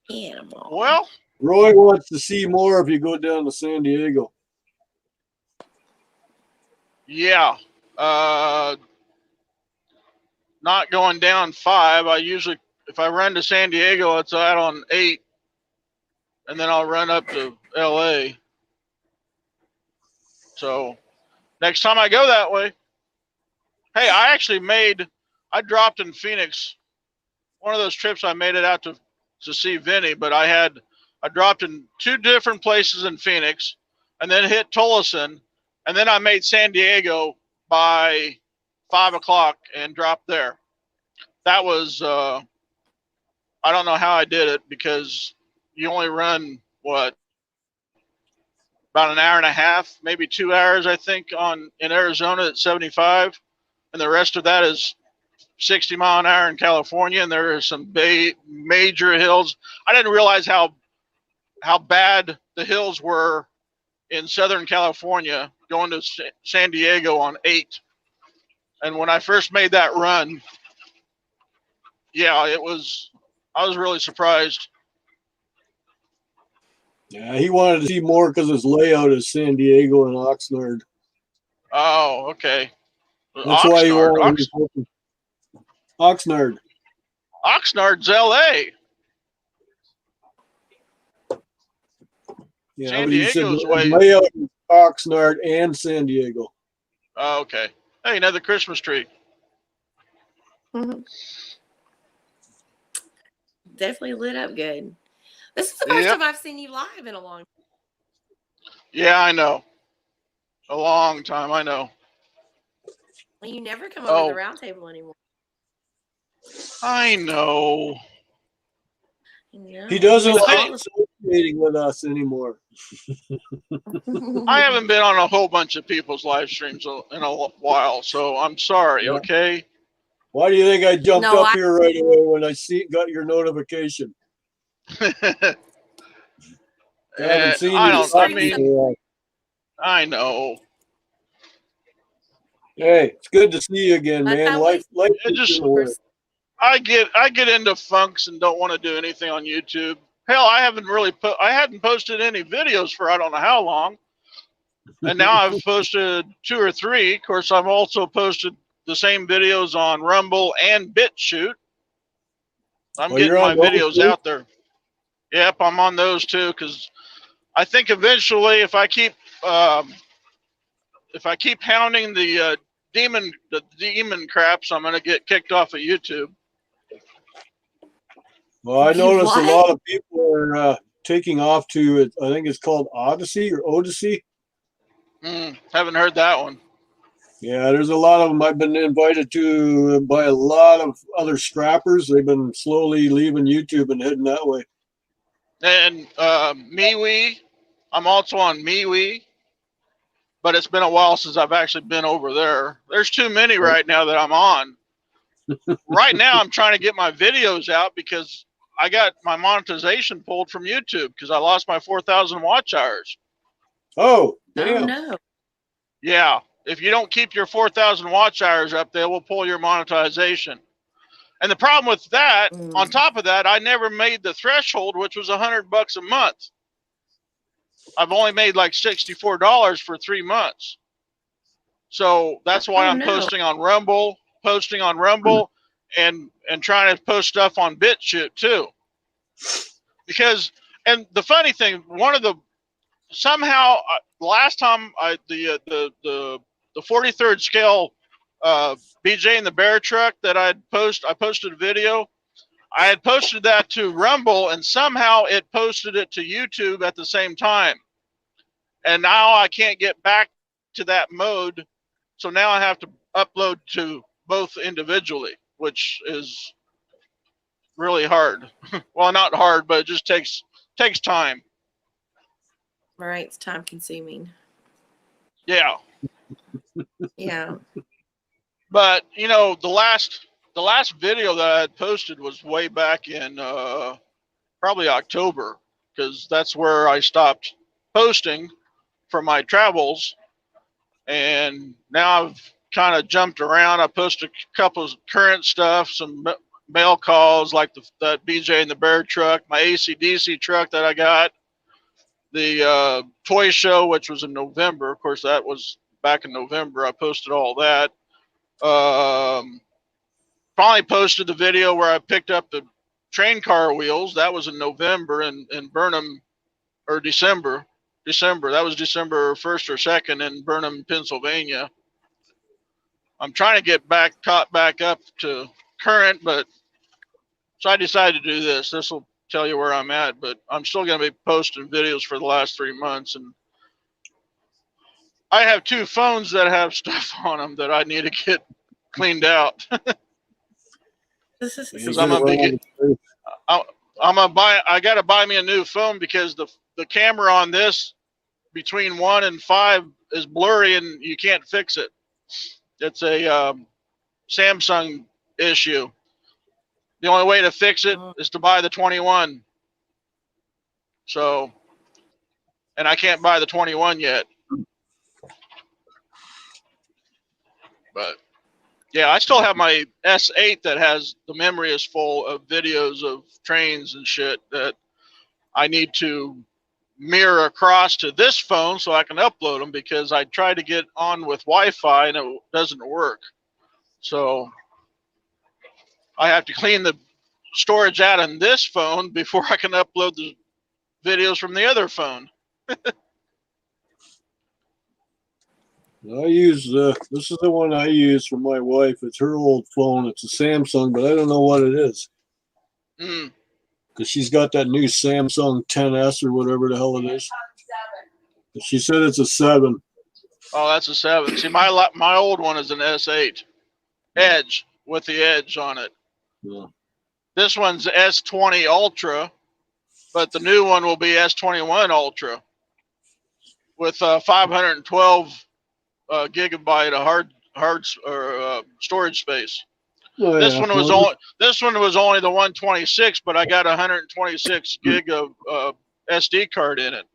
Animal. Well, Roy wants to see more if you go down to San Diego. yeah. Not going down 5. I usually, if I run to San Diego, it's out on 8. And then I'll run up to LA. So next time I go that way. Hey, I dropped in Phoenix. One of those trips I made it out to see Vinny, but I dropped in 2 different places in Phoenix and then hit Tolleson. And then I made San Diego by 5 o'clock and dropped there. That was, I don't know how I did it because you only run, about an hour and a half, maybe 2 hours, I think, in Arizona at 75. And the rest of that is 60 mile an hour in California. And there are some major hills. I didn't realize how bad the hills were in Southern California going to San Diego on 8. And when I first made that run, yeah, I was really surprised. Yeah, he wanted to see more because his layout is San Diego and Oxnard. Oh, okay. That's why he wanted Oxnard. Oxnard's LA. Yeah, San but he said Diego's the way. layout is Oxnard and San Diego. Oh, okay. Hey, another Christmas tree. Mhm. Definitely lit up good. This is the first time I've seen you live in a long time. Yeah, I know. A long time, I know. You never come over to the round table anymore. I know. He doesn't like associating with us anymore. I haven't been on a whole bunch of people's live streams in a while, so I'm sorry, okay? Why do you think I jumped up here right away when I got your notification? I haven't seen you. I know. Hey, it's good to see you again, That's man. how Life It is just getting away. I get into funks and don't want to do anything on YouTube. Hell, I hadn't posted any videos for I don't know how long, and now I've posted 2 or 3. Of course, I've also posted the same videos on Rumble and BitChute. I'm Oh, you're getting on my those videos too? out there. Yep, I'm on those too because I think eventually, if I keep hounding the demon craps, I'm gonna get kicked off of YouTube. Well, I You noticed a what? lot of people are taking off to it. I think it's called Odyssey or Odyssey. Haven't heard that one. Yeah, there's a lot of them I've been invited to by a lot of other scrappers. They've been slowly leaving YouTube and heading that way. And MeWe, I'm also on MeWe, but it's been a while since I've actually been over there. There's too many right now that I'm on. Right now, I'm trying to get my videos out because I got my monetization pulled from YouTube because I lost my 4,000 watch hours. Oh, Oh damn. no. Yeah, if you don't keep your 4,000 watch hours up, they will pull your monetization. And the problem with that, on top of that, I never made the threshold, which was $100 a month. I've only made like $64 for 3 months. So that's why I'm posting on Rumble, and trying to post stuff on BitChute too. Because, and the funny thing, last time the 43rd scale BJ and the Bear truck that I posted a video. I had posted that to Rumble, and somehow it posted it to YouTube at the same time. And now I can't get back to that mode, so now I have to upload to both individually, which is really hard. Well, not hard, but it just takes time. Right, it's time consuming. Yeah. Yeah. But you know, the last video that I had posted was way back in probably October, because that's where I stopped posting for my travels. And now I've kind of jumped around. I posted a couple of current stuff, some mail calls like that BJ and the Bear truck, my AC/DC truck that I got, the toy show, which was in November. Of course, that was back in November. I posted all that. Finally posted the video where I picked up the train car wheels. That was in November in Burnham, or December. That was December 1st or 2nd in Burnham, Pennsylvania. I'm trying to get caught back up to current, but so I decided to do this. This will tell you where I'm at, but I'm still going to be posting videos for the last 3 months. And I have 2 phones that have stuff on them that I need to get cleaned out. Because I'm gonna buy. I gotta buy me a new phone because the camera on this between 1 and 5 is blurry and you can't fix it. It's a Samsung issue. The only way to fix it is to buy the 21. So, and I can't buy the 21 yet. But yeah, I still have my S8 that has the memory is full of videos of trains and shit that I need to mirror across to this phone so I can upload them, because I tried to get on with Wi-Fi and it doesn't work. So I have to clean the storage out on this phone before I can upload the videos from the other phone. I use this is the one I use for my wife. It's her old phone. It's a Samsung, but I don't know what it is. Because she's got that new Samsung 10S or whatever the hell it is. She said it's a 7. Oh, that's a 7. See, my old one is an S8 Edge with the Edge on it. Yeah. This one's S20 Ultra, but the new one will be S21 Ultra with 512 gigabyte of hard storage space. Oh, This yeah. one was only the 126, but I got 126 gig of SD card in it.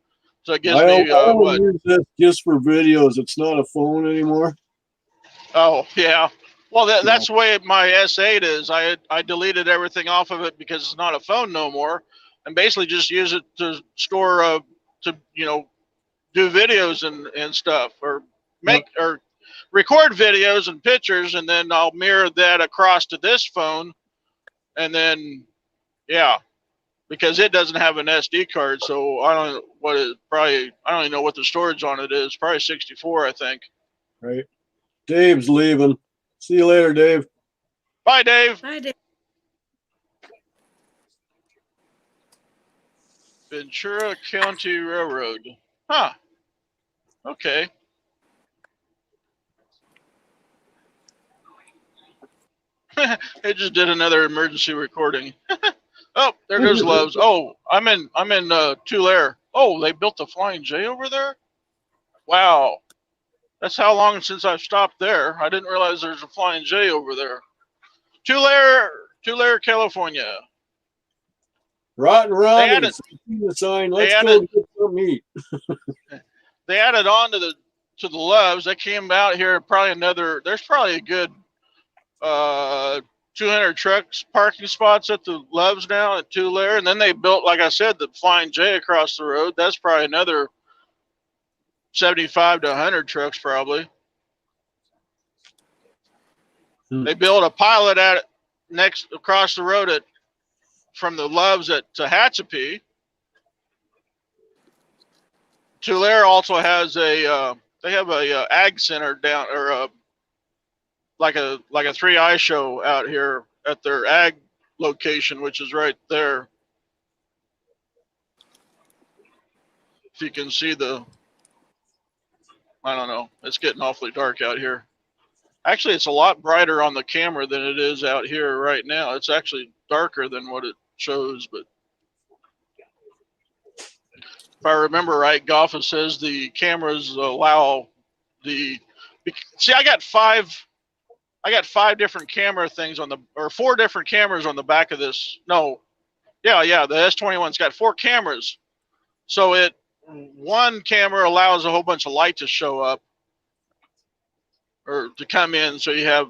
So it gives me I only use this just for videos. It's not a phone anymore. Oh yeah. Well, that's the way my S8 is. I deleted everything off of it because it's not a phone no more, and basically just use it to store to do videos and stuff, or make or record videos and pictures, and then I'll mirror that across to this phone, and then yeah, because it doesn't have an SD card, so I don't know what it probably I don't even know what the storage on it is. Probably 64, I think. Right. Dave's leaving. See you later, Dave. Bye, Dave. Hi, Dave. Ventura County Railroad. Huh. Okay. It just did another emergency recording. Oh, there goes Loves. Oh, I'm in Tulare. Oh, they built the Flying J over there? Wow. That's how long since I've stopped there. I didn't realize there's a Flying J over there. Tulare, California. Rotten Ronnie. They added, the sign. Let's go get some meat. They added on to the Loves. They came out here there's probably a good 200 trucks parking spots at the Loves now at Tulare, and then they built, like I said, the Flying J across the road. That's probably another 75 to 100 trucks probably. They built a pilot at next across the road from the Loves to Tehachapi. Tulare also has they have a ag center down, or like a 3i show out here at their ag location, which is right there. If you can see I don't know, it's getting awfully dark out here. Actually, it's a lot brighter on the camera than it is out here right now. It's actually darker than what it shows, but if I remember right, Goffa says the cameras allow see, I got five different camera things or 4 different cameras on the back of this. No, yeah, the S21's got 4 cameras. So one camera allows a whole bunch of light to show up or to come in, so you have,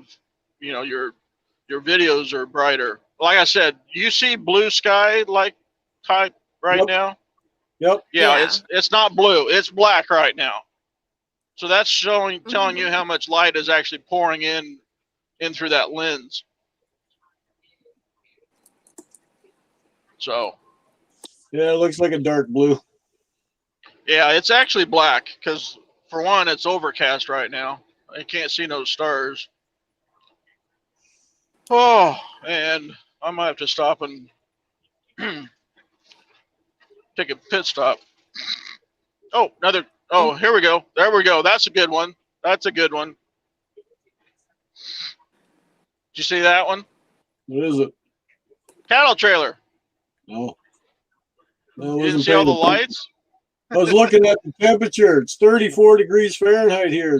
your videos are brighter. Like I said, you see blue sky like type right now? Yep. Yeah, it's not blue, it's black right now. So that's telling you how much light is actually pouring in through that lens. So yeah, it looks like a dark blue. Yeah, it's actually black because, for one, it's overcast right now. I can't see no stars. Oh, and I might have to stop and take a pit stop. Oh, here we go. There we go. That's a good one. That's a good one. Did you see that one? What is it? Cattle trailer. No. You didn't see all the lights? I was looking at the temperature. It's 34 degrees Fahrenheit here.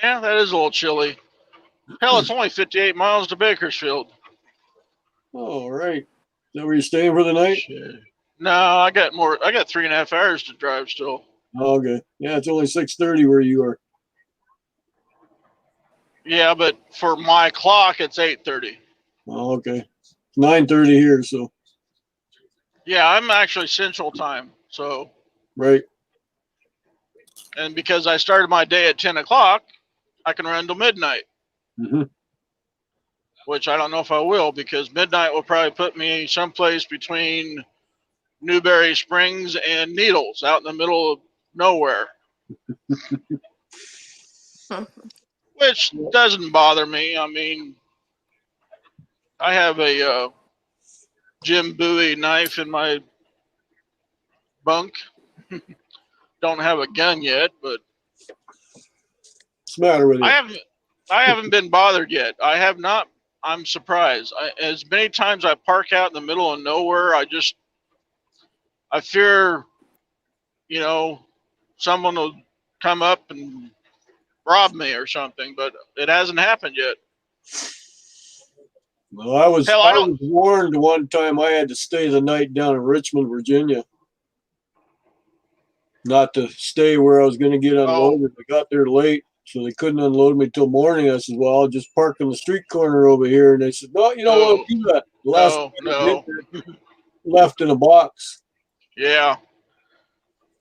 Yeah, that is a little chilly. Hell, it's only 58 miles to Bakersfield. All right. Is that where you're staying for the night? Shit. No, I got 3.5 hours to drive still. Oh, okay. Yeah, it's only 6:30 where you are. Yeah, but for my clock, it's 8:30. Oh, okay. It's 9:30 here, so. Yeah, I'm actually Central Time, so. Right. And because I started my day at 10 o'clock, I can run till midnight. Mm-hmm. Which I don't know if I will, because midnight will probably put me someplace between Newberry Springs and Needles, out in the middle of nowhere. Which doesn't bother me. I mean, I have a Jim Bowie knife in my bunk. Don't have a gun yet, but what's the matter with you? I haven't been bothered yet. I have not. I'm surprised. As many times I park out in the middle of nowhere, I fear, someone will come up and rob me or something, but it hasn't happened yet. Well, I was warned one time I had to stay the night down in Richmond, Virginia. not to stay where I was going to get Oh, unloaded. I got there late, so they couldn't unload me till morning. I said, "Well, I'll just park in the street corner over here." And they said, "No, you don't want to do that." The last no, time I did no. that, left in a box. Yeah.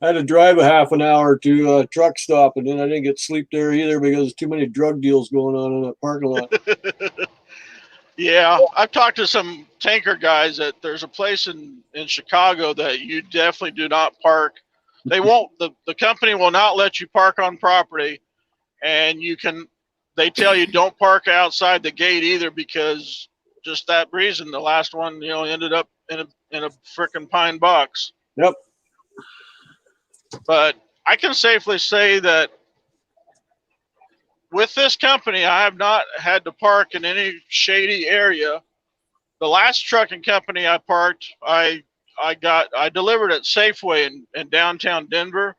I had to drive a half an hour to a truck stop, and then I didn't get sleep there either because there's too many drug deals going on in that parking lot. Yeah, I've talked to some tanker guys that there's a place in Chicago that you definitely do not park. They won't, the company will not let you park on property, and they tell you don't park outside the gate either because just that reason. The last one, ended up in a frickin' pine box. Yep. But I can safely say that with this company, I have not had to park in any shady area. The last trucking company I parked, I delivered at Safeway in downtown Denver,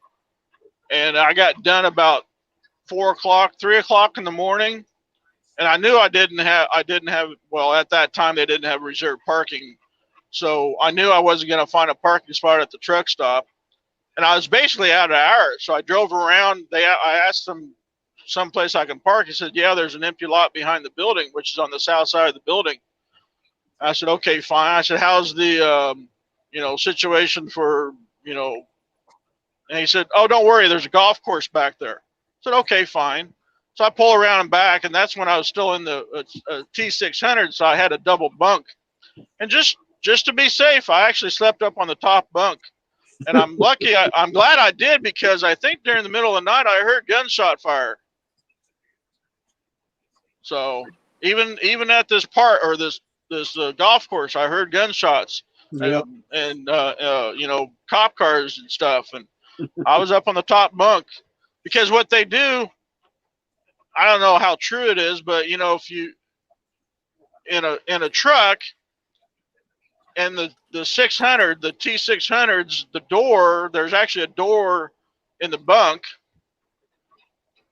and I got done about 3 o'clock in the morning, and I knew I didn't have. Well, at that time they didn't have reserved parking, so I knew I wasn't going to find a parking spot at the truck stop, and I was basically out of hours. So I drove around. I asked them someplace I can park. He said, "Yeah, there's an empty lot behind the building, which is on the south side of the building." I said, "Okay, fine." I said, "How's the situation for And he said, "Oh, don't worry. There's a golf course back there." I said, "Okay, fine." So I pull around and back, and that's when I was still in the T600, so I had a double bunk. And just to be safe, I actually slept up on the top bunk. And I'm lucky. I'm glad I did because I think during the middle of the night I heard gunshot fire. So even at this part or this golf course, I heard gunshots Yep. and cop cars and stuff. And I was up on the top bunk because what they do, I don't know how true it is, but if you in a truck and the 600, the T600s, there's actually a door in the bunk,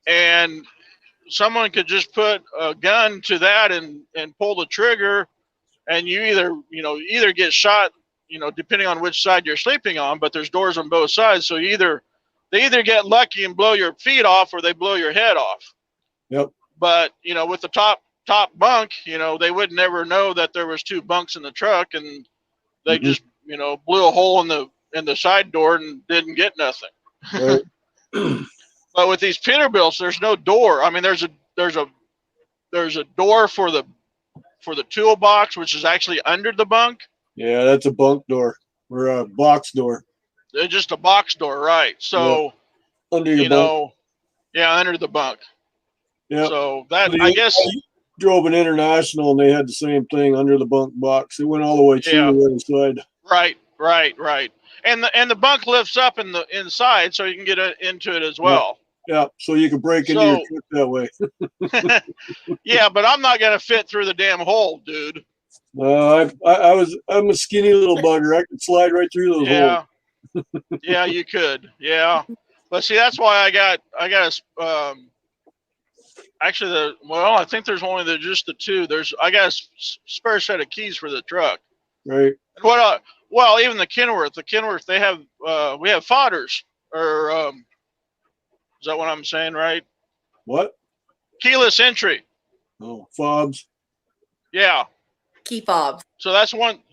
and someone could just put a gun to that and pull the trigger, and you either get shot, depending on which side you're sleeping on, but there's doors on both sides, so they either get lucky and blow your feet off or they blow your head off. Yep. But with the top bunk, they would never know that there was two bunks in the truck, and they just blew a hole in the side door and didn't get nothing. Right. But with these Peterbilts, there's no door. I mean, there's a door for the toolbox, which is actually under the bunk. Yeah, that's a bunk door or a box door. It's just a box door, right? So under your bunk. Yeah, under the bunk. Yeah. So that I guess I drove an International and they had the same thing under the bunk box. It went all the way through the other side. Right. And the bunk lifts up in the inside, so you can get into it as well. Yeah, so you can break into your truck that way. Yeah, but I'm not gonna fit through the damn hole, dude. I'm a skinny little bugger. I could slide right through those holes. Yeah, you could. Yeah, but see, that's why I got actually I think there's only just the two. I got a spare set of keys for the truck. Right. And even the Kenworth, they have we have fodders or is that what I'm saying, right? What? Keyless entry. Oh, fobs. Yeah. Key fob. So that's one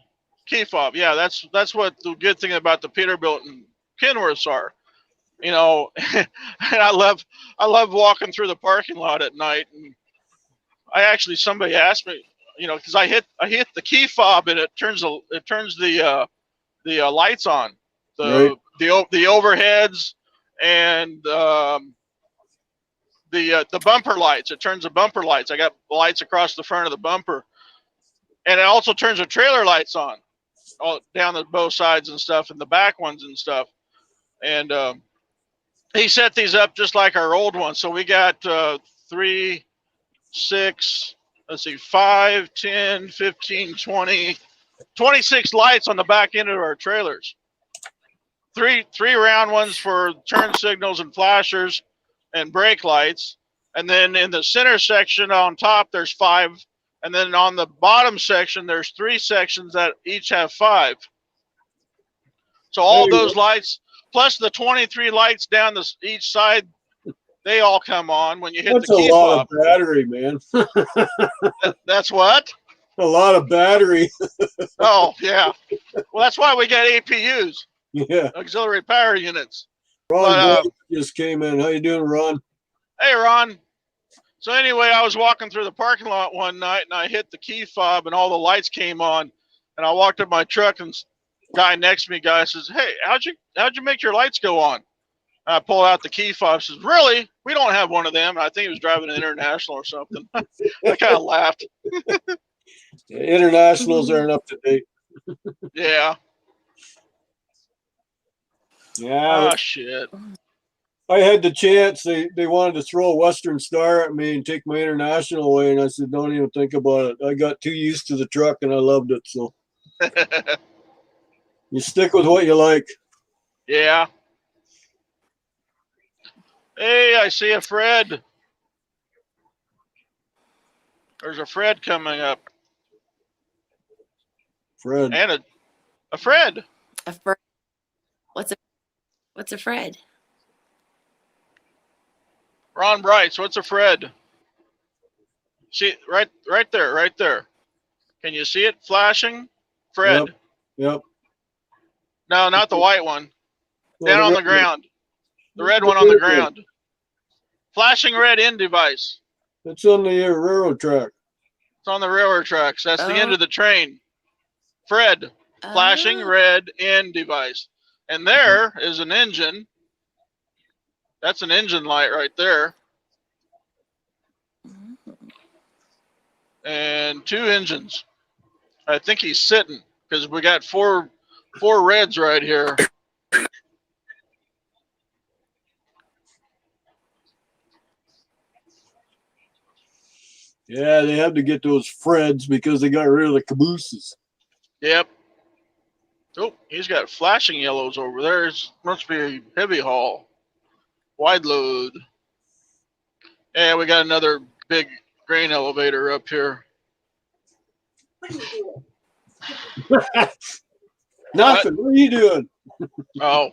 key fob. Yeah, that's what the good thing about the Peterbilt and Kenworths are. And I love walking through the parking lot at night, and somebody asked me, because I hit the key fob and it turns the lights on, the overheads and the bumper lights. It turns the bumper lights. I got lights across the front of the bumper, and it also turns the trailer lights on, all down both sides and stuff, and the back ones and stuff. And he set these up just like our old ones. So we got 3, 6, 5, 10, 15, 20, 26 lights on the back end of our trailers. Three round ones for turn signals and flashers and brake lights. And then in the center section on top, there's 5. And then on the bottom section, there's 3 sections that each have 5. So all those lights plus the 23 lights down each side, they all come on when you hit That's the key a lot fob. of battery, man. That's what? A lot of battery. Oh, yeah. Well, that's why we got APUs, Yeah. auxiliary power units. Ron But, Boyd just came in. How you doing, Ron? hey, Ron. So anyway, I was walking through the parking lot one night, and I hit the key fob, and all the lights came on. And I walked up my truck, and guy next to me, guy says, "Hey, how'd you make your lights go on?" And I pulled out the key fob. Says, "Really? We don't have one of them." And I think he was driving an International or something. I kind of laughed. Internationals aren't up to date. Yeah. Yeah. Oh shit. I had the chance. They wanted to throw a Western Star at me and take my International away, and I said, "Don't even think about it." I got too used to the truck, and I loved it. So you stick with what you like. Yeah. Hey, I see a Fred. There's a Fred coming up. Fred. And a Fred. A Fred. What's a Fred? Ron Brights, what's a Fred? See, right there. Can you see it flashing? Fred. Yep. No, not the white one. Well, Down on the ground. The red one on the ground. Flashing red in device. It's on the railroad track. It's on the railroad tracks. That's the end of the train. Fred. Flashing red in device. And there is an engine. That's an engine light right there. And 2 engines. I think he's sitting because we got four reds right here. Yeah, they had to get those Freds because they got rid of the cabooses. Yep. Oh, he's got flashing yellows over there. It must be a heavy haul. Wide load. Yeah, we got another big grain elevator up here. Nothing. What are you doing? Oh.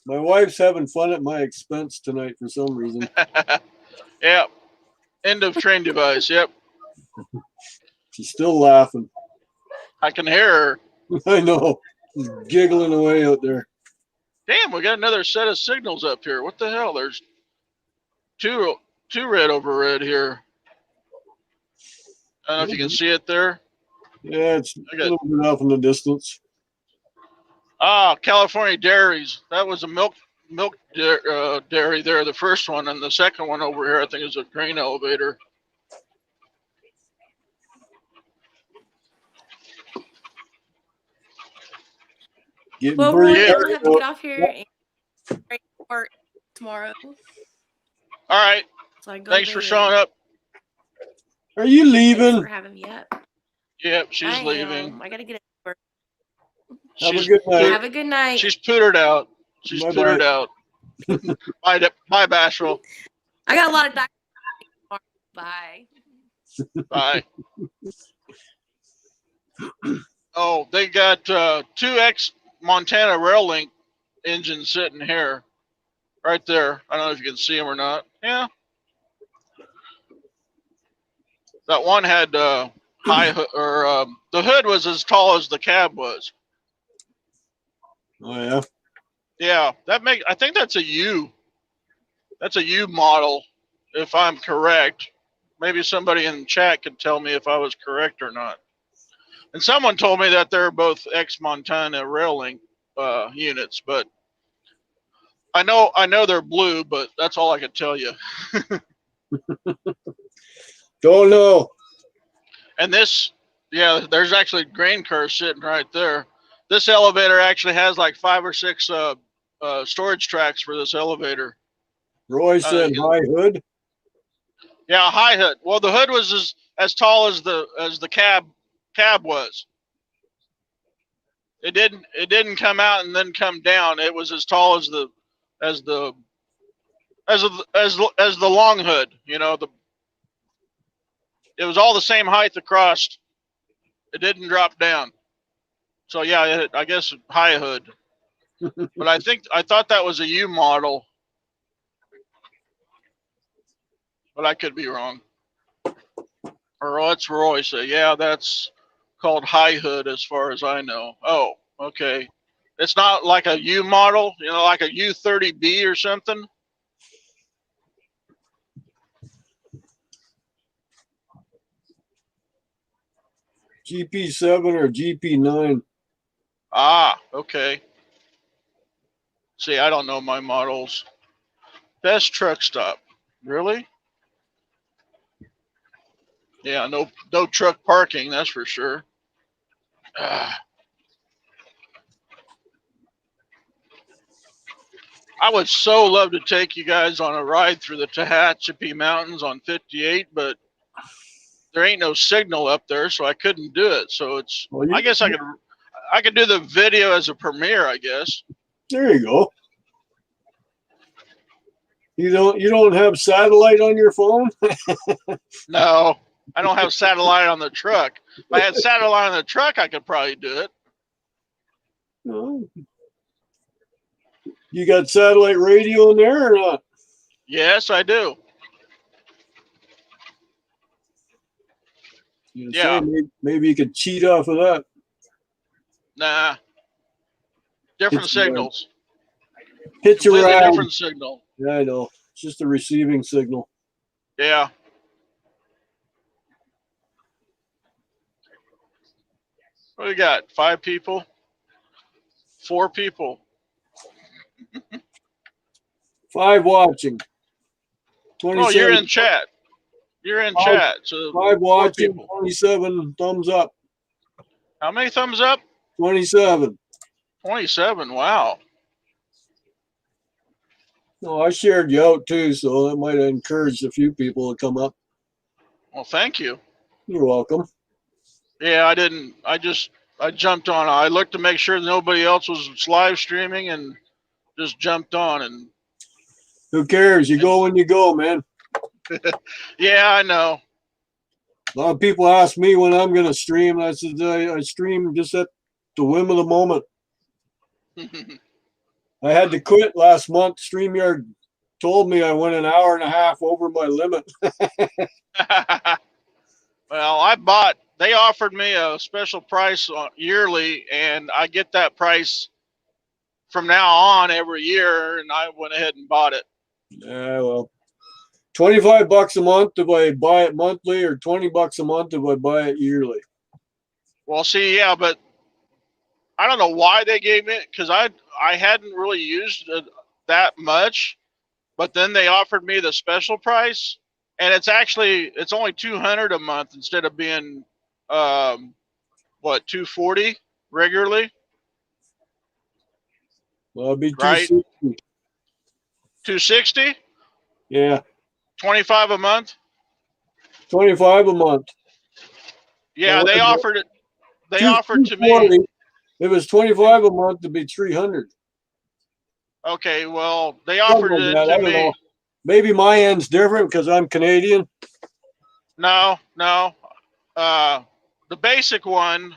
My wife's having fun at my expense tonight for some reason. Yep. End of train device. Yep. She's still laughing. I can hear her. I know. She's giggling away out there. Damn, we got another set of signals up here. What the hell? There's two red over red here. I don't know if you can see it there. Yeah, it's a little bit off in the distance. Ah, California dairies. That was a milk dairy there, the first one, and the second one over here I think is a grain elevator. Well, Roy, I'm gonna have to get off here and work tomorrow. All right. So thanks for showing up. Are you leaving? Thanks for having me up. Yep, she's leaving. I gotta get work. Have a good night. Have a good night. She's pootered out. She's pootered out. Bye, Bashful. I got a lot of doctors. Bye. Bye. Oh, they got 2X Montana Rail Link engines sitting here. Right there. I don't know if you can see them or not. Yeah. That one had high hood, or the hood was as tall as the cab was. Oh yeah. Yeah, I think that's a U. That's a U model, if I'm correct. Maybe somebody in the chat could tell me if I was correct or not. And someone told me that they're both ex-Montana Rail Link units, but I know they're blue, but that's all I could tell you. Don't know. And this, yeah, there's actually grain cars sitting right there. This elevator actually has like 5 or 6 storage tracks for this elevator. Roy said high hood. Yeah, high hood. Well, the hood was as tall as the cab was. It didn't come out and then come down. It was as tall as the long hood. You know, it was all the same height across. It didn't drop down. So yeah, I guess high hood. But I thought that was a U model, but I could be wrong. Or what's Roy say? Yeah, that's called high hood as far as I know. Oh, okay. It's not like a U model, like a U30B or something. GP7 or GP9. Ah, okay. See, I don't know my models. Best truck stop. Really? Yeah, no truck parking, that's for sure. Ah. I would so love to take you guys on a ride through the Tehachapi Mountains on 58, but there ain't no signal up there, so I couldn't do it. So it's, Well, I guess I could do the video as a premiere, I guess. There you go. You don't have satellite on your phone? No, I don't have satellite on the truck. If I had satellite on the truck, I could probably do it. No. You got satellite radio in there or not? Yes, I do. Yeah. Maybe you could cheat off of that. Nah. Different signals. Hit your Completely ride. different signal. Yeah, I know. It's just a receiving signal. Yeah. What do we got? 5 people? 4 people? 5 watching. 27. Oh, you're in chat. You're in chat. So 5 watching, people. 27 thumbs up. How many thumbs up? 27. 27. Wow. No, I shared you out too, so that might have encouraged a few people to come up. Well, thank you. You're welcome. Yeah, I didn't. I jumped on. I looked to make sure nobody else was live streaming and just jumped on. And who cares? You go when you go, man. Yeah, I know. A lot of people ask me when I'm going to stream. I said I stream just at the whim of the moment. I had to quit last month. StreamYard told me I went an hour and a half over my limit. Well, they offered me a special price yearly, and I get that price from now on every year, and I went ahead and bought it. Yeah, well, $25 a month if I buy it monthly, or $20 a month if I buy it yearly. Well, see, yeah, but I don't know why they gave me it, because I hadn't really used it that much, but then they offered me the special price, and it's only $200 a month instead of being $240 regularly. Well, it'd be right? $260. $260? Yeah. $25 a month? $25 a month. Yeah, they offered it. They offered to me. If it was $25 a month, it'd be $300. Okay, well, they offered it to me. Know. Maybe my end's different because I'm Canadian. No. The basic one.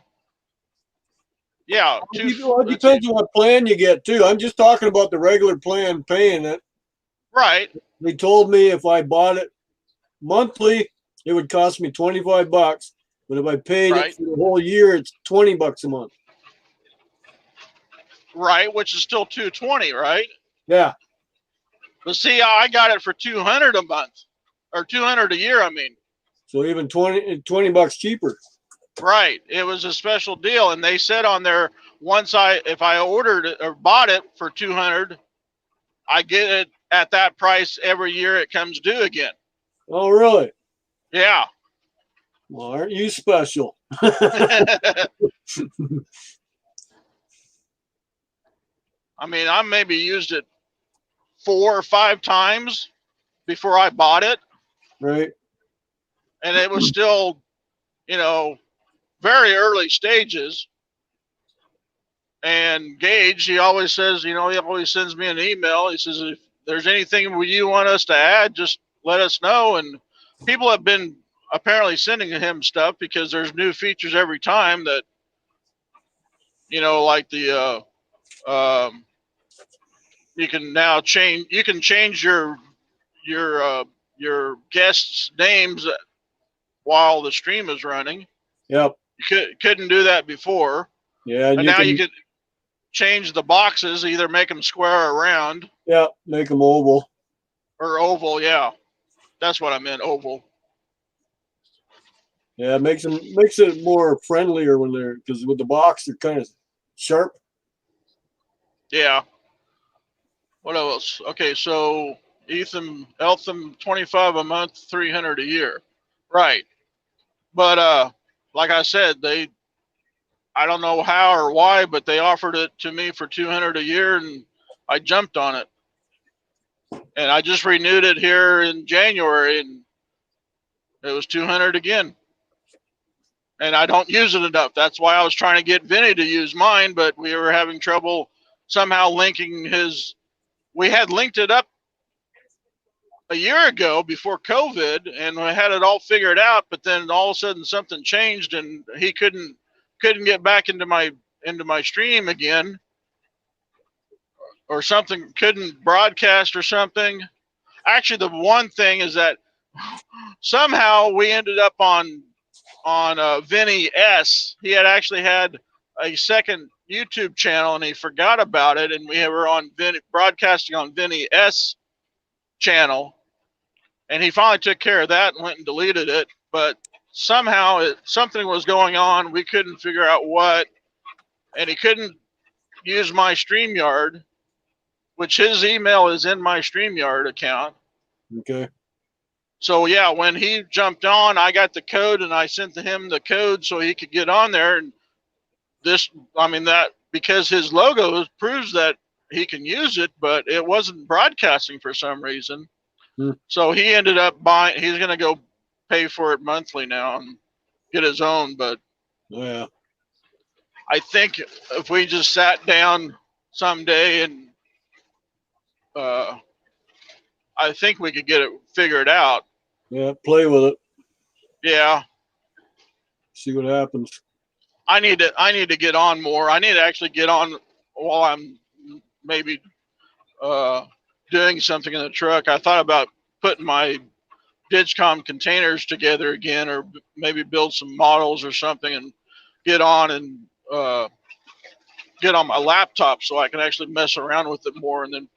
Yeah. It depends on what plan you get too. I'm just talking about the regular plan, paying it. Right. They told me if I bought it monthly, it would cost me $25. But if I paid it for the whole year, it's $20 a month. Right, which is still $220, right? Yeah. But see, I got it for $200 a month, or $200 a year. I mean. So even $20 cheaper. Right. It was a special deal, and they said on there if I ordered it or bought it for $200, I get it at that price every year it comes due again. Oh, really? Yeah. Well, aren't you special? I mean, I maybe used it 4 or 5 times before I bought it. Right. And it was still, very early stages. And Gage, he always says, he always sends me an email. He says, if there's anything you want us to add, just let us know. And people have been apparently sending him stuff because there's new features every time that You know, like the you can now change. You can change your guests' names while the stream is running. Yep. You couldn't do that before. Yeah, and But you now can, you could change the boxes, either make them square or round. yeah, make them oval. Or oval, yeah. That's what I meant, oval. Yeah, it makes it more friendlier when they're, because with the box they're kind of sharp. Yeah. What else? Okay, so Eltham 25 a month, 300 a year. Right. But like I said, I don't know how or why, but they offered it to me for 200 a year and I jumped on it. And I just renewed it here in January and it was 200 again. And I don't use it enough. That's why I was trying to get Vinny to use mine, but we were having trouble somehow linking his. We had linked it up a year ago before COVID, and we had it all figured out. But then all of a sudden something changed, and he couldn't get back into my stream again, or something couldn't broadcast or something. Actually, the one thing is that somehow we ended up on Vinny S. He had actually had a second YouTube channel and he forgot about it, and we were on broadcasting on Vinny S. channel, and he finally took care of that and went and deleted it. But somehow something was going on. We couldn't figure out what, and he couldn't use my StreamYard, which his email is in my StreamYard account. Okay. So yeah, when he jumped on, I got the code and I sent him the code so he could get on there. And that because his logo proves that he can use it, but it wasn't broadcasting for some reason. So he ended up buying. He's going to go pay for it monthly now and get his own. But yeah, I think if we just sat down someday and I think we could get it figured out. Yeah, play with it. Yeah. See what happens. I need to get on more. I need to actually get on while I'm maybe doing something in the truck. I thought about putting my Digicom containers together again, or maybe build some models or something and get on and get on my laptop so I can actually mess around with it more. And then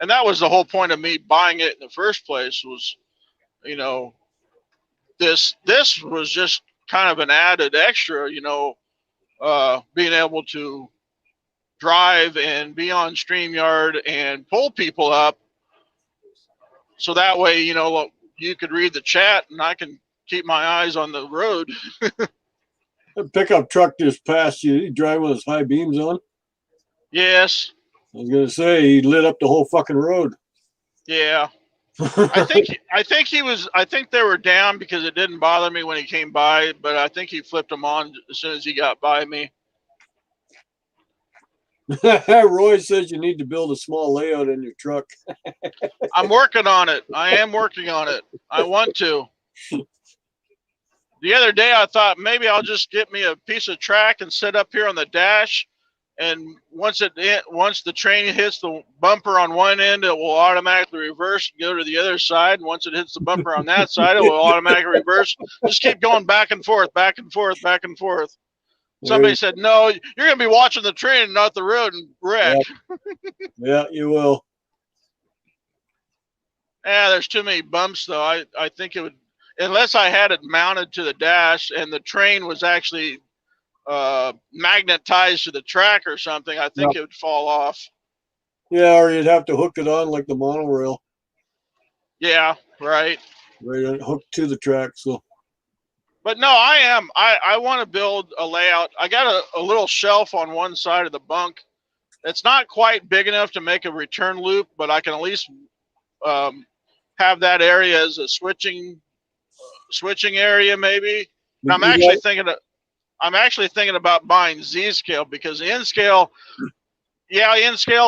and that was the whole point of me buying it in the first place was, this was just kind of an added extra, being able to drive and be on StreamYard and pull people up. So that way, you could read the chat and I can keep my eyes on the road. A pickup truck just passed you. He driving with his high beams on? Yes. I was going to say, he lit up the whole fucking road. Yeah. I think they were down because it didn't bother me when he came by, but I think he flipped them on as soon as he got by me. Roy says you need to build a small layout in your truck. I'm working on it. I am working on it. I want to. The other day I thought maybe I'll just get me a piece of track and set up here on the dash, and once the train hits the bumper on one end, it will automatically reverse and go to the other side. And once it hits the bumper on that side, it will automatically reverse. Just keep going back and forth, back and forth, back and forth. Somebody said, no, you're going to be watching the train and not the road and wreck. Yeah, you will. Yeah, there's too many bumps, though. I think it would, unless I had it mounted to the dash and the train was actually magnetized to the track or something, I think it would fall off. Yeah, or you'd have to hook it on like the monorail. Yeah, right. Right, hooked to the track. So. But no, I want to build a layout. I got a little shelf on one side of the bunk. It's not quite big enough to make a return loop, but I can at least have that area as a switching area, maybe. And I'm actually thinking about buying Z-scale, because N-scale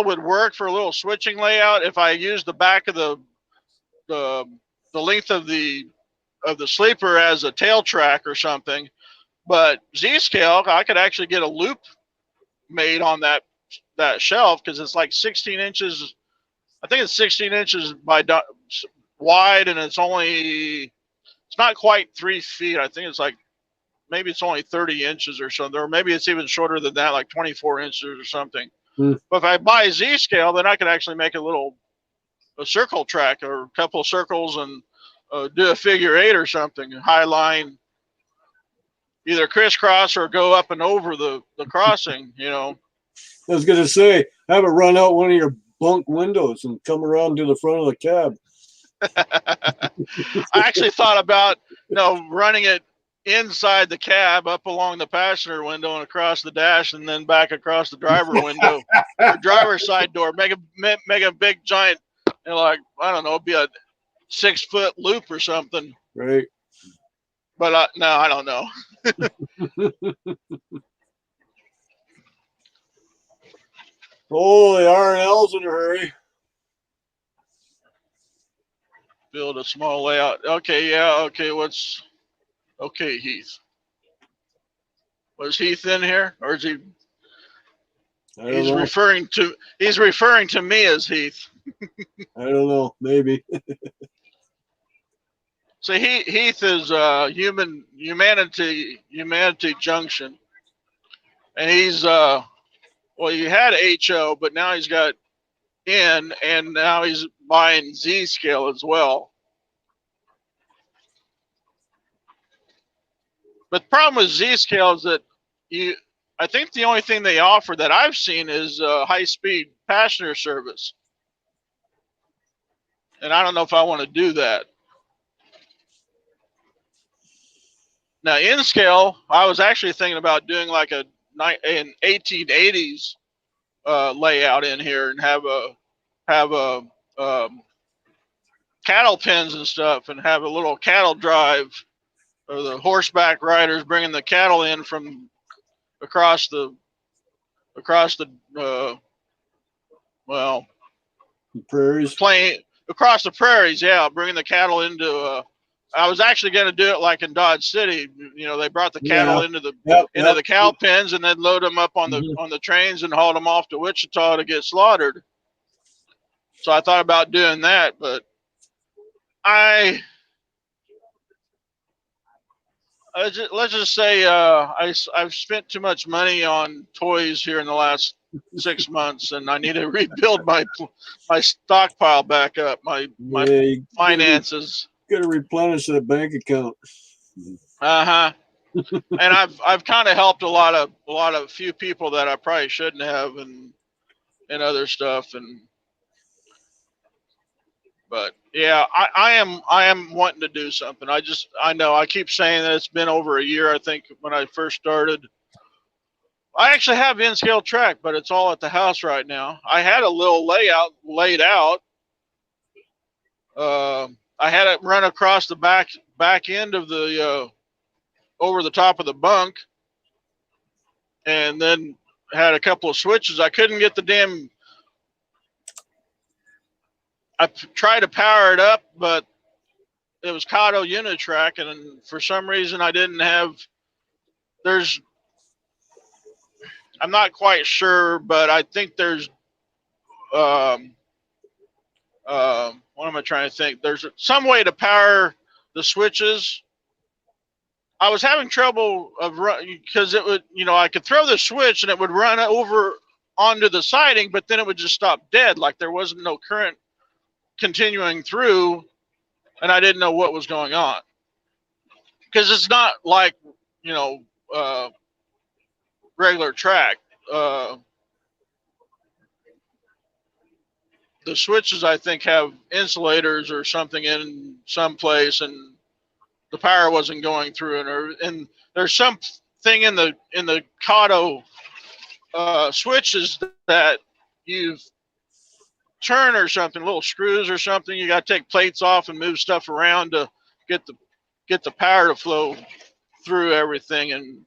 would work for a little switching layout if I use the back of the length of the sleeper as a tail track or something. But Z-scale, I could actually get a loop made on that shelf because it's like 16 inches. I think it's 16 inches wide, and it's not quite 3 feet. I think it's like maybe it's only 30 inches or something, or maybe it's even shorter than that, like 24 inches or something. But if I buy Z-scale, then I could actually make a circle track or a couple of circles and do a figure 8 or something, high line, either crisscross or go up and over the crossing, you know. I was gonna say, have it run out one of your bunk windows and come around to the front of the cab. I actually thought about, running it inside the cab, up along the passenger window and across the dash, and then back across the driver window, the driver's side door. Make a big giant, like, I don't know, be a 6-foot loop or something. Right. But no, I don't know. Oh, the R&L's in a hurry. Build a small layout. Okay, yeah, okay, okay, Heath. Was Heath in here? Or is he? I don't know. He's referring to me as Heath. I don't know, maybe. So Heath is humanity junction. And he's he had HO, but now he's got N, and now he's buying Z scale as well. But the problem with Z scale is that I think the only thing they offer that I've seen is high-speed passenger service. And I don't know if I want to do that. Now, in scale, I was actually thinking about doing like an 1880s layout in here and have a cattle pens and stuff, and have a little cattle drive, or the horseback riders bringing the cattle in from across the prairies. Across the prairies, yeah, bringing the cattle into. I was actually going to do it like in Dodge City. You know, they brought the cattle into the cow pens and then load them up on the trains and haul them off to Wichita to get slaughtered. So I thought about doing that, but let's just say I've spent too much money on toys here in the last 6 months, and I need to rebuild my stockpile back up, my finances. Got to replenish that bank account. And I've kind of helped a few people that I probably shouldn't have, and other stuff, but yeah, I am wanting to do something. I know I keep saying that it's been over a year. I think when I first started, I actually have in-scale track, but it's all at the house right now. I had a little layout laid out. I had it run across the back end of the over the top of the bunk, and then had a couple of switches. I couldn't get the damn. I tried to power it up, but it was Kato Unitrack, and for some reason I didn't have. I'm not quite sure, but I think there's. What am I trying to think? There's some way to power the switches. I was having trouble because it would, I could throw the switch and it would run over onto the siding, but then it would just stop dead, like there wasn't no current continuing through, and I didn't know what was going on. Because it's not like, regular track. The switches, I think, have insulators or something in some place, and the power wasn't going through. And there's something in the Kato switches that you turn or something, little screws or something. You got to take plates off and move stuff around to get the power to flow through everything. And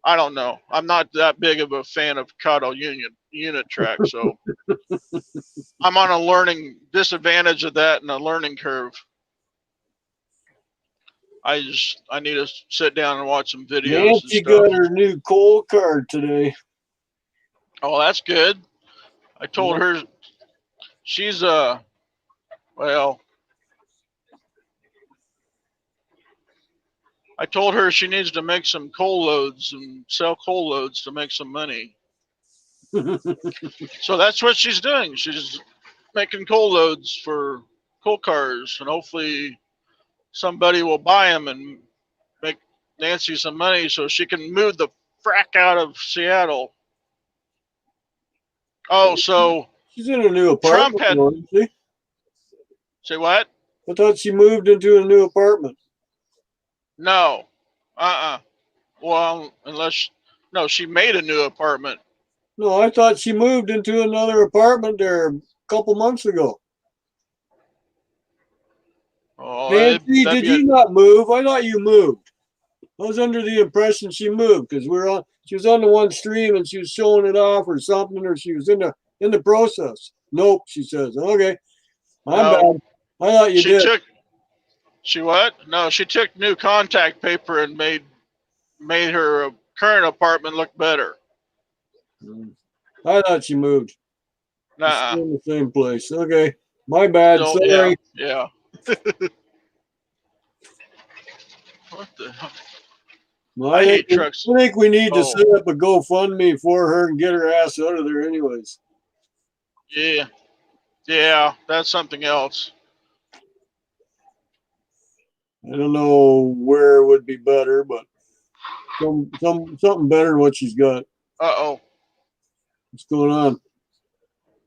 I don't know. I'm not that big of a fan of Kato unit track, so I'm on a learning disadvantage of that and a learning curve. I need to sit down and watch some videos and Nancy stuff. got her new coal card today. Oh, that's good. I told her she's well, I told her she needs to make some coal loads and sell coal loads to make some money. So that's what she's doing. She's making coal loads for coal cars, and hopefully somebody will buy them and make Nancy some money so she can move the frack out of Seattle. Oh, so She's in a new Trump apartment, had isn't she? say what? I thought she moved into a new apartment. No, Well, no, she made a new apartment. No, I thought she moved into another apartment there a couple months ago. Oh, Nancy, that'd did be you not move? I thought you moved. I was under the impression she moved because she was on the one stream and she was showing it off or something, or she was in the process. Nope, she says. Okay, I'm no. bad. I thought you did. She what? No, she took new contact paper and made her current apartment look better. I thought she moved. She's Nuh-uh. still in the same place. Okay, my bad. Still, Sorry. Yeah. What the hell? Well, I hate trucks. I think we need to Oh. set up a GoFundMe for her and get her ass out of there anyways. Yeah, that's something else. I don't know where it would be better, but something better than what she's got. Uh-oh. What's going on?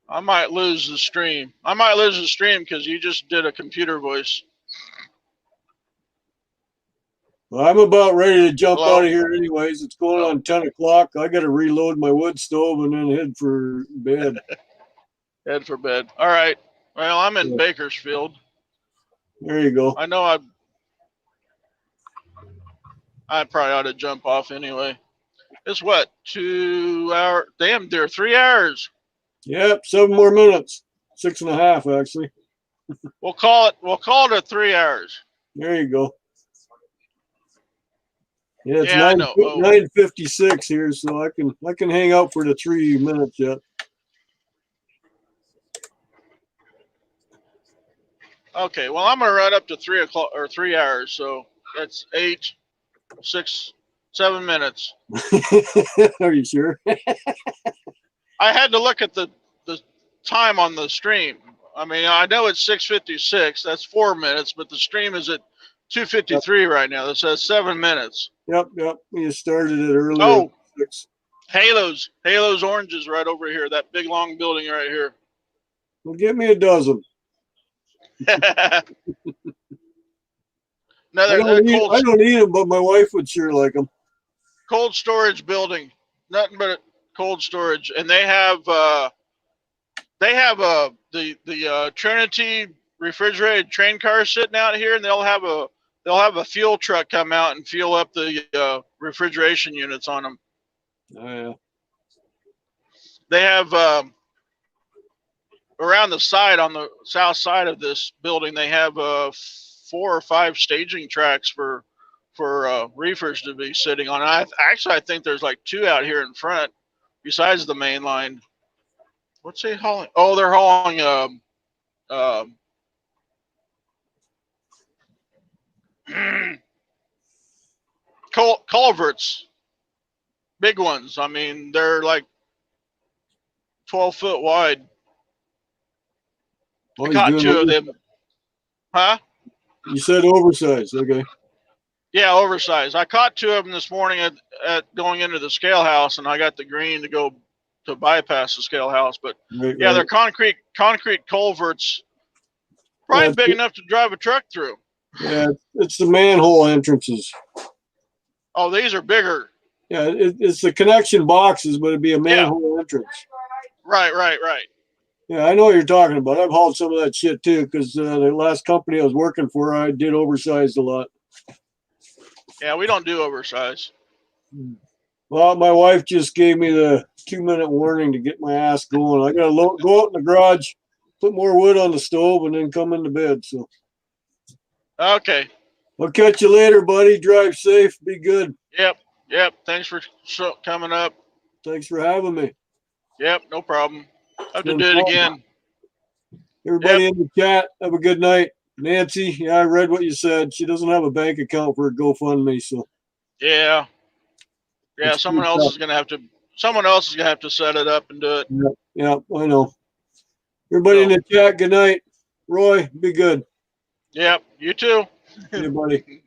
I might lose the stream. Because you just did a computer voice. Well, I'm about ready to jump Hello? out of here anyways. It's going on 10 o'clock. I got to reload my wood stove and then head for bed. Head for bed. All right. Well, I'm in Bakersfield. There you go. I know I probably ought to jump off anyway. It's what, 2 hours? Damn, they're 3 hours. Yep, 7 more minutes. 6.5 actually. We'll call it a 3 hours. There you go. Yeah, it's Yeah, I know. 9:56 here, so I can hang out for the 3 minutes yet. Okay, well, I'm gonna run up to 3 o'clock or 3 hours, so that's 8, 6, 7 minutes. Are you sure? I had to look at the time on the stream. I mean, I know it's 6:56. That's 4 minutes, but the stream is at 2:53 right now. That says 7 minutes. Yep. You started it earlier. Oh, Halo's oranges right over here. That big long building right here. Well, get me a dozen. No, I don't eat them, but my wife would sure like them. Cold storage building, nothing but cold storage, and they have the Trinity refrigerated train cars sitting out here, and they'll have a fuel truck come out and fuel up the refrigeration units on them. Oh yeah. They have around the side on the south side of this building, they have 4 or 5 staging tracks for reefers to be sitting on. I think there's like 2 out here in front besides the main line. What's they hauling? Oh, they're hauling culverts, big ones. I mean, they're like 12 foot wide. I caught 2 of them. Huh? You said oversized. Okay. Yeah, oversized. I caught 2 of them this morning at going into the scale house, and I got the green to go to bypass the scale house. But yeah, they're concrete culverts, probably big enough to drive a truck through. Yeah, it's the manhole entrances. Oh, these are bigger. Yeah, it's the connection boxes, but it'd be a manhole entrance. Right. Yeah, I know what you're talking about. I've hauled some of that shit too, because the last company I was working for, I did oversized a lot. Yeah, we don't do oversized. Well, my wife just gave me the 2-minute warning to get my ass going. I gotta go out in the garage, put more wood on the stove, and then come into bed. So. Okay. I'll catch you later, buddy. Drive safe. Be good. Yep. Thanks for coming up. Thanks for having me. Yep, no problem. Have to been do it fun. again. Everybody in the chat, have a good night. Nancy, yeah, I read what you said. She doesn't have a bank account for a GoFundMe, so Yeah. it's Someone else is gonna have to set it up and do it. Yeah, I know. Everybody in the chat, good night. Roy, be good. Yep, you too. See you, buddy.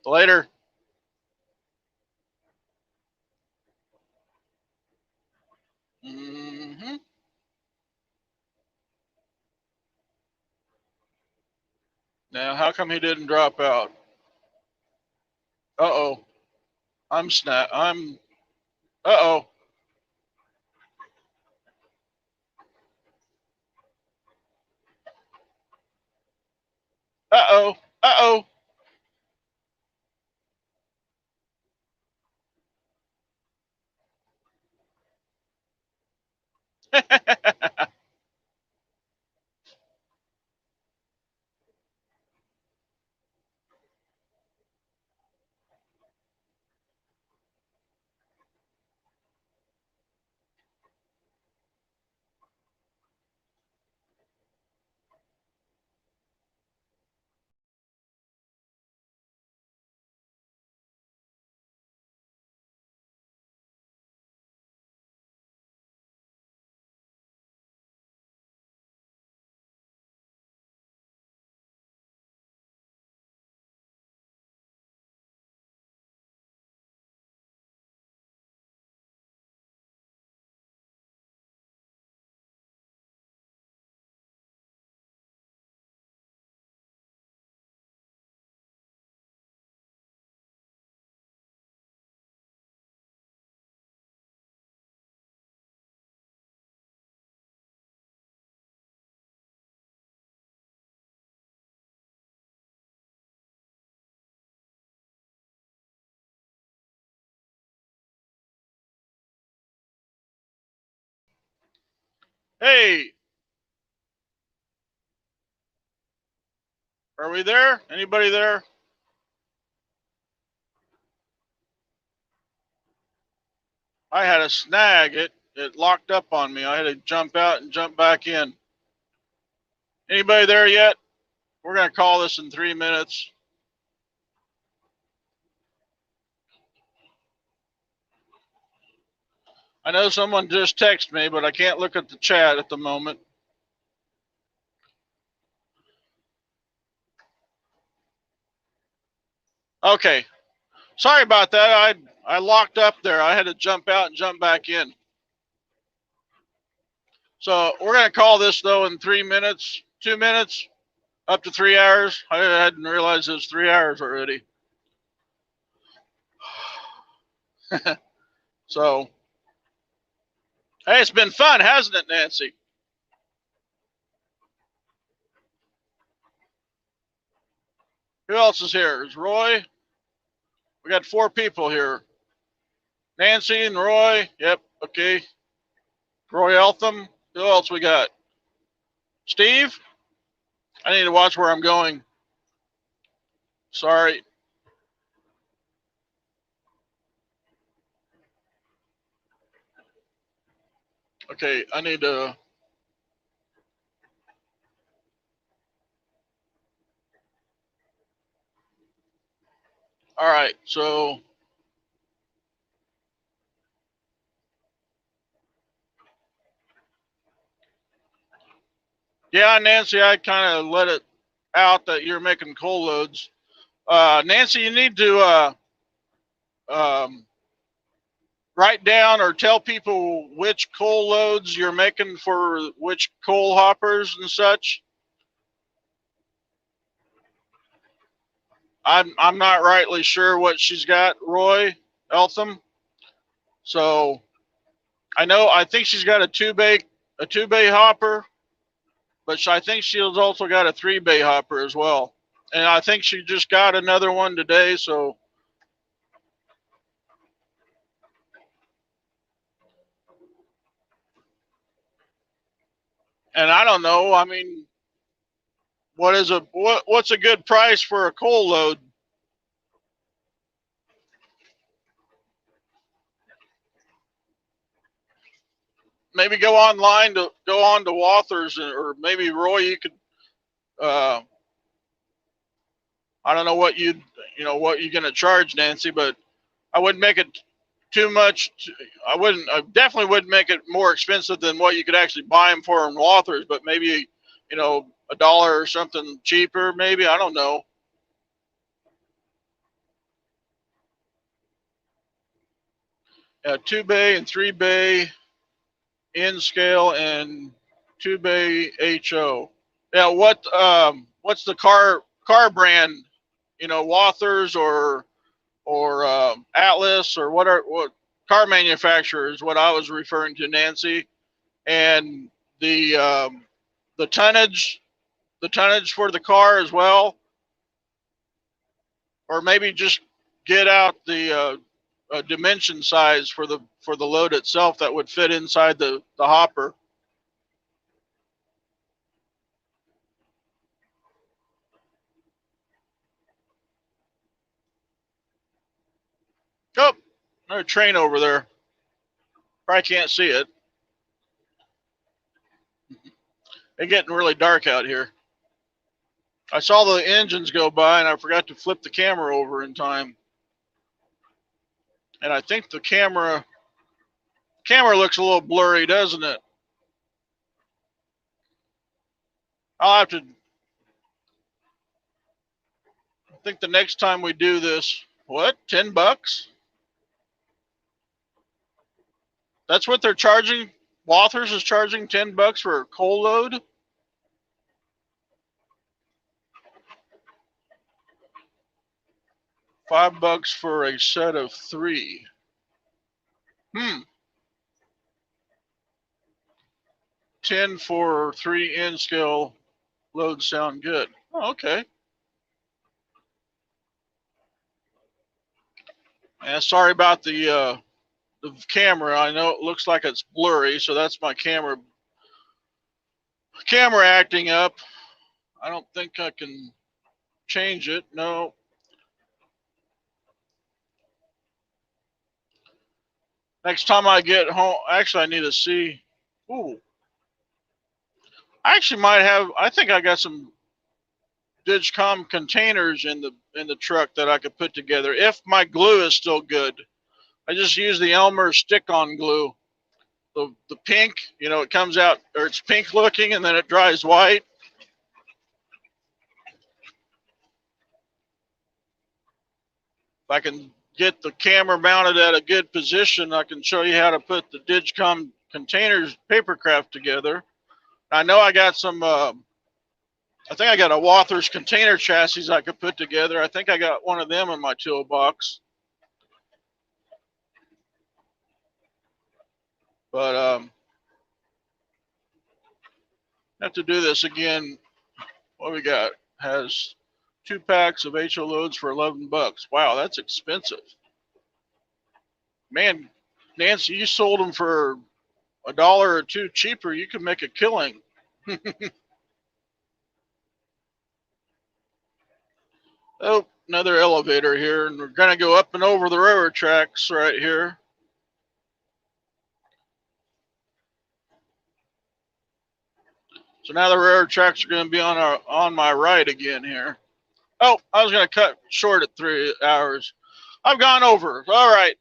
Later. Mm-hmm. Now, how come he didn't drop out? Uh-oh. Uh-oh. Uh-oh. Uh-oh. Hey. Are we there? Anybody there? I had a snag. It locked up on me. I had to jump out and jump back in. Anybody there yet? We're going to call this in 3 minutes. I know someone just texted me, but I can't look at the chat at the moment. Okay. Sorry about that. I locked up there. I had to jump out and jump back in. So we're going to call this, though, in 3 minutes, 2 minutes, up to 3 hours. I hadn't realized it was 3 hours already. So, hey, it's been fun, hasn't it, Nancy? Who else is here? Is Roy? We got 4 people here. Nancy and Roy. Yep, okay. Roy Eltham. Who else we got? Steve? I need to watch where I'm going. Sorry. Okay, I need to. All right, so. Yeah, Nancy, I kind of let it out that you're making coal loads. Nancy, you need to write down or tell people which coal loads you're making for which coal hoppers and such. I'm not rightly sure what she's got, Roy Eltham. So I think she's got a two bay hopper, but I think she's also got a 3-bay hopper as well. And I think she just got another one today, so. And I don't know, I mean, what's a good price for a coal load? Maybe go on to Walthers, or maybe Roy, you could. I don't know what you're gonna charge, Nancy, but I wouldn't make it too much. I definitely wouldn't make it more expensive than what you could actually buy them for in Walthers, but maybe, $1 or something cheaper, maybe. I don't know. Yeah, 2-bay and 3-bay in scale and 2-bay HO. Yeah, what's the car brand? Walthers or Atlas, or what car manufacturer is what I was referring to, Nancy. And the tonnage for the car as well, or maybe just get out the dimension size for the load itself that would fit inside the hopper. Oh, there's a train over there. Probably can't see it. It's getting really dark out here. I saw the engines go by and I forgot to flip the camera over in time. And I think the camera looks a little blurry, doesn't it? I think the next time we do this, what, $10? That's what they're charging? Walthers is charging $10 for a coal load? $5 for a set of 3. 10 for 3 in scale loads sound good. Oh, okay. Yeah, sorry about the camera. I know it looks like it's blurry, so that's my camera acting up. I don't think I can change it. No. Next time I get home, actually I need to see. Ooh. I actually might have, I think I got some Digicom containers in the truck that I could put together if my glue is still good. I just use the Elmer stick-on glue. The pink, it comes out, or it's pink looking and then it dries white. If I can get the camera mounted at a good position, I can show you how to put the Digicom containers papercraft together. I know I got some, I think I got a Walthers container chassis I could put together. I think I got one of them in my toolbox. But I have to do this again. What we got has 2 packs of HO loads for $11. Wow, that's expensive. Man, Nancy, you sold them for $1 or $2 cheaper. You could make a killing. Oh, another elevator here, and we're gonna go up and over the railroad tracks right here. So now the railroad tracks are going to be on my right again here. Oh, I was going to cut short at 3 hours. I've gone over. All right.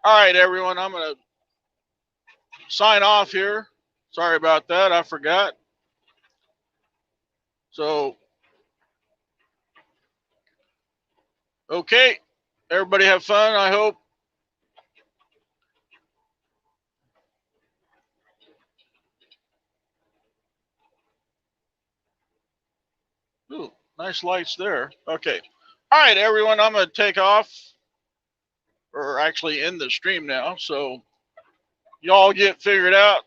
All right, everyone. I'm going to sign off here. Sorry about that. I forgot. So, okay. Everybody have fun, I hope. Ooh, nice lights there. Okay. All right, everyone. I'm going to take off, or actually end the stream now. So, y'all get figured out.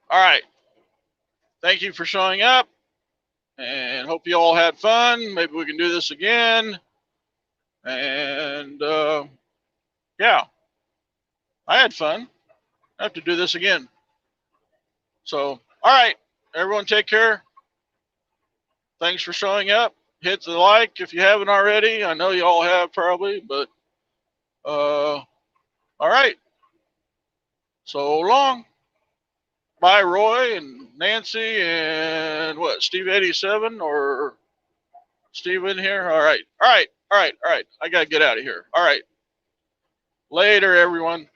All right. Thank you for showing up, and hope you all had fun. Maybe we can do this again. And yeah, I had fun. I have to do this again. So, all right, everyone, take care. Thanks for showing up. Hit the like if you haven't already. I know you all have probably, but all right. So long. Bye, Roy and Nancy and what, Steve 87 or Steve in here? All right. All right. All right. All right. I got to get out of here. All right. Later, everyone.